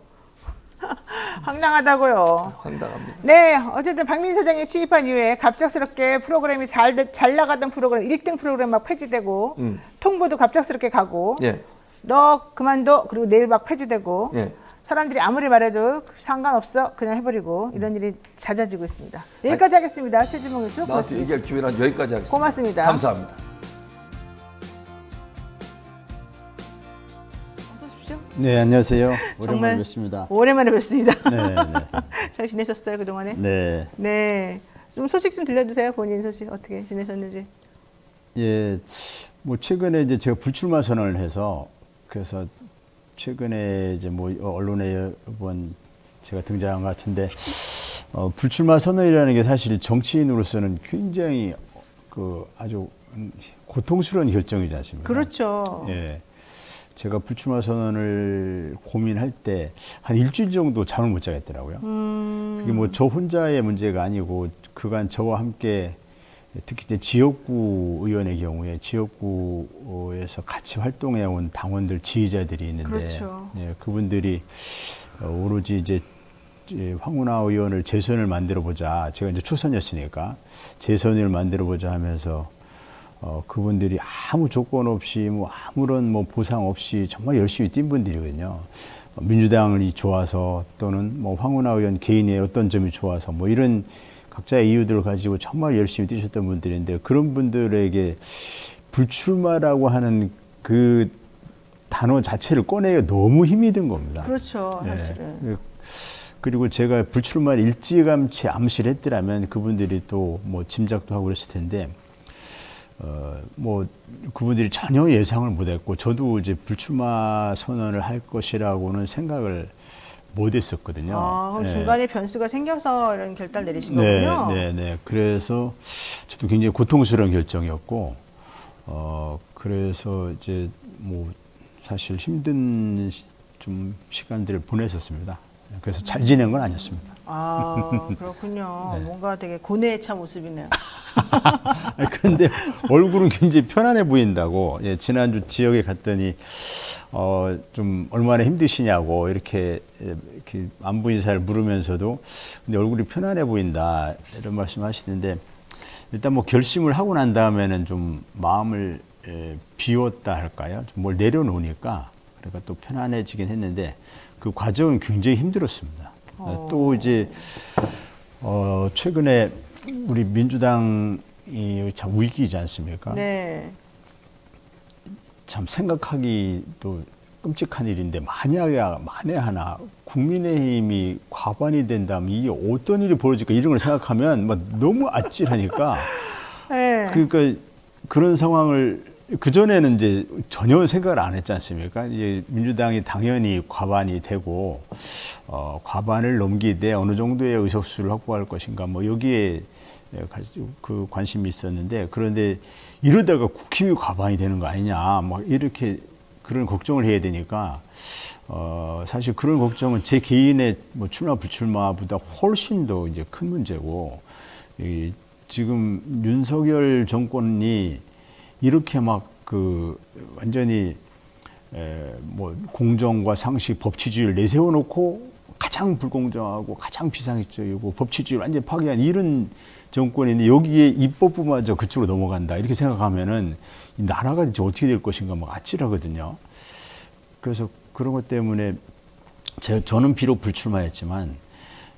황당하다고요. 황당합니다. 네, 어쨌든 박민희 사장이 취입한 이후에 갑작스럽게 프로그램이 잘 나가던 프로그램 1등 프로그램 막 폐지되고 통보도 갑작스럽게 가고 예. 너 그만둬 그리고 내일 막 폐지되고 예. 사람들이 아무리 말해도 상관없어 그냥 해버리고 이런 일이 잦아지고 있습니다. 여기까지 하겠습니다. 최진봉 교수 나한테 고맙습니다. 얘기할 기회는 여기까지 하겠습니다. 고맙습니다. 감사합니다. 어서 오십시오. 네, 안녕하세요. 정말 오랜만에 뵙습니다. 오랜만에 뵙습니다. 네, 네. 잘 지내셨어요 그동안에? 네. 네. 좀 소식 좀 들려주세요. 본인 소식 어떻게 지내셨는지. 예, 뭐 최근에 이제 제가 불출마 선언을 해서 그래서 최근에 이제 뭐 언론에 이번 제가 등장한 것 같은데 불출마 선언이라는 게 사실 정치인으로서는 굉장히 그 아주 고통스러운 결정이지 않습니까? 그렇죠. 예. 제가 불출마 선언을 고민할 때 한 일주일 정도 잠을 못 자겠더라고요. 그게 뭐 저 혼자의 문제가 아니고 그간 저와 함께 특히 이제 지역구 의원의 경우에 지역구에서 같이 활동해 온 당원들 지휘자들이 있는데 그렇죠. 예, 그분들이 오로지 이제 황운하 의원을 재선을 만들어 보자. 제가 이제 초선이었으니까 재선을 만들어 보자 하면서 그분들이 아무 조건 없이 뭐 아무런 뭐 보상 없이 정말 열심히 뛴 분들이거든요. 민주당이 좋아서 또는 뭐 황운하 의원 개인의 어떤 점이 좋아서 뭐 이런 각자의 이유들을 가지고 정말 열심히 뛰셨던 분들인데 그런 분들에게 불출마라고 하는 그 단어 자체를 꺼내기가 너무 힘이 든 겁니다. 그렇죠. 사실은. 예. 그리고 제가 불출마를 일찌감치 암시를 했더라면 그분들이 또 뭐 짐작도 하고 그랬을 텐데 뭐 그분들이 전혀 예상을 못했고 저도 이제 불출마 선언을 할 것이라고는 생각을 못했었거든요. 아, 그럼 예. 중간에 변수가 생겨서 이런 결단을 내리신 네, 거군요. 네, 네. 그래서 저도 굉장히 고통스러운 결정이었고, 그래서 이제 뭐 사실 힘든 좀 시간들을 보냈었습니다. 그래서 잘 지낸 건 아니었습니다. 아, 그렇군요. 네. 뭔가 되게 고뇌에 차 모습이네요. 그런데 얼굴은 굉장히 편안해 보인다고. 예, 지난주 지역에 갔더니 좀 얼마나 힘드시냐고 이렇게 안부 인사를 물으면서도 근데 얼굴이 편안해 보인다 이런 말씀하시는데 일단 뭐 결심을 하고 난 다음에는 좀 마음을 비웠다 할까요? 좀 뭘 내려놓으니까 그러니까 또 편안해지긴 했는데 그 과정은 굉장히 힘들었습니다. 또 이제 최근에 우리 민주당이 참 위기이지 않습니까? 네. 참 생각하기도 끔찍한 일인데 만에 하나 국민의힘이 과반이 된다면 이게 어떤 일이 벌어질까 이런 걸 생각하면 막 너무 아찔하니까 네. 그러니까 그런 상황을 그전에는 이제 전혀 생각을 안 했지 않습니까? 이제 민주당이 당연히 과반이 되고 과반을 넘기되 어느 정도의 의석수를 확보할 것인가 뭐 여기에 그 관심이 있었는데, 그런데 이러다가 국힘이 과반이 되는 거 아니냐, 막 이렇게 그런 걱정을 해야 되니까, 사실 그런 걱정은 제 개인의 뭐 출마 불출마보다 훨씬 더 이제 큰 문제고, 지금 윤석열 정권이 이렇게 막 그 완전히 뭐 공정과 상식, 법치주의를 내세워 놓고 가장 불공정하고 가장 비상식적이고 법치주의를 완전히 파괴한 이런 정권인데, 여기에 입법부마저 그쪽으로 넘어간다 이렇게 생각하면은 이 나라가 이제 어떻게 될 것인가 막 아찔하거든요. 그래서 그런 것 때문에 저는 비록 불출마했지만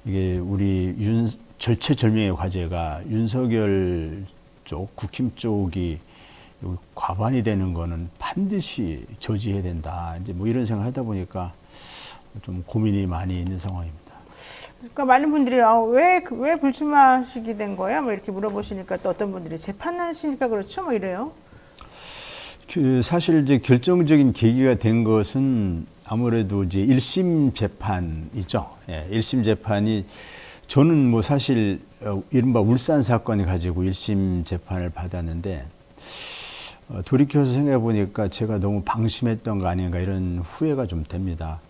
이게 우리 절체절명의 과제가 윤석열 쪽, 국힘 쪽이 과반이 되는 거는 반드시 저지해야 된다. 이제 뭐 이런 생각을 하다 보니까 좀 고민이 많이 있는 상황입니다. 그러니까 많은 분들이 왜 불출마하시게 된 거야? 뭐 이렇게 물어보시니까 또 어떤 분들이 재판하시니까 그렇죠? 뭐 이래요. 사실 이제 결정적인 계기가 된 것은 아무래도 이제 1심 재판이죠. 예, 1심 재판이 저는 뭐 사실 이른바 울산 사건을 가지고 1심 재판을 받았는데, 돌이켜서 생각해 보니까 제가 너무 방심했던 거 아닌가 이런 후회가 좀 됩니다.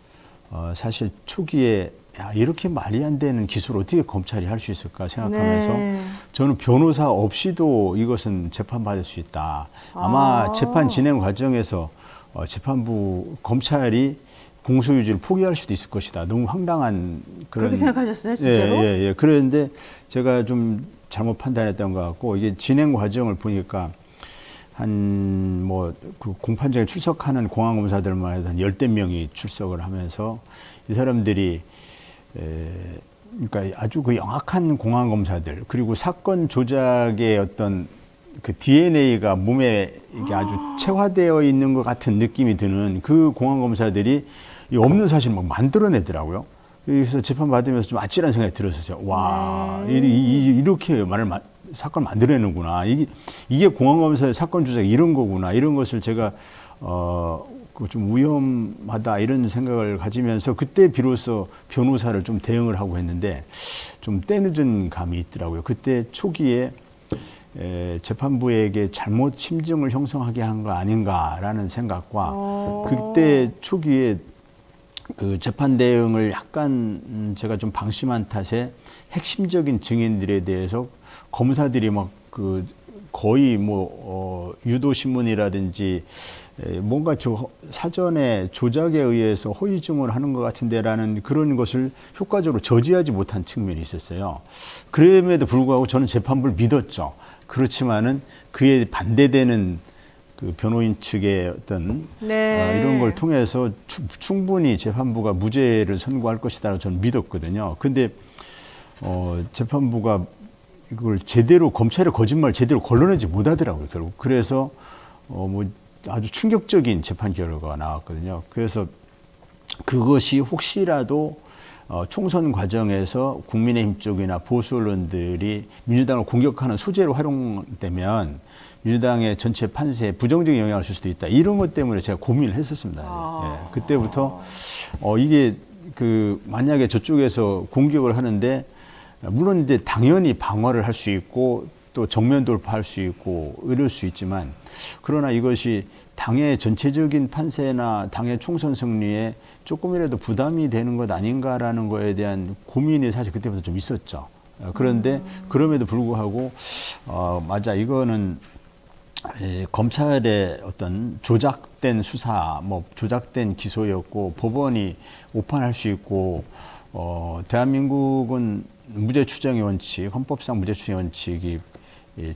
사실 초기에 이렇게 말이 안 되는 기소를 어떻게 검찰이 할 수 있을까 생각하면서 저는 변호사 없이도 이것은 재판받을 수 있다. 아마 재판 진행 과정에서 재판부 검찰이 공소유지를 포기할 수도 있을 것이다. 너무 황당한 그런. 그렇게 생각하셨어요, 진짜로? 예. 그런데 제가 좀 잘못 판단했던 것 같고, 이게 진행 과정을 보니까 그 공판장에 출석하는 공안검사들만 해도 한 10대 명이 출석을 하면서 이 사람들이 그러니까 아주 그 영악한 공안검사들, 그리고 사건 조작의 어떤 그 DNA가 몸에 이게 아주 체화되어 있는 것 같은 느낌이 드는 그 공안검사들이 없는 사실 막 만들어내더라고요. 그래서 재판 받으면서 좀 아찔한 생각이 들었어요. 와, 이렇게 사건을 만들어내는구나. 이게 공안검사의 사건 조작 이런 거구나. 이런 것을 제가 좀 위험하다 이런 생각을 가지면서 그때 비로소 변호사를 좀 대응을 하고 했는데, 좀 때늦은 감이 있더라고요. 그때 초기에 재판부에게 잘못 심증을 형성하게 한 거 아닌가라는 생각과, 그때 초기에 그 재판 대응을 약간 제가 좀 방심한 탓에 핵심적인 증인들에 대해서 검사들이 막 거의 유도 신문이라든지 뭔가 사전에 조작에 의해서 허위 증언을 하는 것 같은데라는 그런 것을 효과적으로 저지하지 못한 측면이 있었어요. 그럼에도 불구하고 저는 재판부를 믿었죠. 그렇지만은 그에 반대되는 그 변호인 측의 어떤 이런 걸 통해서 충분히 재판부가 무죄를 선고할 것이다라고 저는 믿었거든요. 근데 재판부가 이걸 제대로, 검찰의 거짓말 제대로 걸러내지 못하더라고요, 결국. 그래서 아주 충격적인 재판 결과가 나왔거든요. 그래서 그것이 혹시라도 총선 과정에서 국민의힘 쪽이나 보수 언론들이 민주당을 공격하는 소재로 활용되면 민주당의 전체 판세에 부정적인 영향을 줄 수도 있다. 이런 것 때문에 제가 고민을 했었습니다. 예, 그때부터 이게 만약에 저쪽에서 공격을 하는데, 물론 이제 당연히 방어를 할 수 있고 또 정면 돌파할 수 있고 이럴 수 있지만, 그러나 이것이 당의 전체적인 판세나 당의 총선 승리에 조금이라도 부담이 되는 것 아닌가라는 거에 대한 고민이 사실 그때부터 좀 있었죠. 그런데 그럼에도 불구하고 맞아, 이거는 검찰의 어떤 조작된 수사, 조작된 기소였고 법원이 오판할 수 있고, 대한민국은 무죄 추정의 원칙, 헌법상 무죄 추정의 원칙이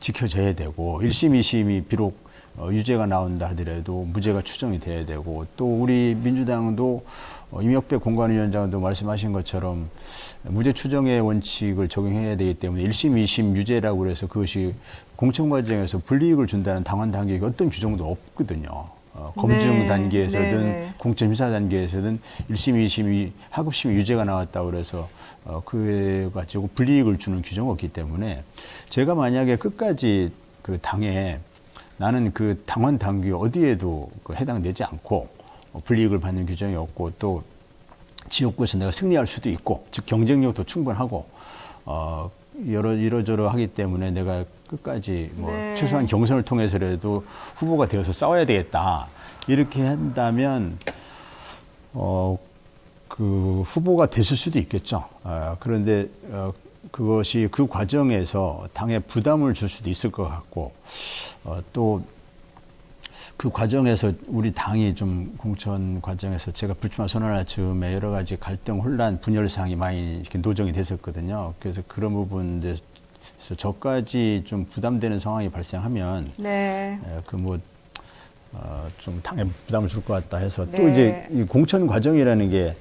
지켜져야 되고, 1심, 2심이 비록 유죄가 나온다 하더라도 무죄가 추정이 돼야 되고, 또 우리 민주당도 임혁배 공관위원장도 말씀하신 것처럼 무죄 추정의 원칙을 적용해야 되기 때문에 1심, 2심 유죄라고 해서 그것이 공청 과정에서 불이익을 준다는 당원 단계가 어떤 규정도 없거든요. 검증 단계에서든 공청 심사 단계에서든 1심, 2심, 하급심 유죄가 나왔다고 그래서 그에 가지고 불이익을 주는 규정이 없기 때문에, 제가 만약에 끝까지 그 당에 나는 그 당원 당규 어디에도 해당되지 않고 불이익을 받는 규정이 없고, 또 지역구에서 내가 승리할 수도 있고, 즉 경쟁력도 충분하고, 이러저러 하기 때문에 내가 끝까지 뭐 네. 최소한 경선을 통해서라도 후보가 되어서 싸워야 되겠다. 이렇게 한다면 그 후보가 됐을 수도 있겠죠. 그런데 그것이 그 과정에서 당에 부담을 줄 수도 있을 것 같고 또 그 과정에서 우리 당이 좀 공천 과정에서 제가 불출마 선언할 즈음에 여러 가지 갈등, 혼란, 분열 사항이 많이 이렇게 노정이 됐었거든요. 그래서 그런 부분에서 저까지 좀 부담되는 상황이 발생하면 네. 그 뭐 좀 당에 부담을 줄 것 같다 해서 또 네. 이제 이 공천 과정이라는 게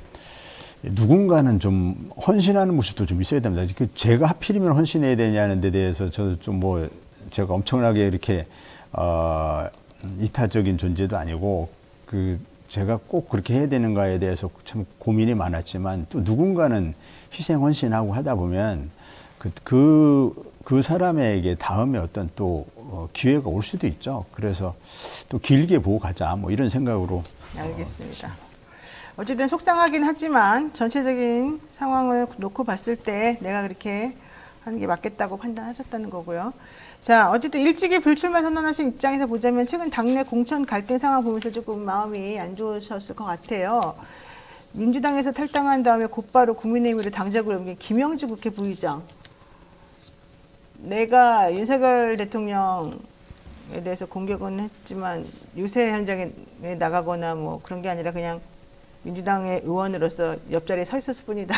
누군가는 좀 헌신하는 모습도 좀 있어야 됩니다. 제가 하필이면 헌신해야 되냐는 데 대해서 저도 좀 뭐 제가 엄청나게 이렇게 이타적인 존재도 아니고 그 제가 꼭 그렇게 해야 되는가에 대해서 참 고민이 많았지만 또 누군가는 희생 헌신하고 하다 보면 그 사람에게 다음에 어떤 또 기회가 올 수도 있죠. 그래서 또 길게 보고 가자 뭐 이런 생각으로. 알겠습니다. 어쨌든 속상하긴 하지만 전체적인 상황을 놓고 봤을 때 내가 그렇게 하는 게 맞겠다고 판단하셨다는 거고요. 자, 어쨌든 일찍이 불출마 선언하신 입장에서 보자면 최근 당내 공천 갈등 상황 보면서 조금 마음이 안 좋으셨을 것 같아요. 민주당에서 탈당한 다음에 곧바로 국민의힘으로 당적을 옮긴 김영주 국회 부의장. 내가 윤석열 대통령에 대해서 공격은 했지만 유세 현장에 나가거나 뭐 그런 게 아니라 그냥 민주당의 의원으로서 옆자리에 서 있었을 뿐이다.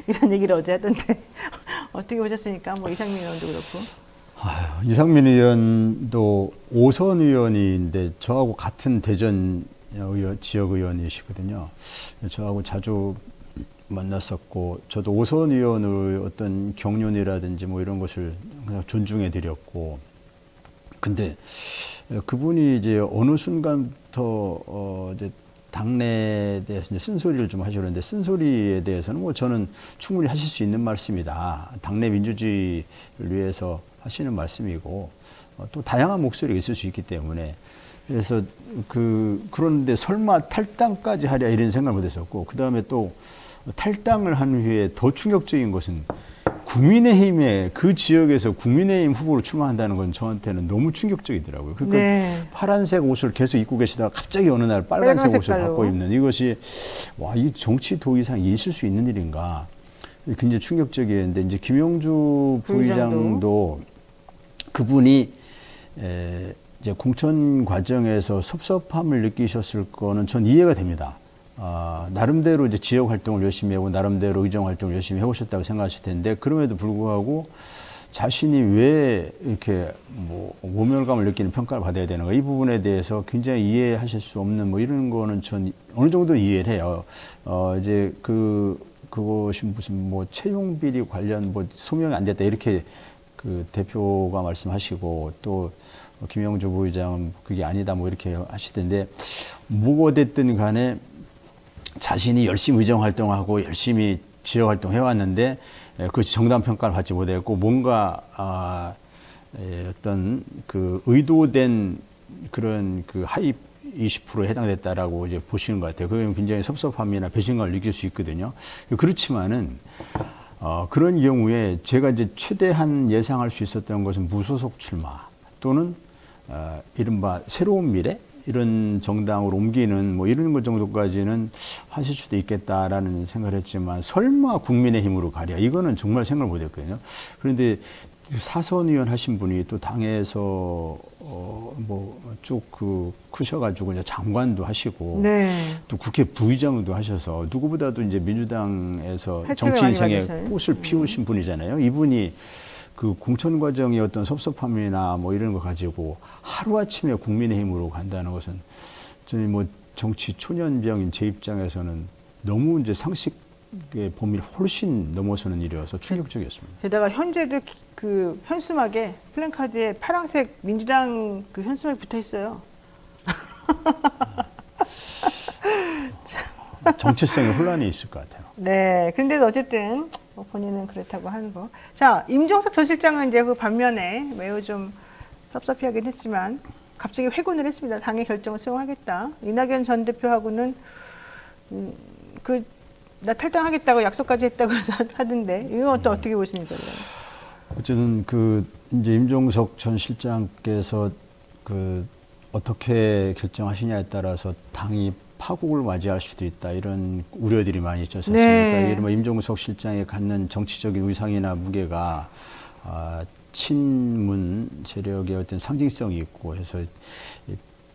이런 얘기를 어제 하던데 어떻게 보셨습니까? 뭐 이상민 의원도 그렇고. 이상민 의원도 5선 의원인데 저하고 같은 대전 지역 의원이시거든요. 저하고 자주 만났었고 저도 5선 의원의 어떤 경륜이라든지 뭐 이런 것을 그냥 존중해 드렸고 근데 그분이 이제 어느 순간부터 이제 당내에 대해서 이제 쓴소리를 좀 하시는데 쓴소리에 대해서는 뭐 저는 충분히 하실 수 있는 말씀이다. 당내 민주주의를 위해서 하시는 말씀이고 또 다양한 목소리가 있을 수 있기 때문에 그래서 그런데 설마 탈당까지 하랴 이런 생각을 못했었고 그 다음에 또 탈당을 한 후에 더 충격적인 것은 국민의힘에 그 지역에서 국민의힘 후보로 출마한다는 건 저한테는 너무 충격적이더라고요. 그러니까 네. 파란색 옷을 계속 입고 계시다가 갑자기 어느 날 빨간색 옷을 색깔로. 갖고 입는 이것이 와, 이 정치 도의상 있을 수 있는 일인가 굉장히 충격적이었는데 이제 김영주 부의장도 그분이 이제 공천 과정에서 섭섭함을 느끼셨을 거는 전 이해가 됩니다. 나름대로 이제 지역 활동을 열심히 하고 나름대로 의정 활동을 열심히 해오셨다고 생각하실 텐데 그럼에도 불구하고 자신이 왜 이렇게 뭐 모멸감을 느끼는 평가를 받아야 되는가 이 부분에 대해서 굉장히 이해하실 수 없는 뭐 이런 거는 전 어느 정도 이해를 해요. 이제 그것이 무슨 뭐 채용 비리 관련 뭐 소명이 안 됐다 이렇게 그 대표가 말씀하시고 또 김영주 부의장은 그게 아니다 뭐 이렇게 하시던데 뭐가 됐든 간에 자신이 열심히 의정 활동하고 열심히 지역 활동 해왔는데 그것이 정당 평가를 받지 못했고 뭔가 어떤 그 의도된 그런 그 하입 20%에 해당됐다라고 이제 보시는 것 같아요. 그게 굉장히 섭섭함이나 배신감을 느낄 수 있거든요. 그렇지만은 그런 경우에 제가 이제 최대한 예상할 수 있었던 것은 무소속 출마 또는 이른바 새로운 미래 이런 정당으로 옮기는 뭐 이런 것 정도까지는 하실 수도 있겠다라는 생각을 했지만 설마 국민의힘으로 가랴 이거는 정말 생각을 못했거든요. 그런데 사선 의원 하신 분이 또 당에서 뭐 쭉 크셔가지고 이제 장관도 하시고 네. 또 국회 부의장도 하셔서 누구보다도 이제 민주당에서 혜택을 정치 많이 인생에 받으셔요. 꽃을 피우신 분이잖아요. 이분이 그 공천 과정의 어떤 섭섭함이나 뭐 이런 거 가지고 하루아침에 국민의힘으로 간다는 것은 저는 뭐 정치 초년병인 제 입장에서는 너무 이제 상식의 범위를 훨씬 넘어서는 일이어서 충격적이었습니다. 게다가 현재도 그 현수막에 플랜카드에 파란색 민주당 그 현수막이 붙어 있어요. 정체성에 혼란이 있을 것 같아요. 네. 근데 어쨌든 뭐 본인은 그렇다고 하는 거. 자, 임종석 전 실장은 이제 그 반면에 매우 좀 섭섭해하긴 했지만 갑자기 회군을 했습니다. 당의 결정을 수용하겠다. 이낙연 전 대표하고는 나 탈당하겠다고 약속까지 했다고 하던데 이건 또 어떻게 보십니까? 어쨌든 이제 임종석 전 실장께서 어떻게 결정하시냐에 따라서 당이 파국을 맞이할 수도 있다, 이런 우려들이 많이 있지 않습니까? 네. 예를 들면 임종석 실장이 갖는 정치적인 위상이나 무게가 친문 세력의 어떤 상징성이 있고 해서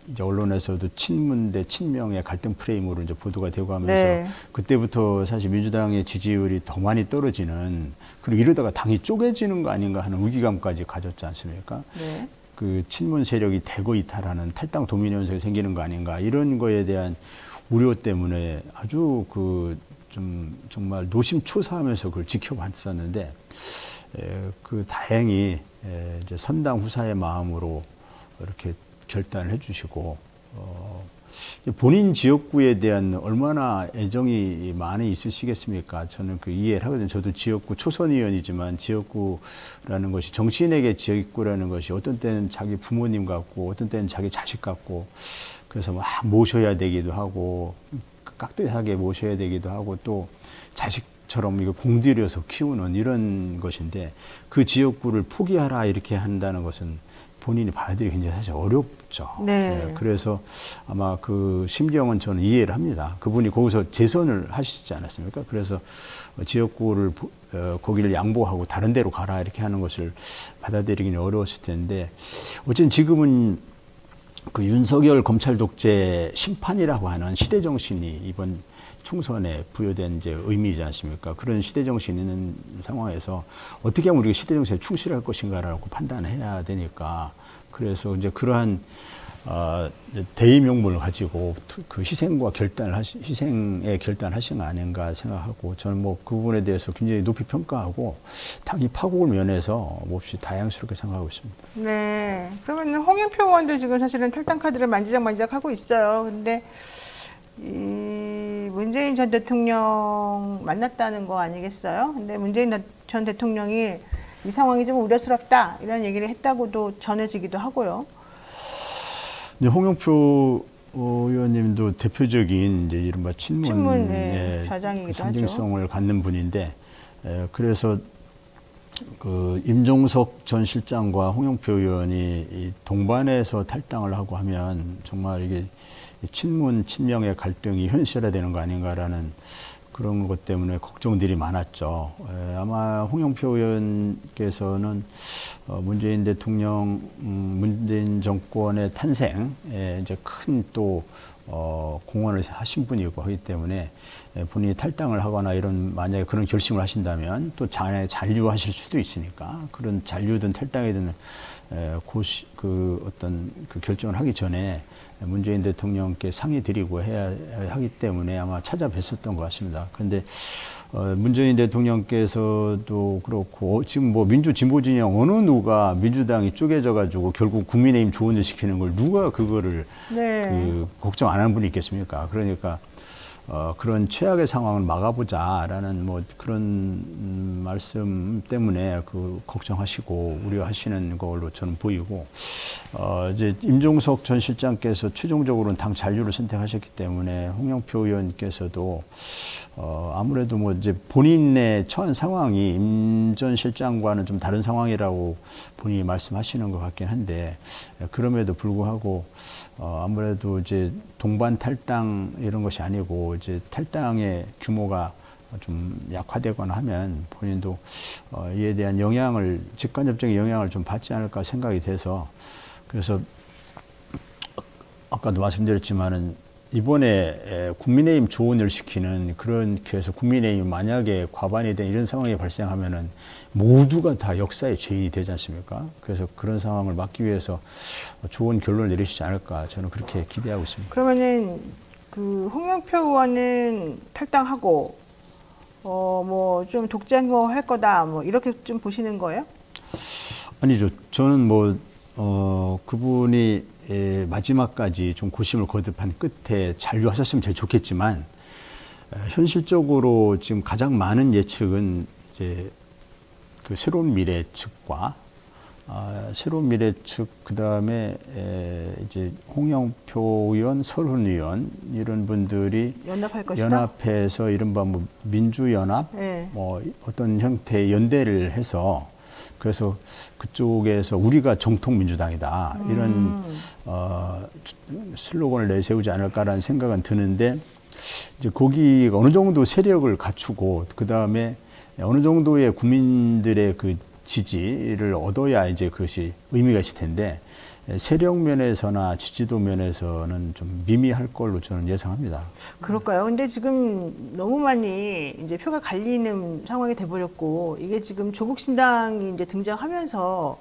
이제 언론에서도 친문 대 친명의 갈등 프레임으로 이제 보도가 되고 하면서 네. 그때부터 사실 민주당의 지지율이 더 많이 떨어지는, 그리고 이러다가 당이 쪼개지는 거 아닌가 하는 위기감까지 가졌지 않습니까? 네. 친문 세력이 대거 이탈하는 탈당 도민 현상이 생기는 거 아닌가, 이런 거에 대한 우려 때문에 아주 정말 노심초사하면서 그걸 지켜봤었는데, 다행히 이제 선당 후사의 마음으로 이렇게 결단을 해주시고, 본인 지역구에 대한 얼마나 애정이 많이 있으시겠습니까? 저는 이해를 하거든요. 저도 지역구 초선 의원이지만 지역구라는 것이, 정치인에게 지역구라는 것이 어떤 때는 자기 부모님 같고 어떤 때는 자기 자식 같고, 그래서 막 모셔야 되기도 하고 깍듯하게 모셔야 되기도 하고 또 자식처럼 이거 공들여서 키우는 이런 것인데, 그 지역구를 포기하라 이렇게 한다는 것은 본인이 받아들이기 굉장히 사실 어렵죠. 네. 그래서 아마 그 심경은 저는 이해를 합니다. 그분이 거기서 재선을 하시지 않았습니까? 그래서 지역구를 거기를 양보하고 다른 데로 가라 이렇게 하는 것을 받아들이기는 어려웠을 텐데, 어쨌든 지금은 윤석열 검찰 독재 심판이라고 하는 시대 정신이 이번 총선에 부여된 이제 의미이지 않습니까? 그런 시대 정신이 있는 상황에서 어떻게 하면 우리가 시대 정신에 충실할 것인가라고 판단해야 되니까, 그래서 이제 그러한 대의 명분을 가지고 그 희생의 결단을 하신 거 아닌가 생각하고, 저는 그 부분에 대해서 굉장히 높이 평가하고 당이 파국을 면해서 몹시 다양스럽게 생각하고 있습니다. 네. 그러면 홍영표 의원도 지금 사실은 탈당 카드를 만지작 하고 있어요. 근데 문재인 전 대통령 만났다는 거 아니겠어요? 근데 문재인 전 대통령이 이 상황이 좀 우려스럽다 이런 얘기를 했다고도 전해지기도 하고요. 이제 홍영표 의원님도 대표적인 이제 이른바 친문의 좌장이기도 상징성을 갖는 분인데, 그래서 임종석 전 실장과 홍영표 의원이 동반해서 탈당을 하고 하면 정말 이게 친문 친명의 갈등이 현실화되는 거 아닌가라는 그런 것 때문에 걱정들이 많았죠. 아마 홍영표 의원께서는 문재인 정권의 탄생에 이제 큰 또 공헌을 하신 분이고 하기 때문에 본인이 탈당을 하거나 만약에 그런 결심을 하신다면 또 잔류하실 수도 있으니까, 그런 잔류든 탈당이든 어떤 결정을 하기 전에 문재인 대통령께 상의 드리고 해야 하기 때문에 아마 찾아뵀었던 것 같습니다. 그런데 문재인 대통령께서도 그렇고 지금 민주 진보 진영 어느 누가 민주당이 쪼개져 가지고 결국 국민의힘 조언을 시키는 걸 누가 그거를 걱정 안 하는 분이 있겠습니까? 그러니까 그런 최악의 상황을 막아보자라는 그런 말씀 때문에 걱정하시고 우려하시는 걸로 저는 보이고, 이제 임종석 전 실장께서 최종적으로는 당 잔류를 선택하셨기 때문에 홍영표 의원께서도 아무래도 이제 본인의 처한 상황이 임 전 실장과는 좀 다른 상황이라고 본인이 말씀하시는 것 같긴 한데, 그럼에도 불구하고 아무래도 이제 동반 탈당 이런 것이 아니고 이제 탈당의 규모가 좀 약화되거나 하면 본인도 이에 대한 직간접적인 영향을 좀 받지 않을까 생각이 돼서, 그래서 아까도 말씀드렸지만은 이번에 국민의힘 조언을 시키는 그렇게 해서 국민의힘 만약에 과반이 된 이런 상황이 발생하면은 모두가 다 역사의 죄인이 되지 않습니까? 그래서 그런 상황을 막기 위해서 좋은 결론을 내리시지 않을까 저는 그렇게 기대하고 있습니다. 그러면은 홍영표 의원은 탈당하고 좀 독재행보할 거다 이렇게 좀 보시는 거예요? 아니죠. 저는 그분이 마지막까지 좀 고심을 거듭한 끝에 잔류하셨으면 제일 좋겠지만, 현실적으로 지금 가장 많은 예측은 이제 새로운 미래 측과 새로운 미래 측, 그 다음에 이제 홍영표 의원, 설훈 의원 이런 분들이 연합할 것이다. 연합해서 이른바 민주연합 어떤 형태의 연대를 해서 그래서 그쪽에서 우리가 정통 민주당이다 이런 슬로건을 내세우지 않을까라는 생각은 드는데 이제 거기가 어느 정도 세력을 갖추고 그 다음에 어느 정도의 국민들의 그 지지를 얻어야 이제 그것이 의미가 있을 텐데 세력 면에서나 지지도 면에서는 좀 미미할 걸로 저는 예상합니다. 그럴까요? 근데 지금 너무 많이 이제 표가 갈리는 상황이 돼버렸고 이게 지금 조국 신당이 이제 등장하면서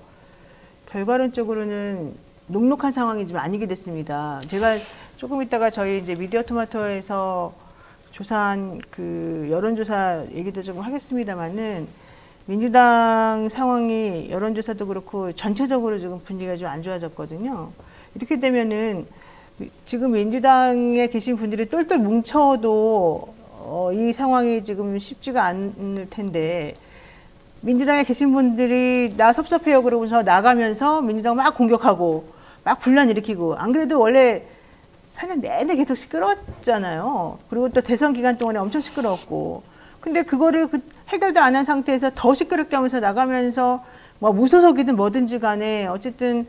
결과론적으로는 녹록한 상황이 좀 아니게 됐습니다. 제가 조금 있다가 저희 이제 미디어 토마토에서 조사한 그 여론조사 얘기도 좀 하겠습니다만은 민주당 상황이 여론조사도 그렇고 전체적으로 지금 분위기가 좀 안 좋아졌거든요. 이렇게 되면은 지금 민주당에 계신 분들이 똘똘 뭉쳐도 이 상황이 지금 쉽지가 않을 텐데 민주당에 계신 분들이 나 섭섭해요 그러고서 나가면서 민주당 막 공격하고 막 분란 일으키고 안 그래도 원래 4년 내내 계속 시끄러웠잖아요. 그리고 또 대선 기간 동안에 엄청 시끄러웠고 근데 그거를 해결도 안 한 상태에서 더 시끄럽게 하면서 나가면서 뭐 무소속이든 뭐든지 간에 어쨌든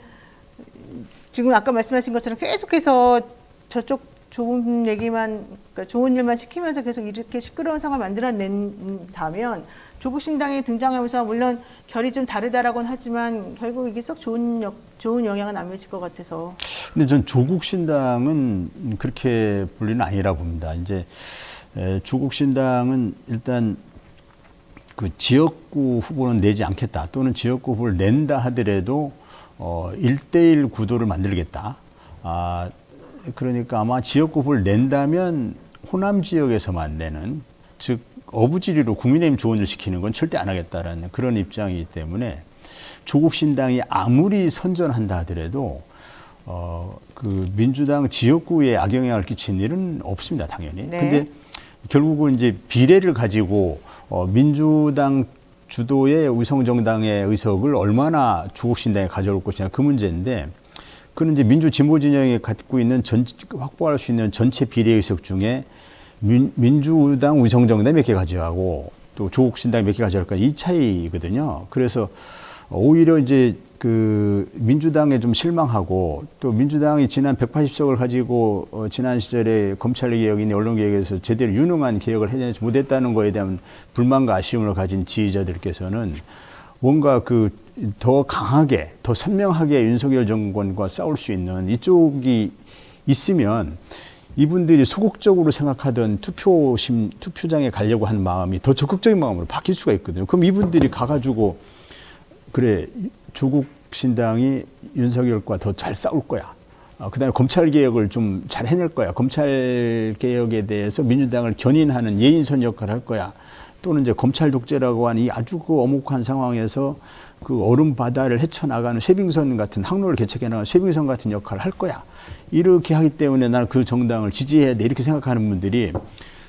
지금 아까 말씀하신 것처럼 계속해서 저쪽 좋은 얘기만 그러니까 좋은 일만 시키면서 계속 이렇게 시끄러운 상황을 만들어낸다면 조국 신당이 등장하면서 물론 결이 좀 다르다라고는 하지만 결국 이게 썩 좋은 영향은 안 미칠 것 같아서. 근데 전 조국 신당은 그렇게 분리는 아니라 봅니다. 이제 조국 신당은 일단 그 지역구 후보는 내지 않겠다 또는 지역구 후보를 낸다 하더라도 1대1 구도를 만들겠다. 그러니까 아마 지역구 후보를 낸다면 호남 지역에서만 내는 즉 어부지리로 국민의힘 조언을 시키는 건 절대 안 하겠다라는 그런 입장이기 때문에 조국 신당이 아무리 선전한다 하더라도 그 민주당 지역구에 악영향을 끼친 일은 없습니다, 당연히. 네. 근데 결국은 이제 비례를 가지고 민주당 주도의 위성정당의 의석을 얼마나 조국 신당에 가져올 것이냐 그 문제인데 그는 이제 민주 진보 진영이 갖고 있는 확보할 수 있는 전체 비례 의석 중에 민주당 위성정당이 몇 개 가져가고 또 조국 신당이 몇 개 가져갈까 이 차이거든요. 그래서 오히려 이제 그 민주당에 좀 실망하고 또 민주당이 지난 180석을 가지고 지난 시절에 검찰개혁이나 언론개혁에서 제대로 유능한 개혁을 해내지 못했다는 거에 대한 불만과 아쉬움을 가진 지지자들께서는 뭔가 그 더 강하게 더 선명하게 윤석열 정권과 싸울 수 있는 이쪽이 있으면 이분들이 소극적으로 생각하던 투표장에 가려고 하는 마음이 더 적극적인 마음으로 바뀔 수가 있거든요. 그럼 이분들이 가가지고 그래 조국 신당이 윤석열과 더 잘 싸울 거야. 그다음에 검찰개혁을 좀 잘 해낼 거야. 검찰개혁에 대해서 민주당을 견인하는 예인선 역할을 할 거야. 또는 이제 검찰 독재라고 하는 이 아주 그 엄혹한 상황에서 그 얼음 바다를 헤쳐나가는 쇄빙선 같은 항로를 개척해 나가는 쇄빙선 같은 역할을 할 거야. 이렇게 하기 때문에 나는 그 정당을 지지해야 돼. 이렇게 생각하는 분들이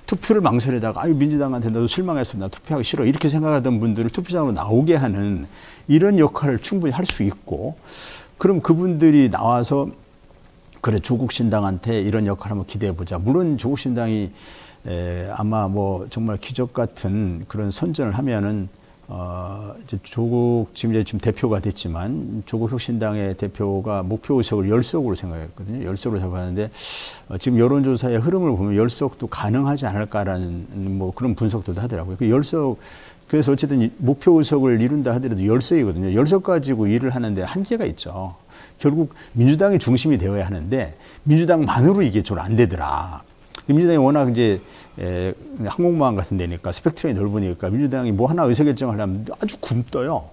투표를 망설이다가 아유 민주당한테 나도 실망했어. 나 투표하기 싫어. 이렇게 생각하던 분들을 투표장으로 나오게 하는 이런 역할을 충분히 할 수 있고 그럼 그분들이 나와서 그래 조국 신당한테 이런 역할 한번 기대해 보자. 물론 조국 신당이 아마 뭐 정말 기적 같은 그런 선전을 하면은 이제 조국 지금 대표가 됐지만 조국 혁신당의 대표가 목표 의석을 10석으로 생각했거든요. 10석으로 생각하는데 지금 여론조사의 흐름을 보면 10석도 가능하지 않을까라는 뭐 그런 분석도 하더라고요. 그 10석 그래서 어쨌든 목표 의석을 이룬다 하더라도 10석이거든요. 10석 가지고 일을 하는데 한계가 있죠. 결국 민주당이 중심이 되어야 하는데 민주당만으로 이게 좀 안 되더라. 민주당이 워낙 이제 항공모함 같은 데니까 스펙트럼이 넓으니까 민주당이 뭐 하나 의사결정을 하려면 아주 굶떠요.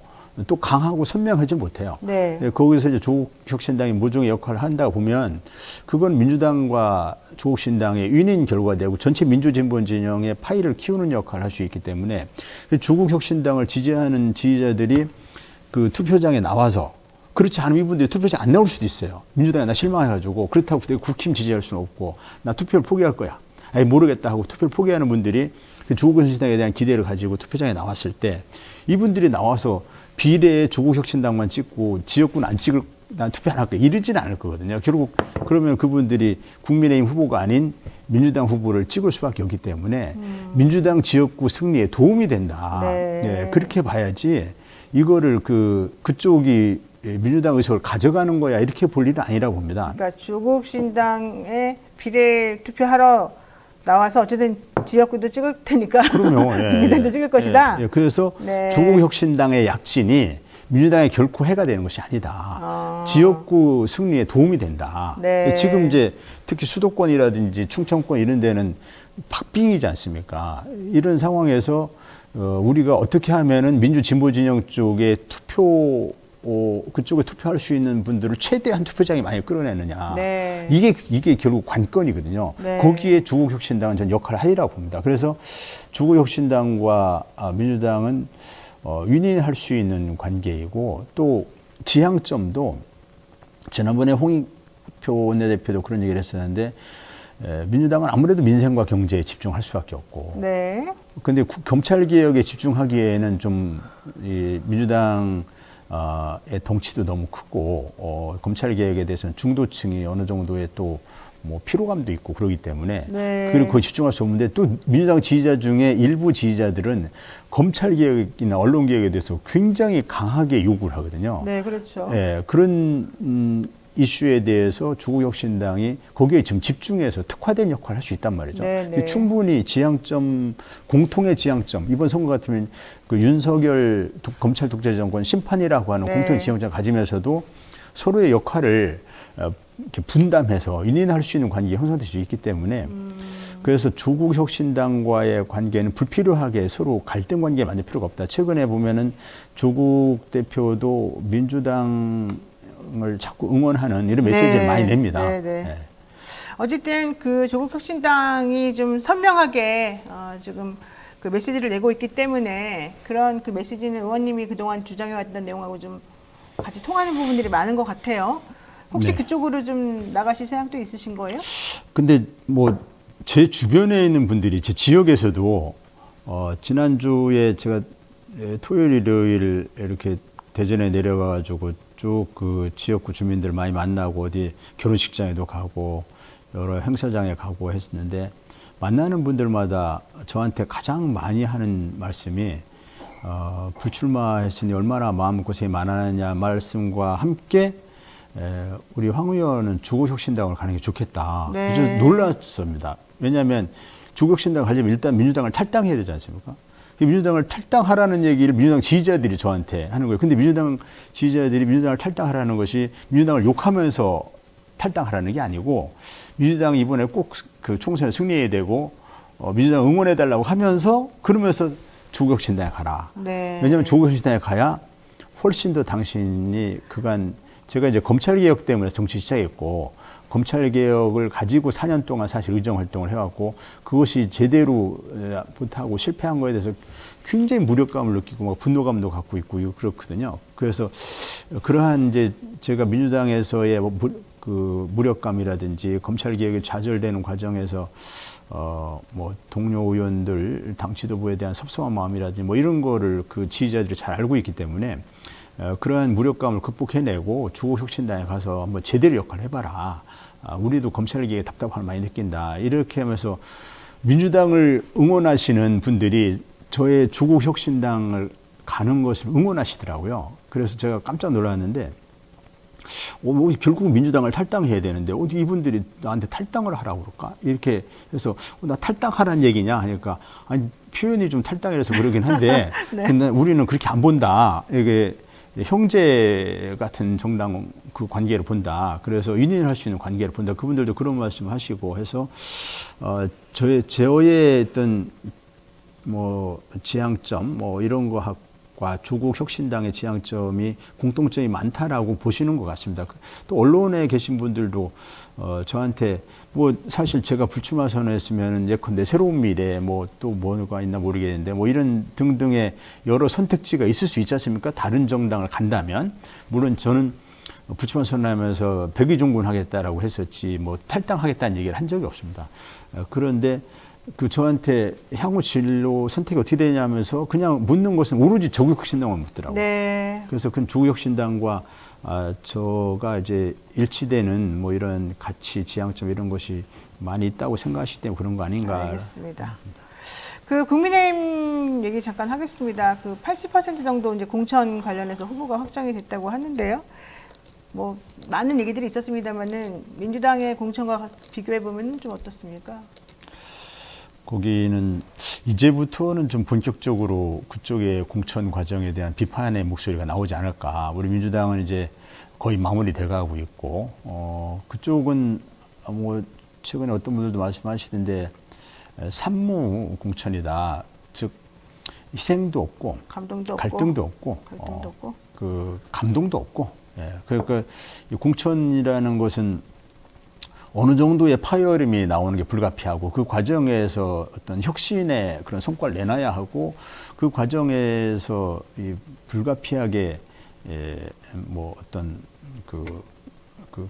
또 강하고 선명하지 못해요. 네. 거기서 이제 조국 혁신당이 모종의 역할을 한다고 보면 그건 민주당과 조국 신당의 윈윈 결과가 되고 전체 민주진보 진영의 파이를 키우는 역할을 할 수 있기 때문에 조국 혁신당을 지지하는 지지자들이 그 투표장에 나와서 그렇지 않으면 이분들이 투표장에 안 나올 수도 있어요. 민주당에 나 실망해가지고 그렇다고 내가 국힘 지지할 수는 없고 나 투표를 포기할 거야. 아니 모르겠다 하고 투표를 포기하는 분들이 조국 혁신당에 대한 기대를 가지고 투표장에 나왔을 때 이분들이 나와서 비례에 조국 혁신당만 찍고 지역구는 안 찍을 난 투표 안 할 거야 이러지는 않을 거거든요. 결국 그러면 그분들이 국민의힘 후보가 아닌 민주당 후보를 찍을 수밖에 없기 때문에 민주당 지역구 승리에 도움이 된다. 네. 네, 그렇게 봐야지 이거를 그쪽이 민주당 의석을 가져가는 거야 이렇게 볼 일은 아니라고 봅니다. 그러니까 조국 신당에 비례 투표하러 나와서 어쨌든 지역구도 찍을 테니까 그럼요. 디비전도 찍을 것이다. 그래서 네. 조국 혁신당의 약진이 민주당에 결코 해가 되는 것이 아니다. 지역구 승리에 도움이 된다. 네. 지금 이제 특히 수도권이라든지 충청권 이런 데는 박빙이지 않습니까? 이런 상황에서 우리가 어떻게 하면은 민주 진보 진영 쪽에 그쪽에 투표할 수 있는 분들을 최대한 투표장에 많이 끌어내느냐. 네. 이게 결국 관건이거든요. 네. 거기에 조국혁신당은 전 역할을 하리라고 봅니다. 그래서 조국혁신당과 민주당은 윈윈할 수 있는 관계이고 또 지향점도 지난번에 홍익표 원내대표도 그런 얘기를 했었는데 민주당은 아무래도 민생과 경제에 집중할 수밖에 없고 네. 근데 검찰 개혁에 집중하기에는 좀 이 민주당 의 덩치도 너무 크고 검찰 개혁에 대해서는 중도층이 어느 정도의 또 뭐 피로감도 있고 그러기 때문에 네. 그리고 거의 집중할 수 없는데 또 민주당 지지자 중에 일부 지지자들은 검찰 개혁이나 언론 개혁에 대해서 굉장히 강하게 요구를 하거든요. 네, 그렇죠. 예, 그런 이슈에 대해서 조국혁신당이 거기에 지금 집중해서 특화된 역할을 할 수 있단 말이죠. 네, 네. 충분히 지향점, 공통의 지향점, 이번 선거 같으면 그 윤석열 검찰 독재 정권 심판이라고 하는 네. 공통의 지향점을 가지면서도 서로의 역할을 이렇게 분담해서 윈윈할 수 있는 관계가 형성될 수 있기 때문에 그래서 조국혁신당과의 관계는 불필요하게 서로 갈등 관계 만들 필요가 없다. 최근에 보면은 조국 대표도 민주당을 자꾸 응원하는 이런 메시지를 네. 많이 냅니다. 네, 네. 네. 어쨌든 그 조국혁신당이 좀 선명하게 지금 그 메시지를 내고 있기 때문에 그런 그 메시지는 의원님이 그동안 주장해왔던 내용하고 좀 같이 통하는 부분들이 많은 것 같아요. 혹시 네. 그쪽으로 좀 나가실 생각도 있으신 거예요? 근데 뭐 제 주변에 있는 분들이 제 지역에서도 지난주에 제가 토요일, 일요일 이렇게 대전에 내려가가지고 쭉 그 지역구 주민들 많이 만나고 어디 결혼식장에도 가고 여러 행사장에 가고 했었는데 만나는 분들마다 저한테 가장 많이 하는 말씀이 불출마했으니 얼마나 마음고생이 많았느냐 말씀과 함께 우리 황 의원은 조국혁신당을 가는 게 좋겠다. 네. 그래서 놀랐습니다. 왜냐하면 조국혁신당을 가려면 일단 민주당을 탈당해야 되지 않습니까? 민주당을 탈당하라는 얘기를 민주당 지지자들이 저한테 하는 거예요. 근데 민주당 지지자들이 민주당을 탈당하라는 것이 민주당을 욕하면서 탈당하라는 게 아니고 민주당이 이번에 꼭 그 총선에 승리해야 되고 민주당 응원해달라고 하면서 그러면서 조국혁신당에 가라. 네. 왜냐하면 조국혁신당에 가야 훨씬 더 당신이 그간 제가 이제 검찰개혁 때문에 정치 시작했고 검찰개혁을 가지고 4년 동안 사실 의정활동을 해왔고 그것이 제대로 못하고 실패한 거에 대해서 굉장히 무력감을 느끼고 막 분노감도 갖고 있고 그렇거든요. 그래서 그러한 이제 제가 민주당에서의 그 무력감이라든지 검찰개혁이 좌절되는 과정에서 뭐 동료 의원들 당 지도부에 대한 섭섭한 마음이라든지 뭐 이런 거를 그 지지자들이 잘 알고 있기 때문에 그러한 무력감을 극복해내고 조국혁신당에 가서 한번 제대로 역할을 해봐라. 우리도 검찰개혁에 답답함을 많이 느낀다. 이렇게 하면서 민주당을 응원하시는 분들이 저의 조국혁신당을 가는 것을 응원하시더라고요. 그래서 제가 깜짝 놀랐는데 뭐 결국 민주당을 탈당해야 되는데 어디 이분들이 나한테 탈당을 하라고 그럴까? 이렇게 해서 나 탈당하라는 얘기냐 하니까 아니 표현이 좀 탈당이라서 그러긴 한데 네. 근데 우리는 그렇게 안 본다. 이게 형제 같은 정당 그 관계를 본다. 그래서 윈윈할 수 있는 관계를 본다. 그분들도 그런 말씀을 하시고 해서 저의 어떤 뭐 지향점 뭐 이런 거와 조국혁신당의 지향점이 공통점이 많다라고 보시는 것 같습니다. 또 언론에 계신 분들도 저한테 뭐 사실 제가 불출마 선언했으면 예컨대 새로운 미래 뭐 또 뭐가 있나 모르겠는데 뭐 이런 등등의 여러 선택지가 있을 수 있지 않습니까? 다른 정당을 간다면 물론 저는 불출마 선언하면서 백의종군 하겠다라고 했었지 뭐 탈당하겠다는 얘기를 한 적이 없습니다. 그런데 그 저한테 향후 진로 선택이 어떻게 되냐면서 그냥 묻는 것은 오로지 조국혁신당을 묻더라고요. 네. 그래서 그 조국혁신당과 저가 이제 일치되는 뭐 이런 가치, 지향점 이런 것이 많이 있다고 생각하시기 때문에 그런 거 아닌가. 알겠습니다. 그 국민의힘 얘기 잠깐 하겠습니다. 그 80% 정도 이제 공천 관련해서 후보가 확정이 됐다고 하는데요. 뭐 많은 얘기들이 있었습니다만은 민주당의 공천과 비교해 보면 좀 어떻습니까? 거기는 이제부터는 좀 본격적으로 그쪽의 공천 과정에 대한 비판의 목소리가 나오지 않을까. 우리 민주당은 이제 거의 마무리돼 가고 있고, 그쪽은 뭐 최근에 어떤 분들도 말씀하시던데 산무 공천이다. 즉 희생도 없고, 감동도 갈등도 없고, 그 감동도 없고. 예. 그러니까 이 공천이라는 것은 어느 정도의 파열음이 나오는 게 불가피하고 그 과정에서 어떤 혁신의 그런 성과를 내놔야 하고 그 과정에서 이 불가피하게 뭐 어떤 그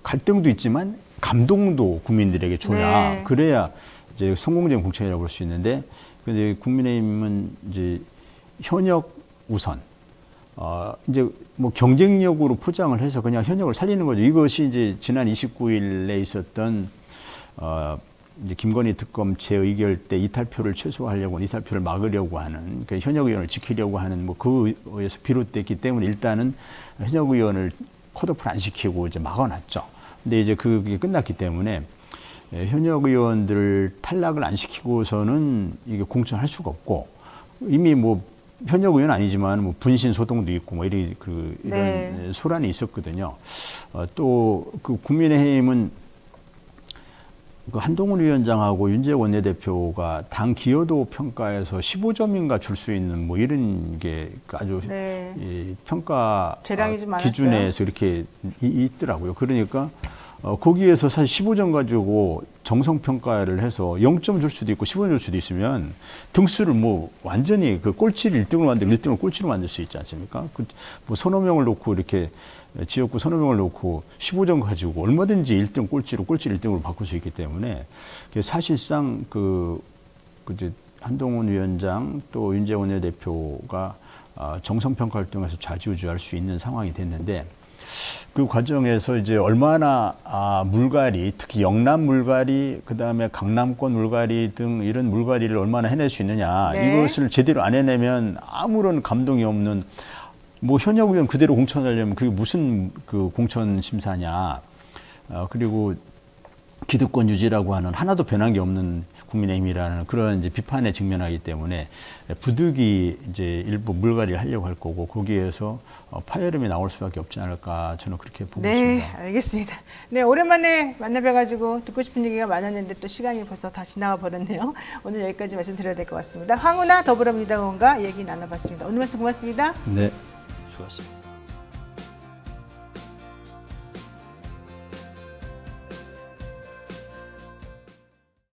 갈등도 있지만 감동도 국민들에게 줘야 네. 그래야 이제 성공적인 공천이라고 볼 수 있는데 근데 국민의힘은 이제 현역 우선 이제 뭐 경쟁력으로 포장을 해서 그냥 현역을 살리는 거죠. 이것이 이제 지난 29일에 있었던 이제 김건희 특검 재의결 때 이탈표를 최소화하려고 이탈표를 막으려고 하는 그 현역 의원을 지키려고 하는 뭐 그에서 비롯됐기 때문에 일단은 현역 의원을 컷오프를 안 시키고 이제 막아놨죠. 근데 이제 그게 끝났기 때문에 현역 의원들 탈락을 안 시키고서는 이게 공천할 수가 없고 이미 뭐 현역 의원 아니지만 뭐 분신 소동도 있고 뭐 이런 네. 소란이 있었거든요. 또 그 국민의힘은 그 한동훈 위원장하고 윤재욱 원내대표가 당 기여도 평가에서 15점인가 줄 수 있는 뭐 이런 게 아주 네. 이 평가 재량이 좀 많았어요. 기준에서 이렇게 있더라고요. 그러니까 거기에서 사실 15점 가지고 정성평가를 해서 0점 줄 수도 있고 15점 줄 수도 있으면 등수를 뭐 완전히 그 꼴찌를 1등으로 만들고 1등을 꼴찌로 만들 수 있지 않습니까? 뭐 서너 명을 놓고 이렇게 지역구 서너 명을 놓고 15점 가지고 얼마든지 1등 꼴찌로 꼴찌 1등으로 바꿀 수 있기 때문에 사실상 이제 한동훈 위원장 또 윤재욱 원내대표가 정성평가를 통해서 좌지우지할 수 있는 상황이 됐는데 그 과정에서 이제 얼마나 물갈이, 특히 영남 물갈이, 그 다음에 강남권 물갈이 등 이런 물갈이를 얼마나 해낼 수 있느냐. 네. 이것을 제대로 안 해내면 아무런 감동이 없는 뭐 현역 의원 그대로 공천하려면 그게 무슨 그 공천 심사냐. 그리고 기득권 유지라고 하는 하나도 변한 게 없는 국민의힘이라는 그런 이제 비판에 직면하기 때문에 부득이 이제 일부 물갈이를 하려고 할 거고 거기에서 파열음이 나올 수밖에 없지 않을까 저는 그렇게 보고 있습니다. 네, 알겠습니다. 네, 오랜만에 만나뵈가지고 듣고 싶은 얘기가 많았는데 또 시간이 벌써 다 지나가 버렸네요. 오늘 여기까지 말씀드려야 될 것 같습니다. 황운하 더불어민주당 의원과 얘기 나눠봤습니다. 오늘 말씀 고맙습니다. 네, 수고하셨습니다.